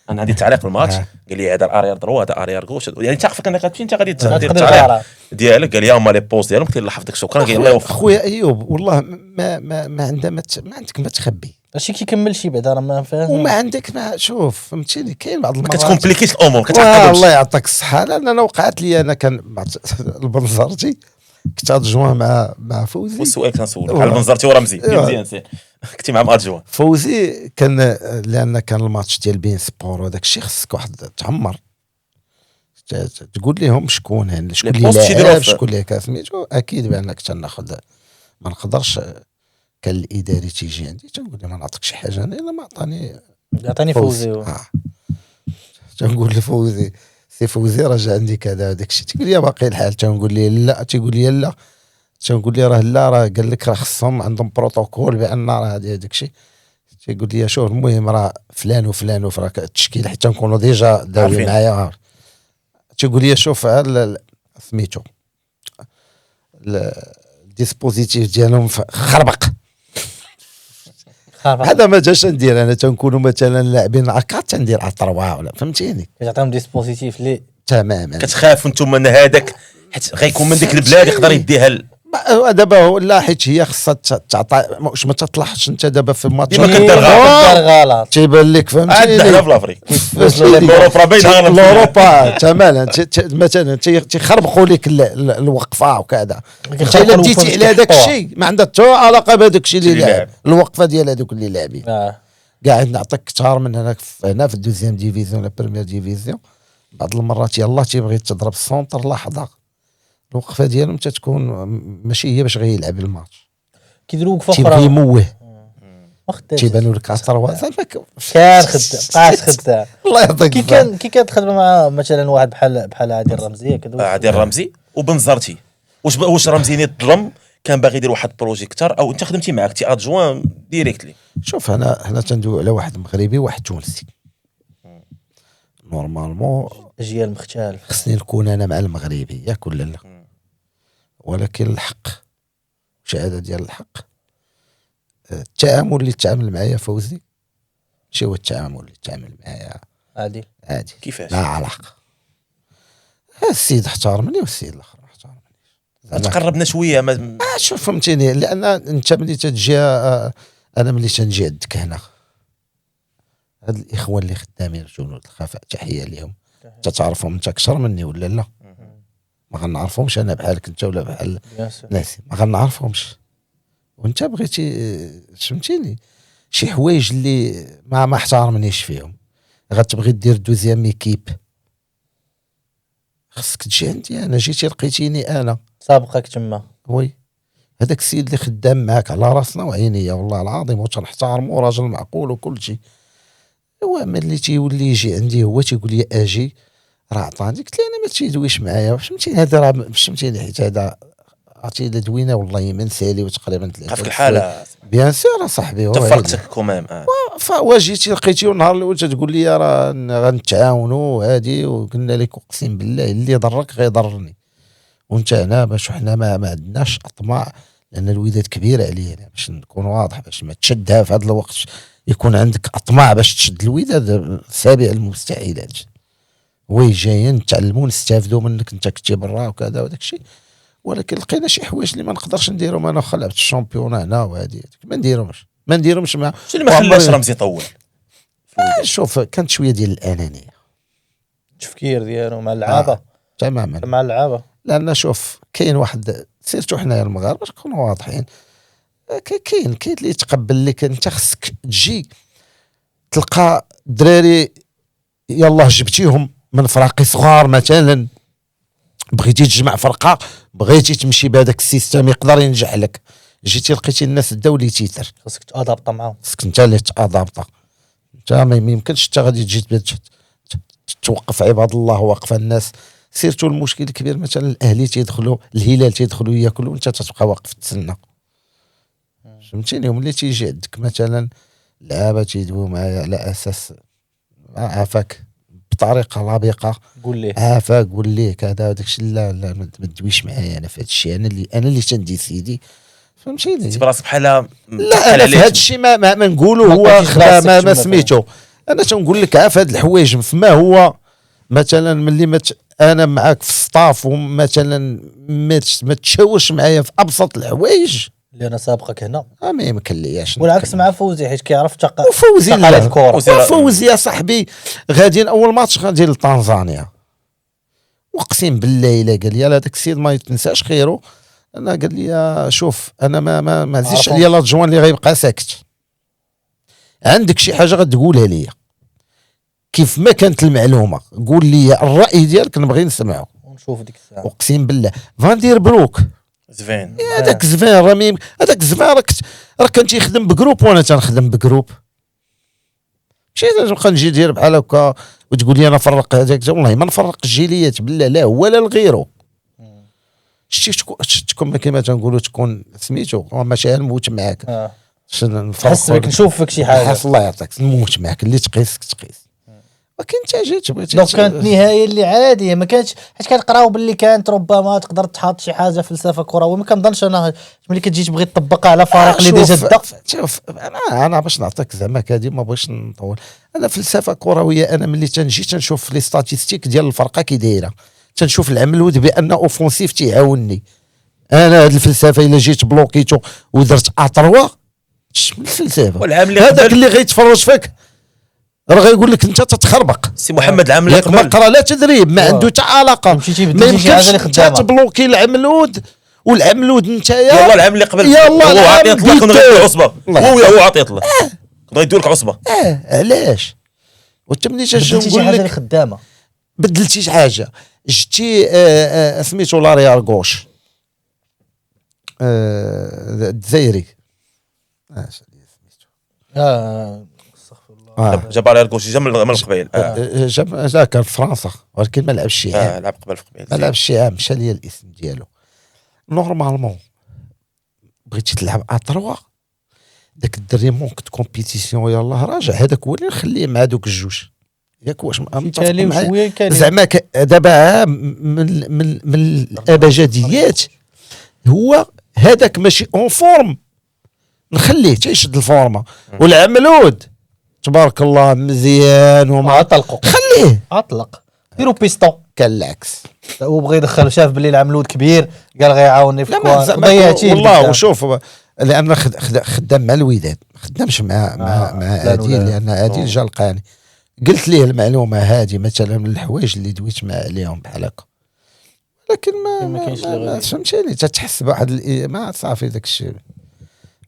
انا عندي تعليق في الماتش قال لي هذا اريار درو هذا اريار غوش يعني تعرف انك غتمشي انت غادي دير التعليق ديالك قال لي هما لي بوز ديالهم قلت له الله يحفظك شكرا قال لي الله يوفقك خويا ايوب والله ما عندك ما تخبي ماشي كيكمل شي بعدا راه ما فاهم وما عندك ما شوف فهمتيني كاين بعض المرات كتكومبليكيش الامور كتعقد الله يعطيك الصحه لان انا وقعت لي انا كان البنزرتي كنت ادجوان مع فوزي والسؤال كنسولك على بنزرتي ورمزي مزيان كنتي مع ادجوان فوزي كان لان كان الماتش ديال بين سبور وهذاك الشيء خصك واحد تعمر تقول لهم شكون اللي لاعب شكون اللي كاسميتو اكيد بانك تناخذ ما نقدرش كان الاداري تيجي عندي تنقول له ما نعطيكش شي حاجه انا الا ما عطاني فوزي تنقول لفوزي سي فوزي راه عندي كذا داك الشيء تقول لي باقي الحال تنقول لي لا تيقول لي لا تنقول لي راه قال لك راه خصهم عندهم بروتوكول بان راه داك الشيء تيقول لي شوف المهم راه فلان وفلان وفراك التشكيل حتى نكونوا ديجا داوي معايا تيقول لي شوف سميتو الديسبوزيتيف ديالهم خربق هذا ما جاش ندير انا تنكونوا مثلا لاعبين هكا تندير اطروا ولا فهمتيني كتعطيهم ديسبوزيتيف لي تماما كتخافوا انتم من هذاك حيت غيكون من ديك البلاد يقدر يديها دابا هو لا حيت هي خصها تعطى واش ما تطلعش انت دابا في الماتش ديما كدير غلط تيبان لك فهمتيني عندنا في لافريك الاوروبا باينه الاوروبا تماما مثلا تيخربقوا لك الوقفه وكذا انت الا بديتي على هذاك الشيء ما عندها حتى علاقه بهذاك الشيء اللي لعب الوقفه ديال هذوك اللي لاعبين قاعد نعطيك كثار من هنا في الدوزيام ديفيزيون ولا بريمير ديفيزيون بعض المرات يلاه تيبغي تضرب السونتر لحظه الوقفه ديالهم تتكون ماشي هي باش غيلعب الماتش كيديروا وقفه اخرى تيبغي يموه وقت تيبانوا لك 10 زعما كان خدام بقاش خدام الله يعطيك كي كانت خدمه مع مثلا واحد بحال عادل الرمزي كذا عادل الرمزي وبنزرتي واش رمزي نظلم كان باغي يدير واحد البروجي كثر او انت خدمتي معاك تي ادجوان ديريكتلي شوف انا تندوي على واحد مغربي وواحد تونسي نورمالمون اجيال مختلف خصني نكون انا مع المغربي ياك ولا لا ولكن الحق شهاده ديال الحق التعامل اللي تعامل معايا فوزي ماشي هو التعامل اللي تعامل معايا عادي كيفاش لا علاقه السيد احترمني والسيد الاخر ما احترمنيش تقربنا شويه شوف فهمتيني لان انت ملي تجي انا ملي تنجي عندك هنا هاد الاخوان اللي خدامين جنود الخفاء تحيه لهم تعرفهم انت اكثر مني ولا لا ما غنعرفهمش انا بحالك انت ولا بحال ناس ما غنعرفهمش وانت بغيتي فهمتيني شي حوايج اللي ما احترمنيش فيهم غتبغي دير دوزيام ميكيب خصك تجي عندي انا جيتي لقيتيني انا سابقك تما وي هذاك السيد اللي خدام معاك على راسنا وعينيا والله العظيم وتنحترمو راجل معقول وكل شيء هو ملي تيولي يجي عندي هو تيقول لي اجي راه عطاني قلت له انا ما تيدويش معايا فهمتيني هذا راه فهمتيني حيت هذا عرفتي الا دوينا والله يمن سالي وتقريبا في الحاله بيان سور صاحبي تفرقتك كومام فواجيتي لقيتي النهار الاول تقول لي راه غنتعاونوا هادي وقلنا لك اقسم بالله اللي ضرك غيضرني وانت هنا باش حنا ما عندناش اطماع لان الوداد كبيره علينا باش نكون واضح باش ما تشدها في هذا الوقت يكون عندك اطماع باش تشد الوداد سابع المستحيلات وي جايين نتعلموا نستافدوا منك انت كنتي برا وكذا وداك الشيء ولكن لقينا شي حوايج اللي ما نقدرش نديرهم انا واخا لعبت الشامبيون هنا وهذه ما نديرهمش مع شنو اللي ما خلاش رمزي يطول شوف كانت شويه ديال الانانيه التفكير ديالو مع اللعابه تماما مع اللعابه لان شوف كاين واحد سيرتو حنايا المغاربه باش نكونوا واضحين كاين اللي يتقبل لك انت خصك تجي تلقى دراري يلاه جبتيهم من فراقي صغار مثلا بغيتي تجمع فرقه بغيتي تمشي بهذاك السيستم يقدر ينجح لك جيتي لقيتي الناس داولي تيتر خصك تادابطا معاهم خصك انت اللي تادابطا انت ما يمكنش انت غادي تجي توقف عباد الله وقف الناس سيرتو المشكل الكبير مثلا الاهلي تيدخلوا الهلال تيدخلوا ياكلوا وانت تتبقى واقف تسنى فهمتيني وملي تيجي عندك مثلا لعابه تيدويو معايا على اساس عافاك بطريقه لبقه قول ليه عافاك قول ليه كذا وداك الشيء لا ما تدويش معايا انا في هذا الشيء انا اللي تنديسيدي فهمتيني انت براسك بحال لا انا في هذا الشيء ما نقولوا ما هو كنتيش خدا راسك ما تما سميتو انا تنقول لك عاف هاد الحوايج فما هو مثلا ملي انا معاك في السطاف ومثلا ما تشاورش معايا في ابسط الحوايج اللي انا سابقك هنا ما يمكن لياش والعكس مع فوزي حيت كيعرف وفوزي تقاليد الكره فوزي يا صاحبي غاديين اول ماتش غادي لتنزانيا واقسم بالله الا قال لي هذاك السيد ما يتنساش خيره انا قال لي شوف انا ما زيدش عليا لا جوان اللي غيبقى ساكت عندك شي حاجه غتقولها ليا كيف ما كانت المعلومه قول لي الراي ديالك نبغي نسمعه ونشوف ديك الساعه اقسم بالله فان دير بروك زفين هذاك زفين راه هذاك زفين راك كان تيخدم بجروب وانا تنخدم بجروب ماشي نبقى نجي دير بحال هكا وتقول لي انا فرق هذاك والله ما نفرق الجيليات بالله لا هو لا لغيرو شتي تكون كما تنقولوا تكون سميتو ماشي نموت معاك نحس بك نشوف فيك شي حاجه الله يعطيك نموت معاك اللي تقيسك تقيس ولكن انت جيت بغيتي دونك كانت نهايه اللي عاديه ما كانتش حيت كنقراو باللي كانت ربما تقدر تحط شي حاجه فلسفه كرويه ما كنظنش انا ملي كتجي تبغي تطبقها على فريق اللي ديجا دا شوف انا باش نعطيك زعما كادي ما بغيتش نطول انا فلسفه كرويه انا ملي تنجي تنشوف لي ستاتيستيك ديال الفرقه كي دايره تنشوف العملود بان اوفونسيف تيعاونني انا هاد الفلسفه الا جيت بلوكيتو ودرت اطروا من الفلسفه والعام اللي هذاك اللي غيتفرج فيك راه غيقول لك انت تتخربق سي محمد العام اللي ما قرا لا تدريب ما عنده حتى علاقه ما يمكنش تبلوكي العملود والعملود نتايا يلا العام اللي قبل هو عطيه طلق ونغير عصبه هو عطيه طلق بغا يدير لك عصبه علاش وانت ملي تجي نقول حاجه لك اللي خدامه بدلتي شي حاجه جبتي سميتو لاريار غوش الجزائري جاب على الكوشي جاب من القبيل جاب كان في فرنسا ولكن ما لعبش شي عام لعب قبل في قبيل ما لعبش شي عام مشى ليا الاسم ديالو نورمالمون بغيتي تلعب اتروا داك الدري مونك كومبيتيسيون يلاه راجع هذاك هو اللي نخليه مع دوك الجوج ياك واش متفق معايا زعما دابا من الابجديات هو هذاك ماشي اون فورم نخليه تيشد الفورمه والعملود تبارك الله مزيان وما اطلقوا خليه اطلق ديروا بيستون كان العكس هو بغى يدخل شاف باللي العملود كبير قال غيعاوني في الكوار ضيعتيه والله وشوف لان خدام مع الوداد ما خدامش مع عادل لان عادل جا لقاني قلت ليه المعلومه هذه مثلا من الحوايج اللي دويت مع عليهم بحال هكا لكن ما فهمتيني تتحس بواحد ما صافي داك الشيء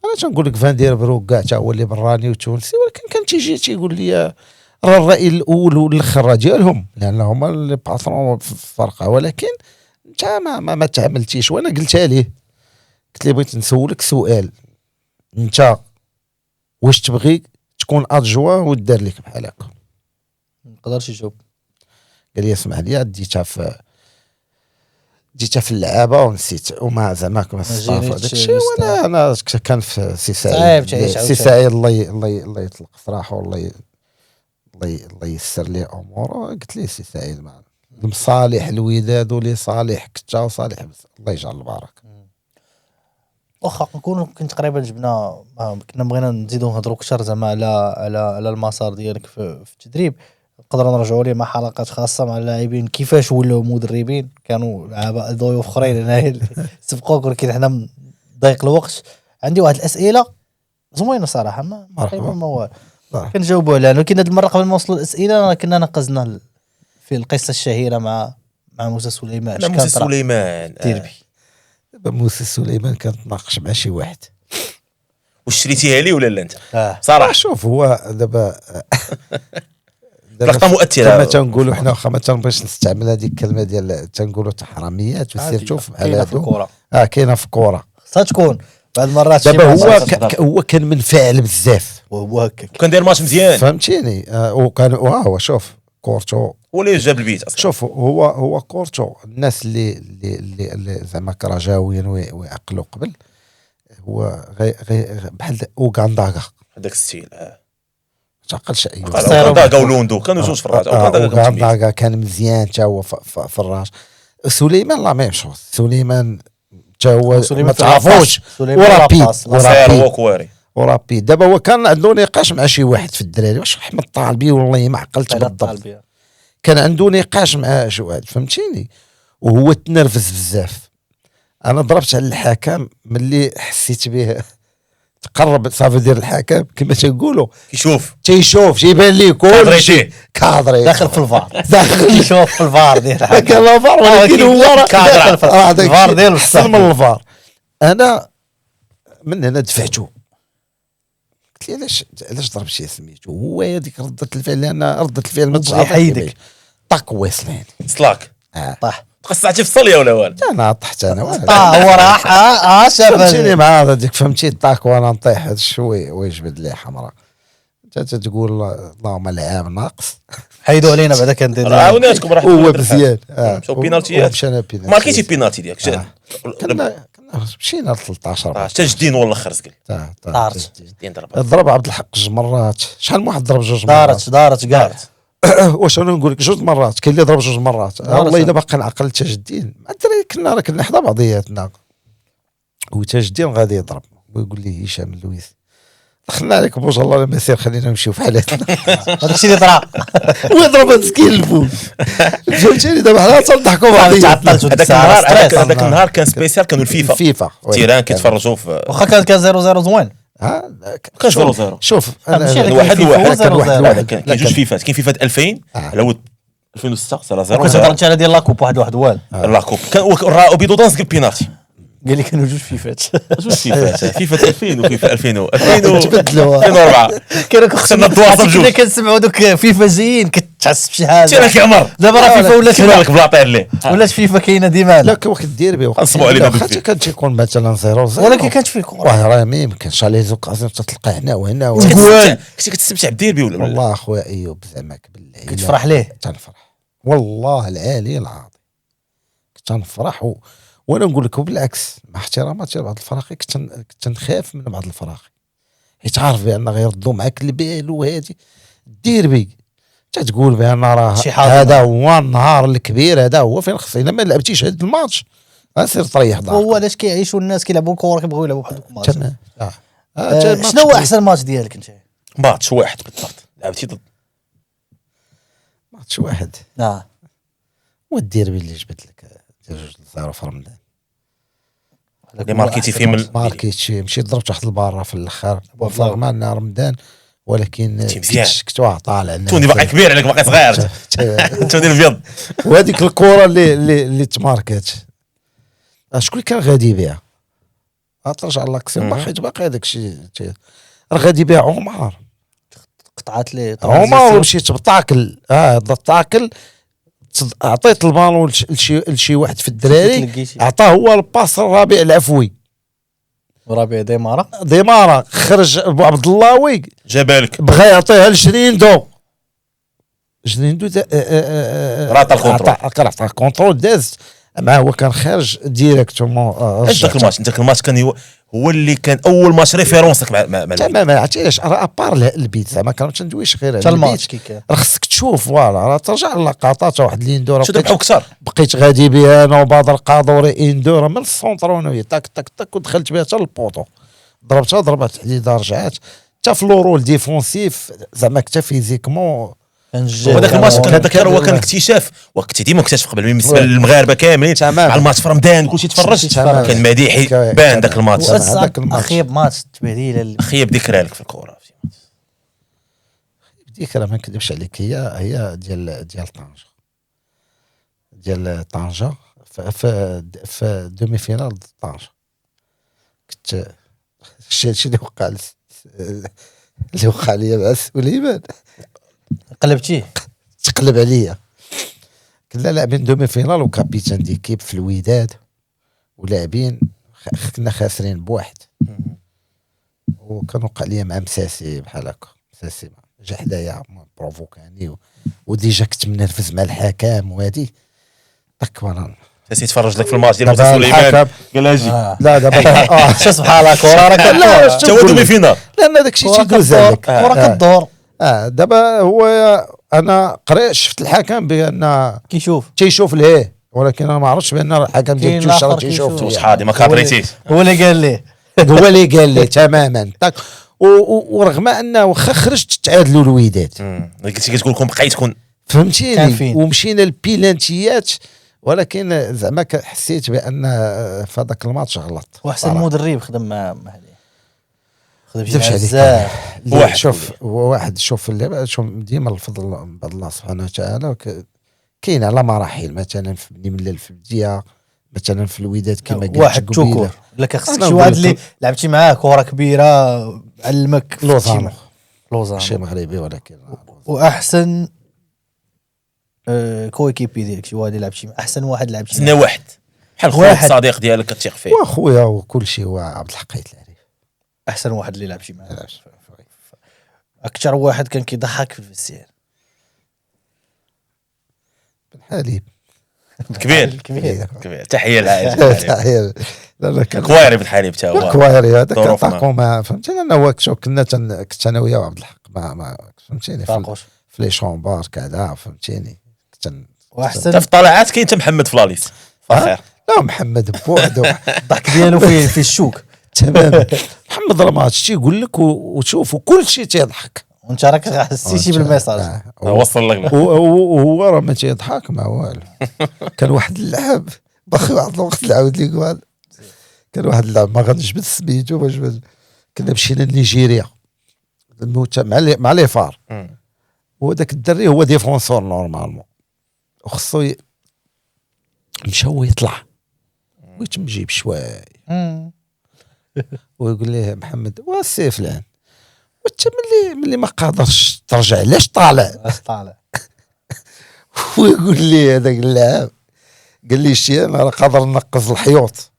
انا تنقول لك فان دير بروك كاع تا هو اللي براني وتونسي ولكن كان تيجي تيقول لي راه الراي الاول والاخر ديالهم لان هما اللي باترون في الفرقه ولكن انت ما تعاملتيش وانا قلتها ليه قلت لي بغيت نسولك سؤال انت واش تبغي تكون ادجوا ودار لك بحال هكا ما نقدرش يجاوب قال لي اسمح لي ديتها في اللعابه ونسيت وما زعما ما صافا داك الشيء وانا كان في سي سعيد الله يطلق صراحه والله يسر لي اموره قلت ليه سي سعيد لصالح الوداد ولصالح كتا وصالح الله يجعل البركه واخا نكونوا كنت تقريبا جبنا كنا بغينا نزيدو نهضروا اكثر زعما على المسار ديالك في التدريب نقدروا نرجعوا ليه مع حلقات خاصه مع اللاعبين كيفاش ولاو مدربين كانوا لعابه ضيوف اخرين هنا سبقوك ولكن حنا ضيق الوقت عندي واحد الاسئله زوينه صراحه ما والو كنجاوبوا عليها ولكن هذه المره قبل ما نوصلوا الاسئله كنا نقزنا في القصه الشهيره مع موسى سليمان موسى سليمان ديربي موسى سليمان كان تناقش مع شي واحد واش شريتيها لي ولا لا انت صراحه شوف هو دابا لقطه مؤثره كما تنقولوا حنا واخا ما تنبغيش نستعمل هذيك الكلمه ديال تنقولوا تحرميات وسيرتو بحال هادو كاينه في الكره خصها تكون بعض المرات دابا هو كان منفعل بزاف وهو هكاك وكان داير ماتش مزيان فهمتيني وكان هو شوف كورتو ولي جاب البيت اصلا شوف هو كورتو الناس اللي زعما كراجاويين ويعقلوا قبل هو غير بحال اوغنداغا هذاك الستيل تعقلش اي قولوندو كانوا جوج فراج غادا كان مزيان حتى هو فراج. سليمان لا ميم شوز، سليمان حتى هو ما تعرفوش ورابي دابا هو كان عنده نقاش مع شي واحد في الدراري، واش احمد طالبي والله ما عقلت بالضبط، كان عنده نقاش مع شي واحد فهمتيني، وهو تنرفز بزاف. انا ضربت على الحكم ملي حسيت به تقرب صافي دير الحكم كما تنقولوا تيشوف تيبان ليه كل كادري داخل في الفار داخل يشوف في الفار ديال الحكم كان الفار ولكن هو داخل في الفار ديال من الفار. انا من هنا دفعته قلت لي علاش ضربتي سميتو هو هذيك ردة الفعل، لان ردة الفعل ما تجي يحيدك طاق ويسلاني صلاك طاح تقصعتي في الصليه ولا والو؟ انا طحت انا هو راح شاف فهمتيني مع هذيك فهمتي طاق وانا نطيح هذا شوي ويجبد لي حمراء. انت تقول اللهم العام ناقص حيدوا علينا بعدا كندير عاوناتكم راه هو مزيان مشاو بينالتيات ماركيتي بينالتي ديالك كنا مشينا ل 13 حتى جدين والله خرزقل جدين ضرب عبد الحق جوج مرات. شحال من واحد ضرب جوج مرات دارت كاع واش انا نقول لك جوج مرات كاين اللي ضرب جوج مرات والله الا باقي نعقل حتى جدين مع الدراري كنا حدا بعضياتنا وتا جدين غادي يضرب ويقول لي هشام اللويس دخلنا عليك بوج الله لما يصير خلينا نمشيو في حالتنا هذاك الشيء اللي طرا ويضرب مسكين الفوز فهمتيني دابا حنا تنضحكوا بعضياتنا. هذاك النهار كان سبيسيال كانوا الفيفا تيران كيتفرجوا في واخا كان 0-0 زوين كان 0-0 شوف انا واحد كاين جوج فيفات كاين فيفا 2000 على ود 2006 0-0 كنت هضرت على ديال لاكوب واحد وال لاكوب كان وبيدو دانس البينالتي قال لي كانوا جوج فيفات فيفا 2000 وفيفا 2004 كانوا خصنا نتواصل بجوج كنسمعوا دوك فيفا زين كتحس بشي حاجه تيراك عمر دابا راه فيفا ولات لك بلا طير ليه ولات فيفا كاينه ديما لا واحد الديربي نصبوا علينا حتى كان تيكون مثلا 0-0 ولكن كانت فيه كره راه ما يمكنش على زوكازيون تلقى هنا وهنا كنتي كتستمتع بالديربي ولا والله اخويا ايوب زعماك بالله كتفرح ليه تنفرح والله العالي العظيم كنفرح وانا نقول لك بالعكس مع احتراماتي لبعض الفراقي كنت نخاف من بعض الفراقي حيت عارف بان غيردوا معاك البال وهادي الديربي تتقول بان راه هذا هو النهار الكبير هذا هو فين خص الا ما لعبتيش هذا الماتش غنسير تريح ضهرك. هو علاش كيعيشوا الناس كيلعبوا الكره كيبغيو يلعبوا واحد الماتش تمام. شنو هو احسن ماتش ديالك انت؟ ماتش واحد بالضبط لعبتي ضد ماتش واحد والديربي اللي جبت لك 2-0 في رمضان اللي ماركيتي فيه من ماركيتي مشيت ضربت واحد البارة في الاخر رغم انها رمضان ولكن كنت طالع توني باقي كبير عليك باقي صغير توني الابيض وهذيك الكره اللي تماركات شكون كان غادي بها ترجع لاكسيون حيت باقي هذاك الشيء راه غادي بها عمر قطعات لي عمر ومشيت بطاكل الطاكل عطيت البالون لشي واحد في الدراري عطاه هو الباس الربيع العفوي ربيع ديمارا خرج ابو عبد اللهوي جابالك بغى يعطيها لشريندو عطى الكونترول داز مع هو كان خارج ديريكتومون. ذاك الماتش كان هو اللي كان اول ماتش ريفيرونسك مع تمام. عرفتي علاش راه ابار البيت زعما كانوا تندويش غير على الماتش كي كان راه خصك تشوف فوالا راه ترجع للقطات واحد الاندور بقيت غادي بها انا وبادر قادوري اندور من السونتر وانا تاك تاك تاك ودخلت بها حتى للبوطو ضربات تحديده رجعات حتى في لورول ديفونسيف زعما حتى فيزيكمون. وهذاك الماتش كنذكر هو كان اكتشاف وكنت ديما مكتشف قبل بالنسبه للمغاربه كاملين مع الماتش في رمضان كلشي تفرج كان مديحي بان ذاك الماتش اخيب ماتش تبهديل اخيب ذكرى لك في الكره ذكرى ما نكذبش عليك هي ديال طنجة في دومي فينال ضد طنجة كنت الشيء اللي وقع لي مع سليمان قلبتيه تقلب عليا. كنا لاعبين دومي فينال وكابيتان ديكيب في الوداد ولاعبين كنا خاسرين بواحد وكان وقع لي مع مساسي بحال هكا مساسي جا حدايا بروفوكاني وديجا كنت منرفز مع الحكام وهادي طك وانا مساسي تفرج لك في الماتش ديال سليمان قال اجي لا دابا سبحان الله كره لا تا هو دومي فينال لان داك الشيء تيدوز عليك كره كدور دابا هو انا شفت الحكم بان كيشوف تيشوف ليه، ولكن انا ما عرفتش بان الحكم ديال كاين توش راه الآخر تيشوف كيشوف. ليه. واش حاضي ما كادريتيش. هو اللي قال ليه. هو اللي قال لي تماما ورغم انه واخا خرجت تعادلوا الوداد قلتي كتقول لكم بقيت كون كان فهمتيني، فين؟ ومشينا للبيلانتيات، ولكن زعما حسيت بان في هذاك الماتش غلط. واحسن صراحة. مدرب خدم مع هذه، خدم زبش عليك. بزاف. واحد شوف هو واحد، شوف ديما الفضل من بعد الله سبحانه وتعالى. كاين على مراحل، مثلا في بني ملال في البدايه، مثلا في الوداد كما قلت واحد قبيله تشكر لك خصك أنا شي نقول واحد لك اللي لعبتي معاه كره كبيره علمك في لوزانو، لوزانو. ماشي مغربي ولكن واحسن كويكيبي ديالك، شي واحد لعبتي معاه، احسن واحد لعبتي سنة معاه. واحد بحال خويا واحد. الصديق ديالك كتثق فيه. واخويا وكل شيء هو عبد الحق العريف. احسن واحد اللي لعبتي معاه. اكثر واحد كان كيضحك في الفسيان. بن حليب كبير كبير. كبير. تحيه للعائله. تحيه. لا كان كواري بن حليب تا هو. كواري هذاك ظروفنا. كنطاقو ما فهمتيني. انا هو كنا كنت انا وياه وعبد الحق ما فهمتيني طاقوش. في لي شومبار كذا فهمتيني. واحسن انت في الطلعات كاين تا محمد فلاليس فخير. لا محمد بوحدو الضحك ديالو في الشوك. تمام. محمد راه ما عادش تيقول لك وتشوف وكل شيء تيضحك. وانت راك حسيتي بالميساج. وصل لك وهو راه ما تيضحك ما والو. كان واحد اللاعب باقي واحد الوقت نعاود لك قال، كان واحد اللاعب ما غنجبد سميتو باش كنا مشينا لنيجيريا مع لي فار، وذاك الدري هو ديفونسور نورمالمون، وخصو مشى هو يطلع ويتم جيب شويه ويقول ليه محمد واسي فلان وانت ملي ما قادرش ترجع علاش طالع؟ ويقول لي هذاك اللاعب قال لي شتي انا راه قادر نقز الحيوط.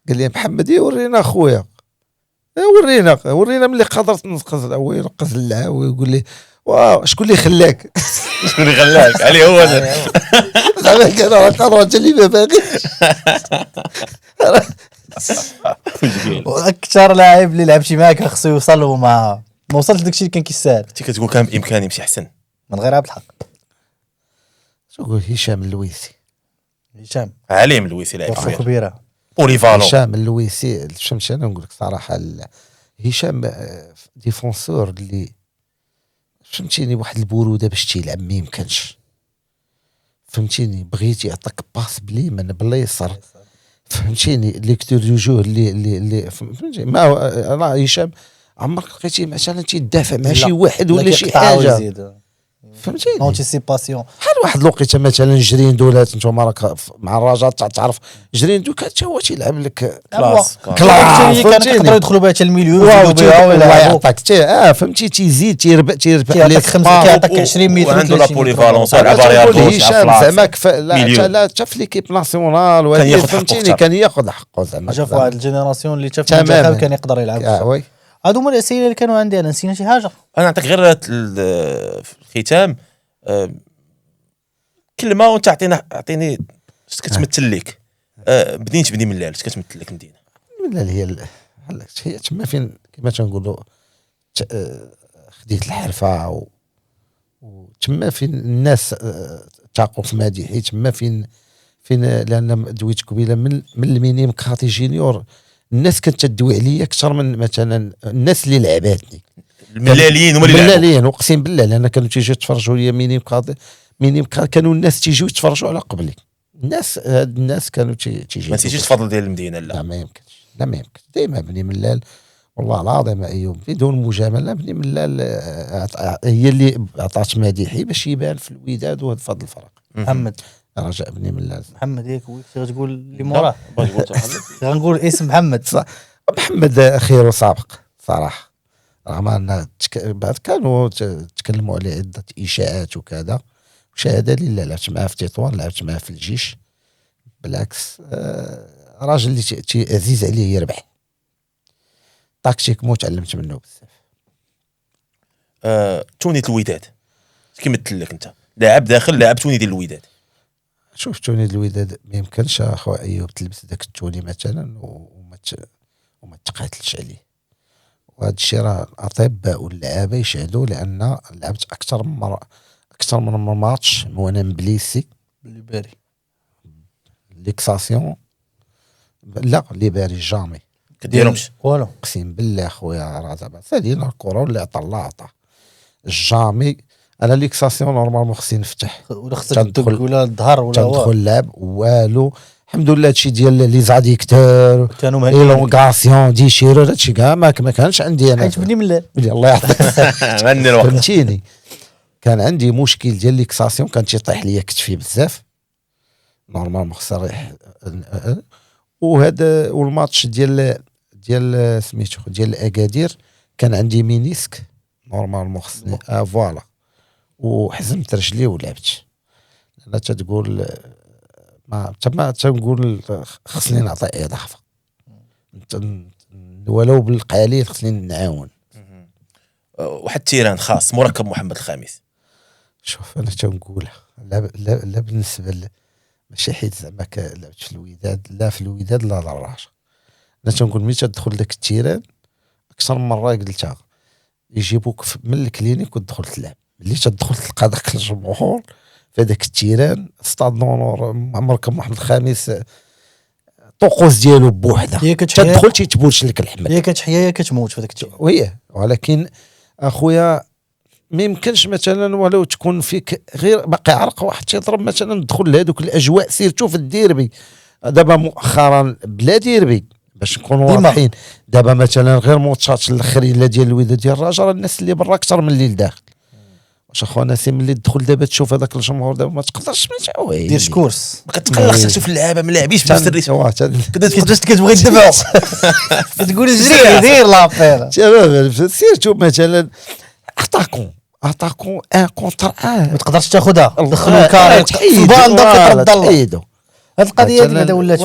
قال لي محمد ورينا اخويا، ورينا ملي قادرت نقز. هو ينقز اللاعب ويقول لي واو شكون اللي خلاك؟ شكون اللي خلاك علي هو هذا. زعما كان راه قادر انت اللي ما باغيش. واكثر لاعب اللي لعبتي معاه كان خصو يوصل له ما وصلش لداكشي اللي كان كيستاهل. انت كتقول كان بامكاني يمشي احسن من غير عبد الحق. تقول هشام اللويسي. هشام عليم اللويسي لاعب فرصه كبير. كبيره. بوليفالون. هشام اللويسي فهمتي انا نقول لك صراحه هشام ديفونسور اللي فهمتيني واحد البروده باش تيلعب ما يمكنش. فهمتيني بغيتي يعطيك باس باليمين باليسار فهمتيني ليكتور دو جو اللي فهمتي ما راه هشام عمرك لقيتيه مثلا تيدافع مع شي واحد ولا شي حاجه فهمتيني اونتيسيباسيون. بحال واحد الوقيته مثلا جريندو دولات نتوما راك مع الرجاء تعرف جريندو كان حتى هو تيلعب لك كلاس كانوا يقدروا يدخلوا بها حتى الميليو الله يعطيك فهمتي تيزيد تيربح كيعطيك 5 كيعطيك 20 متر وعنده لا بوليفالونس انا يلعب تقول رياض هشام زعما لا حتى في ليكيب ناسيونال كان ياخذ فهمتيني كان ياخذ حقه زعما شاف واحد الجينيراسيون اللي شاف تماماً. المنتخب كان يقدر يلعب. وي هادو هما الاسئله اللي كانوا عندي انا. نسينا شي حاجه؟ انا نعطيك غير في الختام كلمه وانت اعطيني اش كتمثل لك. بني ملال اش كتمثل لك مدينه لا هي تما فين كما تنقولوا خديت الحرفه وتما فين الناس تاقوا في مديحي تما فين لان دويت قبيله من المينيم كاتي جينيور الناس كانت تدوي عليا اكثر من مثلا الناس اللي لعباتني الملاليين هما اللي لعبوا. الملاليين اقسم بالله لان كانوا تيجيو يتفرجوا ليا مينيم كانوا الناس تيجيو يتفرجوا على قبلي. الناس كانوا تيجي ما نسيتيش الفضل ديال المدينه لا ما يمكنش ديما بني ملال والله العظيم ايوب بدون مجامله بني ملال هي اللي عطات مديحي باش يبان في الوداد وهذا فضل الفرق. محمد رجاء بني ملال محمد ياك هو غتقول اللي موراه. باش قلت محمد غنقول اسم محمد. محمد خير وسابق صراحه رغم ان بعد كانوا تكلموا عليه عده اشاعات وكذا وشهاده لله لعبت معاه في تطوان لعبت معاه في الجيش بالعكس راجل اللي عزيز عليه يربح تاكتيك مو تعلمت منه بزاف. توني الوداد كيمثل لك انت لاعب داخل لاعب توني ديال الوداد. شوف توني الوداد ما يمكنش اخو ايوب تلبس داك التوني مثلا وما تقاتلش عليه وهذا الشيء راه الاطباء واللعابه يشهدوا، لان لعبت اكثر من ماتش وانا مبليسي اللي باري ليكساسيون. لا لي باري جامي كديرهمش والو. اقسم بالله خويا، راه دابا سالينا الكره اللي عطى الله عطى الجامي. انا ليكساسيون نورمالمون خصني نفتح ولا خصك تدق ولا الظهر ولا تندخل لعب والو. الحمد لله هادشي ديال لي زاديكتور كانوا مهنيين ايلونغاسيون ديشيرو هادشي كاع ما كانش عندي انا. حيت بني ملال الله يعطيك غني الوقت. فهمتيني. كان عندي مشكل ديال ليكساسيون، كان تيطيح ليا كتفي بزاف نورمالمون خصها ريح. وهذا والماتش ديال سميتو ديال اكادير كان عندي مينيسك نورمالمون خصني فوالا، وحزمت رجلي ولعبت. لا تتقول ما تنقول خصني نعطي اضافه ولو بالقليل، خصني نعاون. واحد التيران خاص مركب محمد الخامس. شوف انا تنقولها لا بالنسبه ماشي حيت زعما لعبت في الوداد، لا في الوداد لا الراشة. انا تنقول ملي تدخل داك التيران اكثر من مره قلتها يجيبوك من الكلينيك وتدخل تلعب. ملي تدخل تلقى داك الجمهور في هذاك التيران ستاد نونور مركب محمد الخامس طقوس ديالو بوحده تدخل تيتبولش لك الحمل. هي كتحيا هي كتموت في داك التيران. وي ولكن اخويا ما يمكنش مثلا ولو تكون فيك غير باقي عرق واحد تيضرب مثلا تدخل لهذوك الاجواء سيرتو في الديربي. دابا مؤخرا بلا ديربي باش نكونوا واضحين، دابا مثلا غير ماتشات الاخرين لا ديال الوداد ديال الرجاء الناس اللي برا اكثر من اللي لداخل. واش اخونا سي ملي تدخل دابا تشوف هذاك الجمهور دابا ما تقدرش ما تعاوي دير كورس ما كتقلقش تشوف اللعابه ما لاعبيش بنفس كتبغي تدفعوا تقول جري دير لابير سيرتو مثلا اتاكون ان كونتر ان ما تقدرش تاخذها دخلوا الكاري تحيدو هاد القضيه اللي بعدا ولات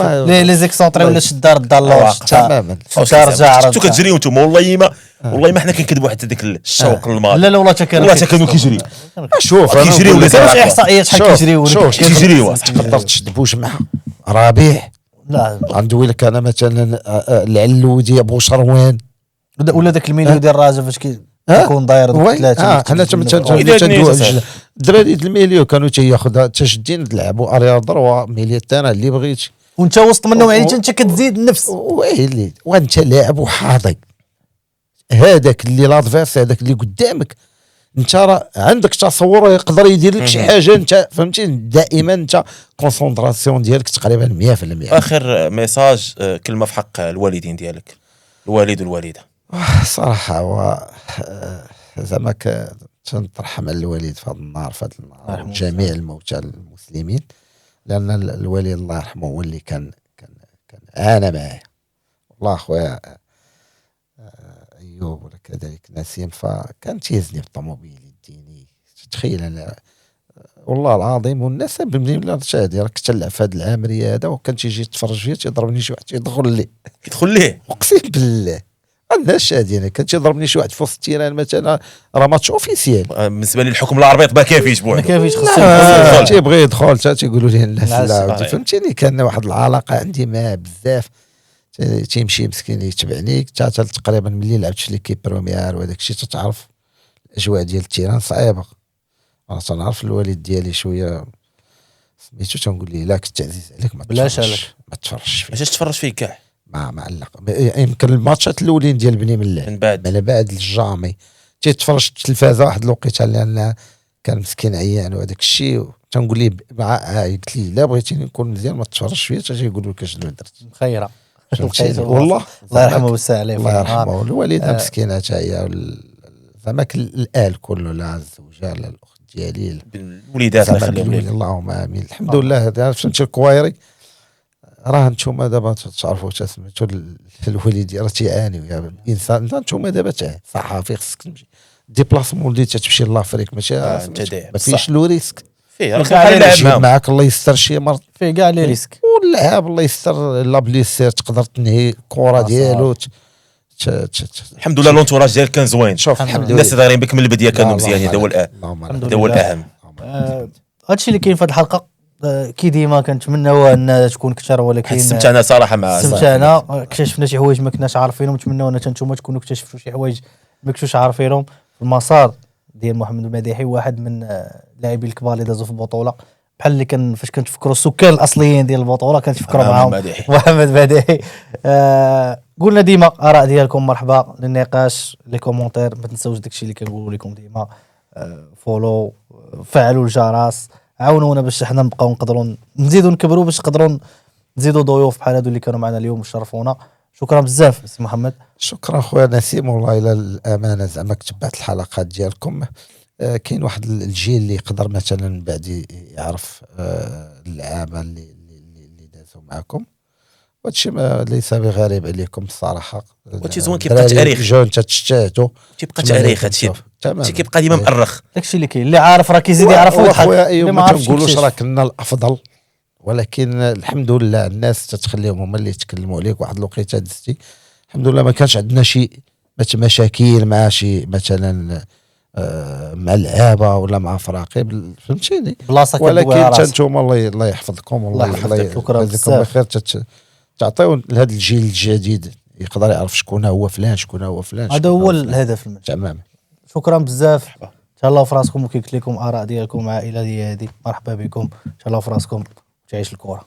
لي زيكسونطري ولا شدار الدار تماما شفتو كتجري وانتم والله ما حنا كنكذبوا حتى ديك الشوق الماضي. لا والله كانوا كيجريو. شوف كيجريو ولا كاينش احصائيات شحال كيجريو تقدر تشد بوش معها ربيع. لا غندوي لك انا مثلا العلودي ابو شروان ولا داك الميليو ديال الرجاء فاش كيكون داير ثلاثه. حنا تندوي الدراري ديال الميليو كانوا تياخذها تشدين تلعبوا اريا دروا ميليو تانا اللي بغيتي وانت وسط منهم يعني انت كتزيد النفس ويلي وانت لاعب وحاضي. هذاك اللي لادفيرس هذاك اللي قدامك انت راه عندك تصور يقدر يدير لك شي حاجه انت فهمتي. دائما انت كونسونطراسيون ديالك تقريبا 100%. اخر ميساج كلمه في حق الوالدين ديالك الوالد والوالده. صراحه هو زعما تنترحم على الوالد في هذا النهار في هذا النهار جميع الموتى المسلمين، لان الوالد الله يرحمه هو اللي كان انا معاه والله خويا ايوب ولا كذلك نسيم. فكان تيهزني بالطوموبيل يديني تخيل انا والله العظيم. والناس بملي شادي راك تلعب في هذا العامريه هذا وكان تيجي يتفرج فيا تيضربني شي واحد يدخل ليه اقسم بالله الناس شادين كان تيضربني شي واحد في وسط التيران مثلا راه ماتش اوفيسيال. بالنسبه لي الحكم العربيط ما كافيش بوحدو، ما كافيش خصو تيبغي يدخل حتى تيقولوا ليه الناس لا فهمتيني. كان واحد العلاقه عندي معاه بزاف. تيمشي مسكين يتبعني حتى تقريبا ملي لعبت في ليكيب بروميير وهذاك الشيء تتعرف الاجواء ديال التيران صعيبه. انا تنعرف الوالد ديالي شويه سميتو تنقول ليه لا كنت عزيز عليك ما تفرجش فيه. علاش تفرج فيه كاع ما علق. يمكن الماتشات الاولين ديال بني ملال من بعد الجامي تيتفرج في التلفازه واحد الوقيته لان كان مسكين عيان وهذاك الشيء. تنقول ليه قلت لي لا بغيتيني نكون مزيان ما تفرجش فيه حتى يقولوا لك اشنو درت خيره والله الله يرحمه ويوسع عليه الله يرحمه. الوالده مسكينه حتى هي زعما الال كله لا الزوجه لا الاخت ديالي الوليدات الله يخليهم ليه اللهم امين. الحمد لله. فهمتي الكوايري راه نتوما دابا تعرفوا سميتو الوالد راه تيعاني الانسان نتوما دابا صحافي خصك تمشي ديبلاسمون اللي تمشي لافريك ماشي ما فيش لو ريسك فيه راه معاك الله يستر شي مرض فيه كاع لي ريسك ولا الله يستر لا بليسير تقدر تنهي الكره ديالو. الحمد لله لونتوراج ديالك كان زوين. شوف الحمد لله الناس اللي دايرين بك من البدايه كانوا مزيانين. هذا هو الاهم. هادشي اللي كاين في هذه الحلقه. كي ديما كنتمناو ان تكون كثر، ولكن استمتعنا صراحه مع استمتعنا، اكتشفنا شي حوايج ما كناش عارفينهم، نتمناو ان نتوما تكونوا اكتشفتوا شي حوايج ما كنتوش عارفينهم. المسار ديال محمد المديحي واحد من اللاعبين الكبار اللي دازوا في البطوله، بحال اللي فاش كنتفكروا السكان الاصليين ديال البطوله كنتفكروا معاهم محمد مديحي. قلنا ديما اراء ديالكم مرحبا، للنقاش لي كومونتير، ما تنساوش داكشي اللي كنقولوا لكم ديما، فولو، فعلوا الجرس، عاونونا باش حنا نبقاو نقدروا نزيدوا نكبروا، باش نقدروا نزيدوا ضيوف بحال هادو اللي كانوا معنا اليوم وشرفونا. شكرا بزاف سي محمد. شكرا خويا نسيم، والله الى الامانه زعما تبعت الحلقات ديالكم. كاين واحد الجيل اللي يقدر مثلا من بعد يعرف العامل اللي دازوا معكم، وهادشي ليس بغريب عليكم الصراحه. وهادشي زوين، كيبقى تاريخ، جون تجتهدوا، كيبقى تاريخ، هادشي كيبقى ديما مؤرخ. داكشي اللي كاين، اللي عارف راه كيزيد يعرف ويضحك. خويا ايوا ما تنقولوش راه كنا الافضل، ولكن الحمد لله الناس تتخليهم هما اللي يتكلموا عليك. واحد الوقيته دزتي الحمد لله ما كانش عندنا شي مشاكل مع شي مثلا مع اللعابه ولا مع فراقي، فهمتيني، ولكن انتم الله يحفظكم، والله يجزيكم بخير، تعطيو لهذا الجيل الجديد يقدر يعرف شكون هو فلان، شكون هو فلان. هذا هو الهدف المهم. تمام. شكرا بزاف، تهلاو في راسكم، وكي قلت لكم اراء ديالكم عائله هذه مرحبا بكم، تهلاو في راسكم، تعيش الكره.